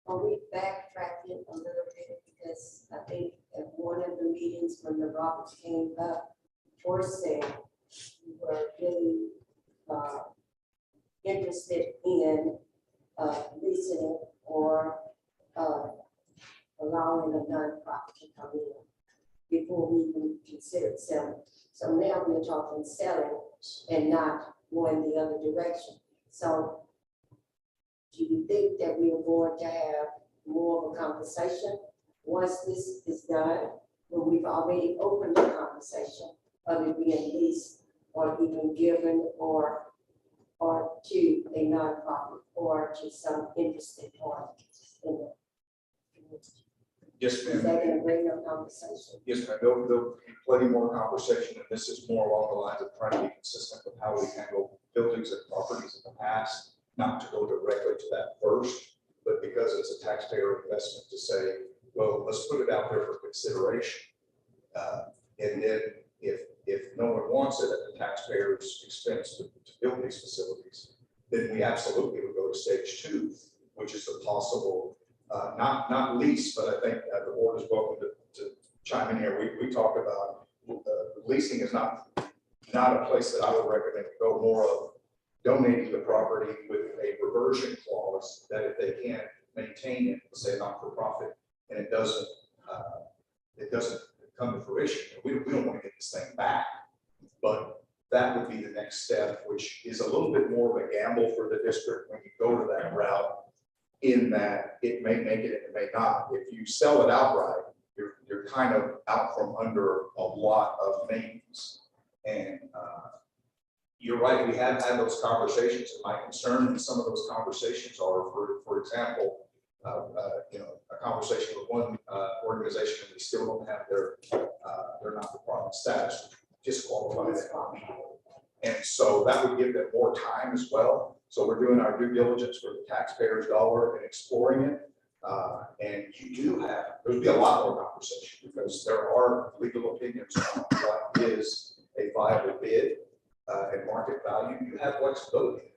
Are we backtracking a little bit? Because I think at one of the meetings when the Roberts came up for sale, we were really interested in leasing it or allowing a nonprofit to come in before we even considered selling. So now we're talking selling and not going the other direction. So do you think that we are going to have more of a conversation once this is done, when we've already opened the conversation of it being leased or even given or to a nonprofit or to some interested party in the community? Yes, ma'am. Is that going to bring up conversation? Yes, ma'am. There'll be plenty more conversation, and this is more along the lines of trying to be consistent with how we handle buildings and properties in the past, not to go directly to that first, but because it's a taxpayer investment to say, well, let's put it out there for consideration. And then if no one wants it at the taxpayer's expense to build these facilities, then we absolutely would go to stage 2, which is a possible, not lease, but I think the board is welcome to chime in here. We talked about leasing is not a place that I would recommend to go, more of donating the property with a reversion clause that if they can't maintain it, say not-for-profit, and it doesn't come to fruition, we don't want to get this thing back. But that would be the next step, which is a little bit more of a gamble for the district when you go to that route, in that it may make it, it may not. If you sell it outright, you're kind of out from under a lot of maintenance. And you're right, we have had those conversations, and my concern in some of those conversations are, for example, a conversation with one organization, and they still don't have their not-for-profit status, disqualified. And so that would give them more time as well. So we're doing our due diligence for the taxpayers' dollar and exploring it. And there'll be a lot more conversation because there are legal opinions on what is a viable bid and market value. You have flexibility.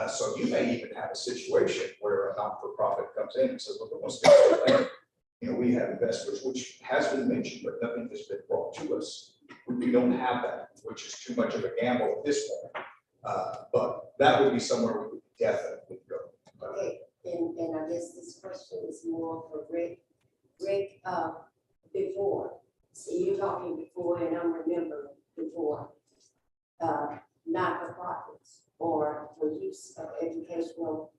So you may even have a situation where a not-for-profit comes in and says, look, let's do it. You know, we have investors, which has been mentioned, but nothing has been brought to us. We don't have that, which is too much of a gamble at this point. But that would be somewhere we would definitely go. Okay, and I guess this question is more for Rick. Rick, before, see, you're talking before, and I'm remembering before, not-for-profits or for use of educational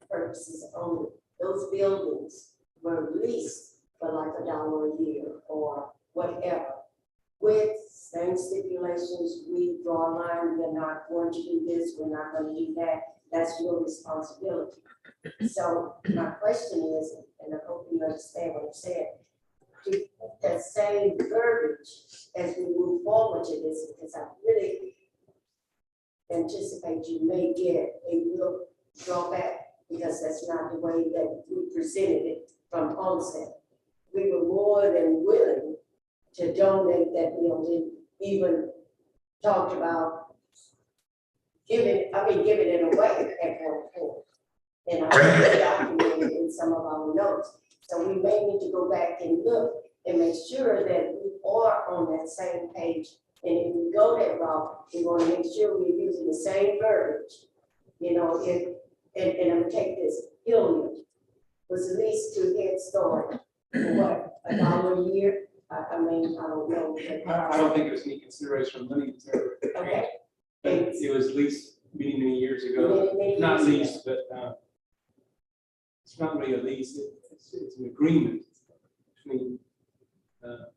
purposes only. Those buildings were leased for like $1 a year or whatever. With same stipulations, we draw a line, we're not going to do this, we're not going to do that. That's your responsibility. So my question is, and I hope you understand what I'm saying, to that same verbiage as we move forward to this, because I really anticipate you may get a little drawback because that's not the way that we presented it from onset. We were more than willing to donate that building, even talked about giving it away at one point. And I have documented in some of our notes. So we may need to go back and look and make sure that we are on that same page. And if we go that route, we want to make sure we're using the same verbiage. You know, and I'm gonna take this, Hilliard was leased to Head Start for what, $1 a year? I mean, I don't know. I don't think it was any consideration of money. Okay. It was leased many years ago. Many Not years leased, but it's not really a lease. It's an agreement between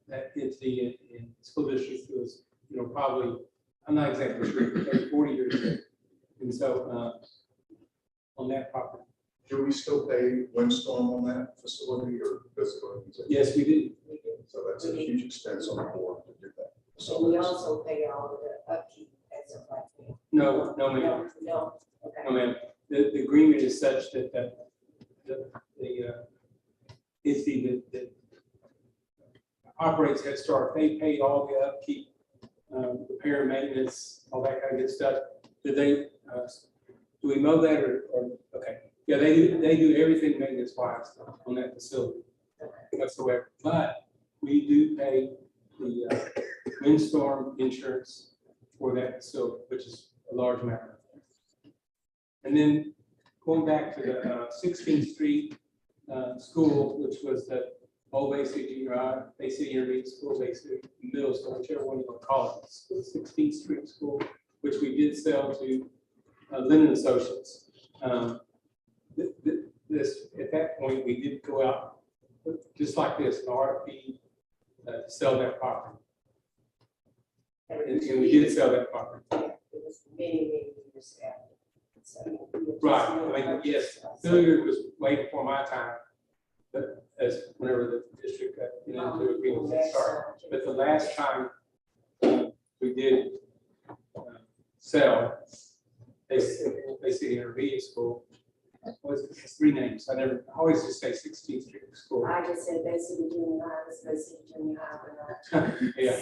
that entity and school district. It was, you know, probably, I'm not exactly sure, maybe 40 years ago. And so on that property. Do we still pay windstorm on that facility or does it go? Yes, we did. So that's a huge expense on the board to do that. So we also pay all of the upkeep as a like. No, ma'am. No, okay. No, ma'am. The agreement is such that the entity that operates Head Start, they pay all the upkeep, repair, maintenance, all that kind of good stuff. Did they, do we mow that or okay? Yeah, they do everything maintenance wise on that facility whatsoever. But we do pay the windstorm insurance for that facility, which is a large amount. And then going back to the 16th Street school, which was the old Bay City Junior High, Bay City Intermediate School, Bay City Middle School, whichever one you want to call it, 16th Street School, which we did sell to Lennon Associates. At that point, we did go out just like this, an RFP to sell that property. And we did sell that property. It was many years after. So Right, I mean, yes, Hilliard was way before my time, but as whenever the district got into agreement with Head Start. But the last time we did sell, they see Intermediate School, was it 3 names? I always just say 16th Street School. I just said Bay City Junior High, it's Bay City Junior High. Yeah.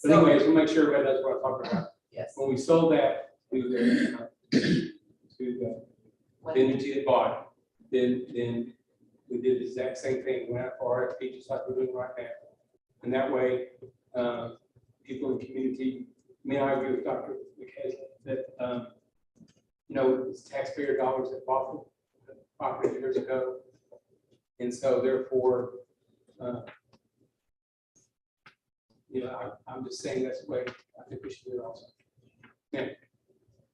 But anyways, we'll make sure everybody knows what I'm talking about. Yes. When we sold that to the entity that bought it, then we did the exact same thing, went out for RFP just like we're doing right now. And that way, people in the community, I agree with Dr. McKay that, you know, it's taxpayer dollars that bought the property years ago. And so therefore, you know, I'm just saying that's the way I think we should do it also. Yeah.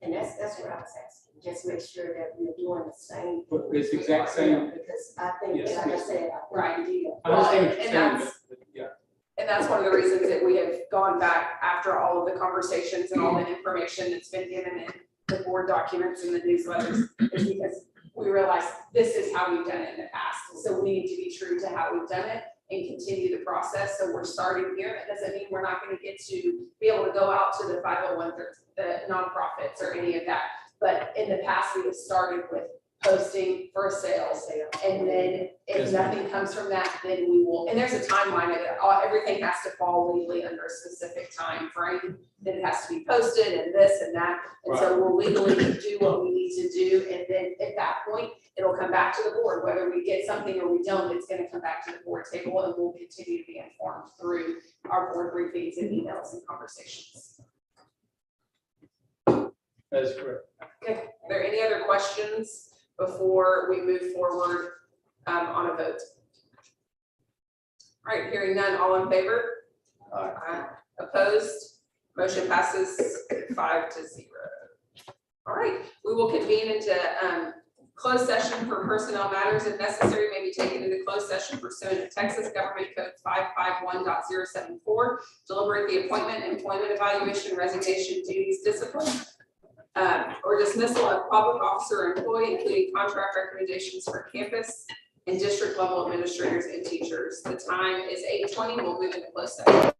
And that's what I was asking, just make sure that we're doing the same. But it's the exact same. Because I think, Yes, like I yes. said, Right. I did. I understand what you're And saying, that's- but yeah. And that's one of the reasons that we have gone back after all of the conversations and all the information that's been given in the board documents and the newsletters, is because we realized this is how we've done it in the past. So we need to be true to how we've done it. and continue the process. So we're starting here. That doesn't mean we're not going to get to be able to go out to the 501, the nonprofits or any of that. But in the past, we have started with posting for sales. And then if nothing comes from that, then we will, and there's a timeline of it. Everything has to fall legally under a specific time frame. Then it has to be posted and this and that. And so we'll legally do what we need to do. And then at that point, it'll come back to the board. Whether we get something or we don't, it's going to come back to the board table and we'll continue to be informed through our board briefings and emails and conversations. That is correct. Okay, are there any other questions before we move forward on a vote? All right, hearing none, all in favor? Aye. Opposed? Motion passes 5-0. All right, we will convene into closed session for personnel matters. If necessary, may be taken into closed session pursuant to Texas Government Code 551.074. Deliberate the appointment, employment evaluation, resignation, duties, discipline, or dismissal of public officer or employee, including contract recommendations for campus and district level administrators and teachers. The time is 8:20. We'll move into closed session.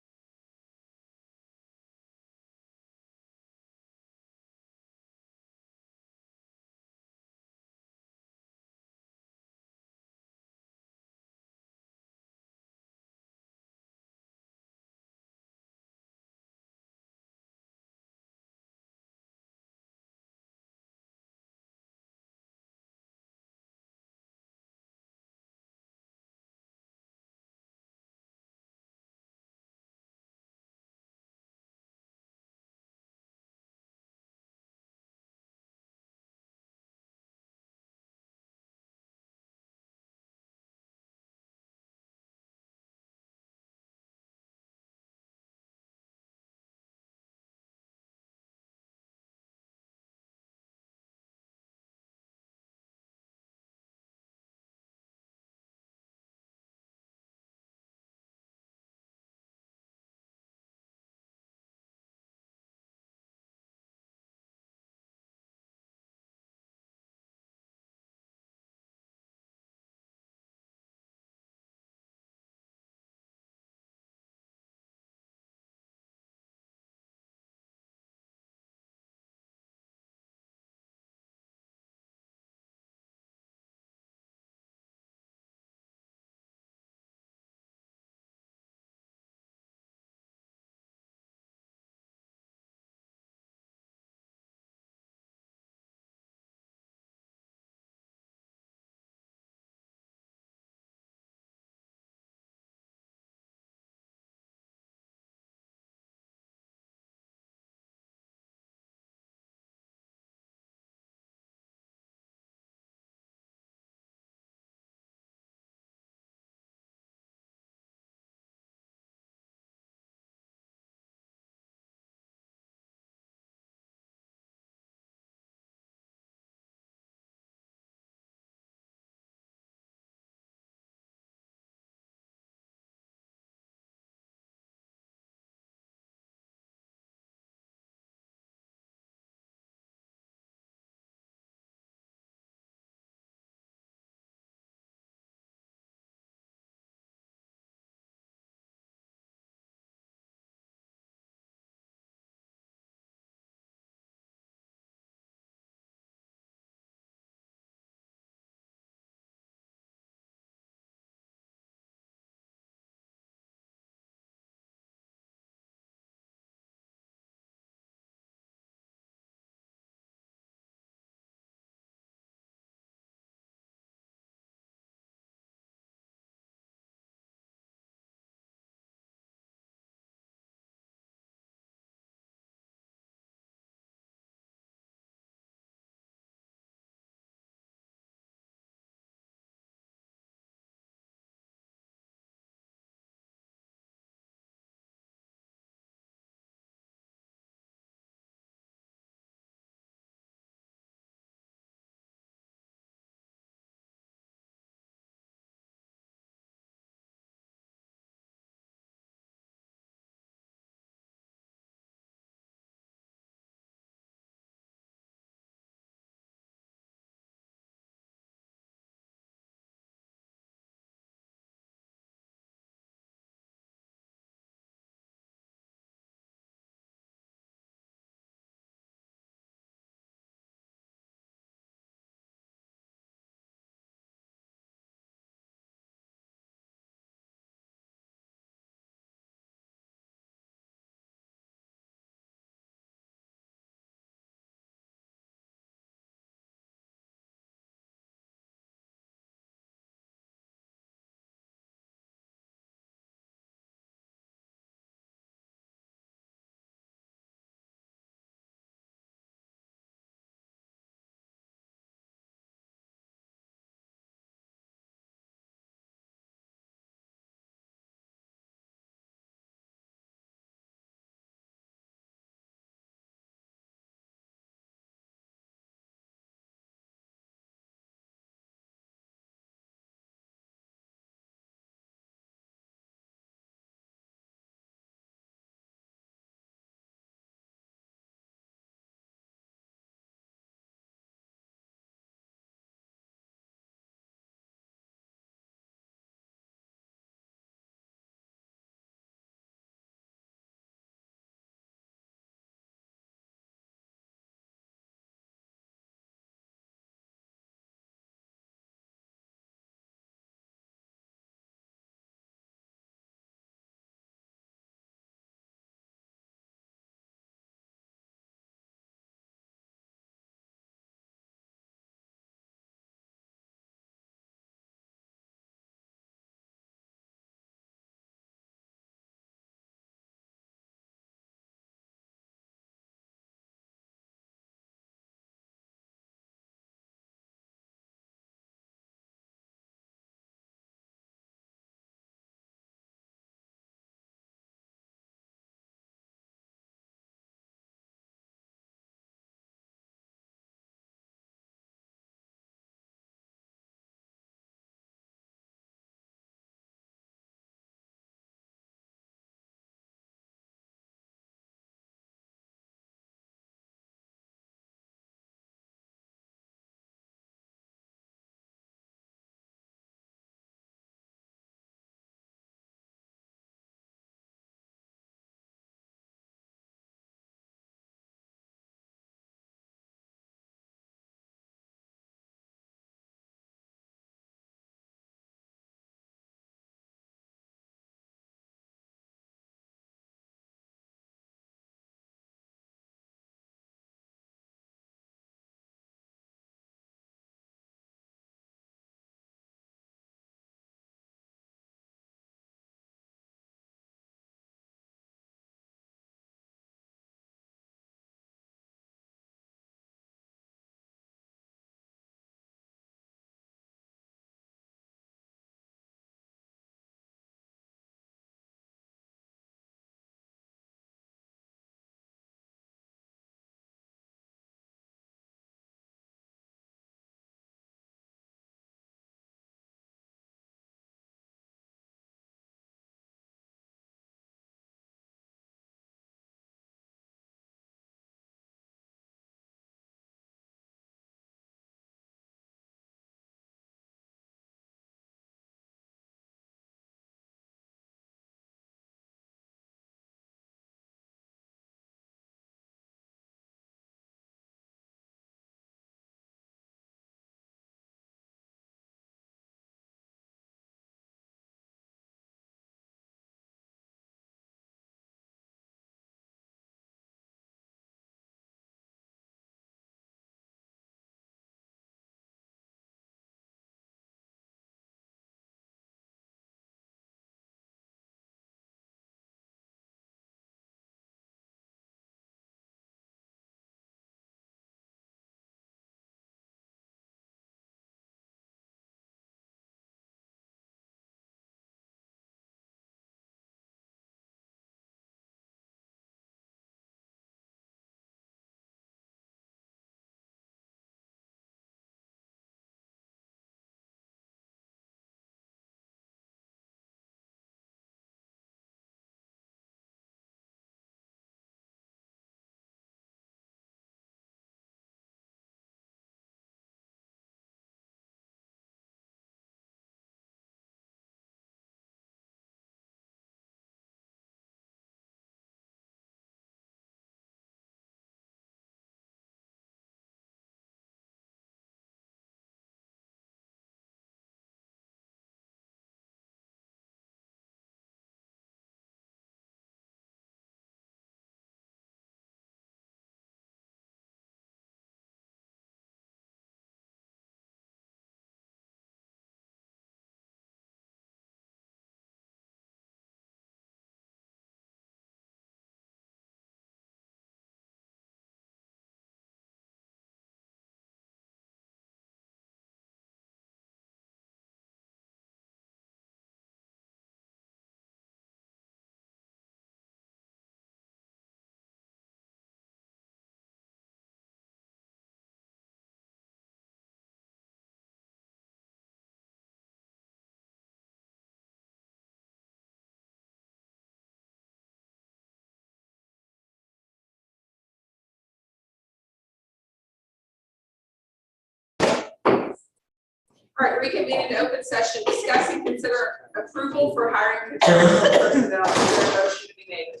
All right, reconvene into open session, discuss and consider approval for hiring contractual personnel. Is there a motion to be made?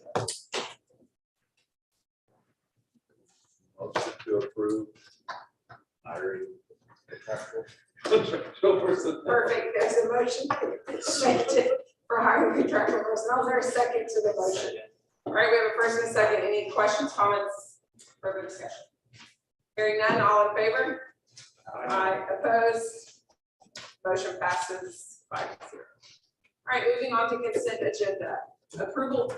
Motion to approve hiring contractual. Perfect, there's a motion for hiring contractual personnel. Is there a second to the motion? All right, we have a first and a second. Any questions, comments, further discussion? Hearing none, all in favor? Aye. Opposed? Motion passes 5-0. All right, moving on to consent agenda. Approval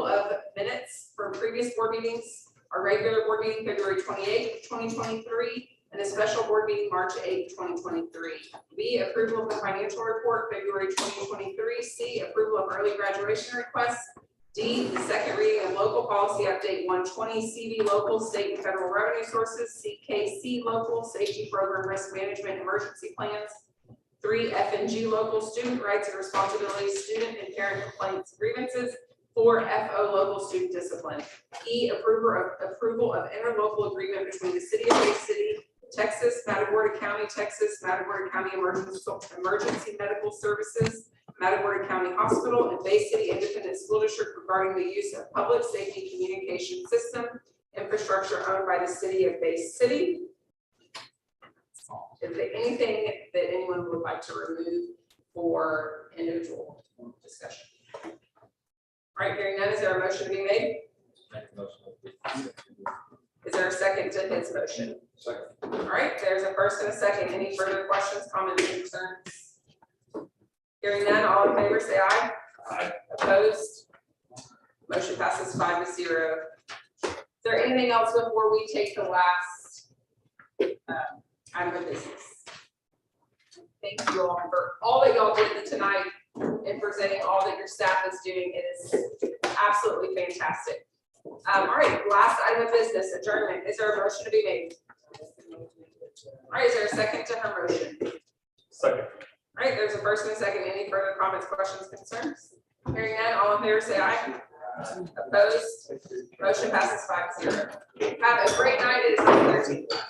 of minutes from previous board meetings. Our regular board meeting, February 28th, 2023, and a special board meeting, March 8th, 2023. B, approval of the financial report, February 2023. C, approval of early graduation requests. D, the second reading of local policy update 120, CV local, state and federal revenue sources, CKC local, safety program risk management emergency plans. 3, F and G local, student rights and responsibilities, student and parent complaints grievances. 4, FO local, student discipline. E, approval of interlocal agreement between the city of Bay City, Texas, Matagorda County, Texas, Matagorda County Emergency Medical Services, Matagorda County Hospital, and Bay City Independent School District regarding the use of public safety communication system infrastructure owned by the city of Bay City. Is there anything that anyone would like to remove for individual discussion? All right, hearing none, is there a motion to be made? Is there a second to his motion? Second. All right, there's a first and a second. Any further questions, comments, concerns? Hearing none, all in favor, say aye. Aye. Opposed? Motion passes 5-0. Is there anything else before we take the last item of business? Thank you all for all that y'all did tonight and presenting all that your staff is doing. It is absolutely fantastic. All right, last item of business, adjournment. Is there a motion to be made? All right, is there a second to her motion? Second. All right, there's a first and a second. Any further comments, questions, concerns? Hearing none, all in favor say aye. Opposed? Motion passes 5-0. Have a great night. It is 9:13.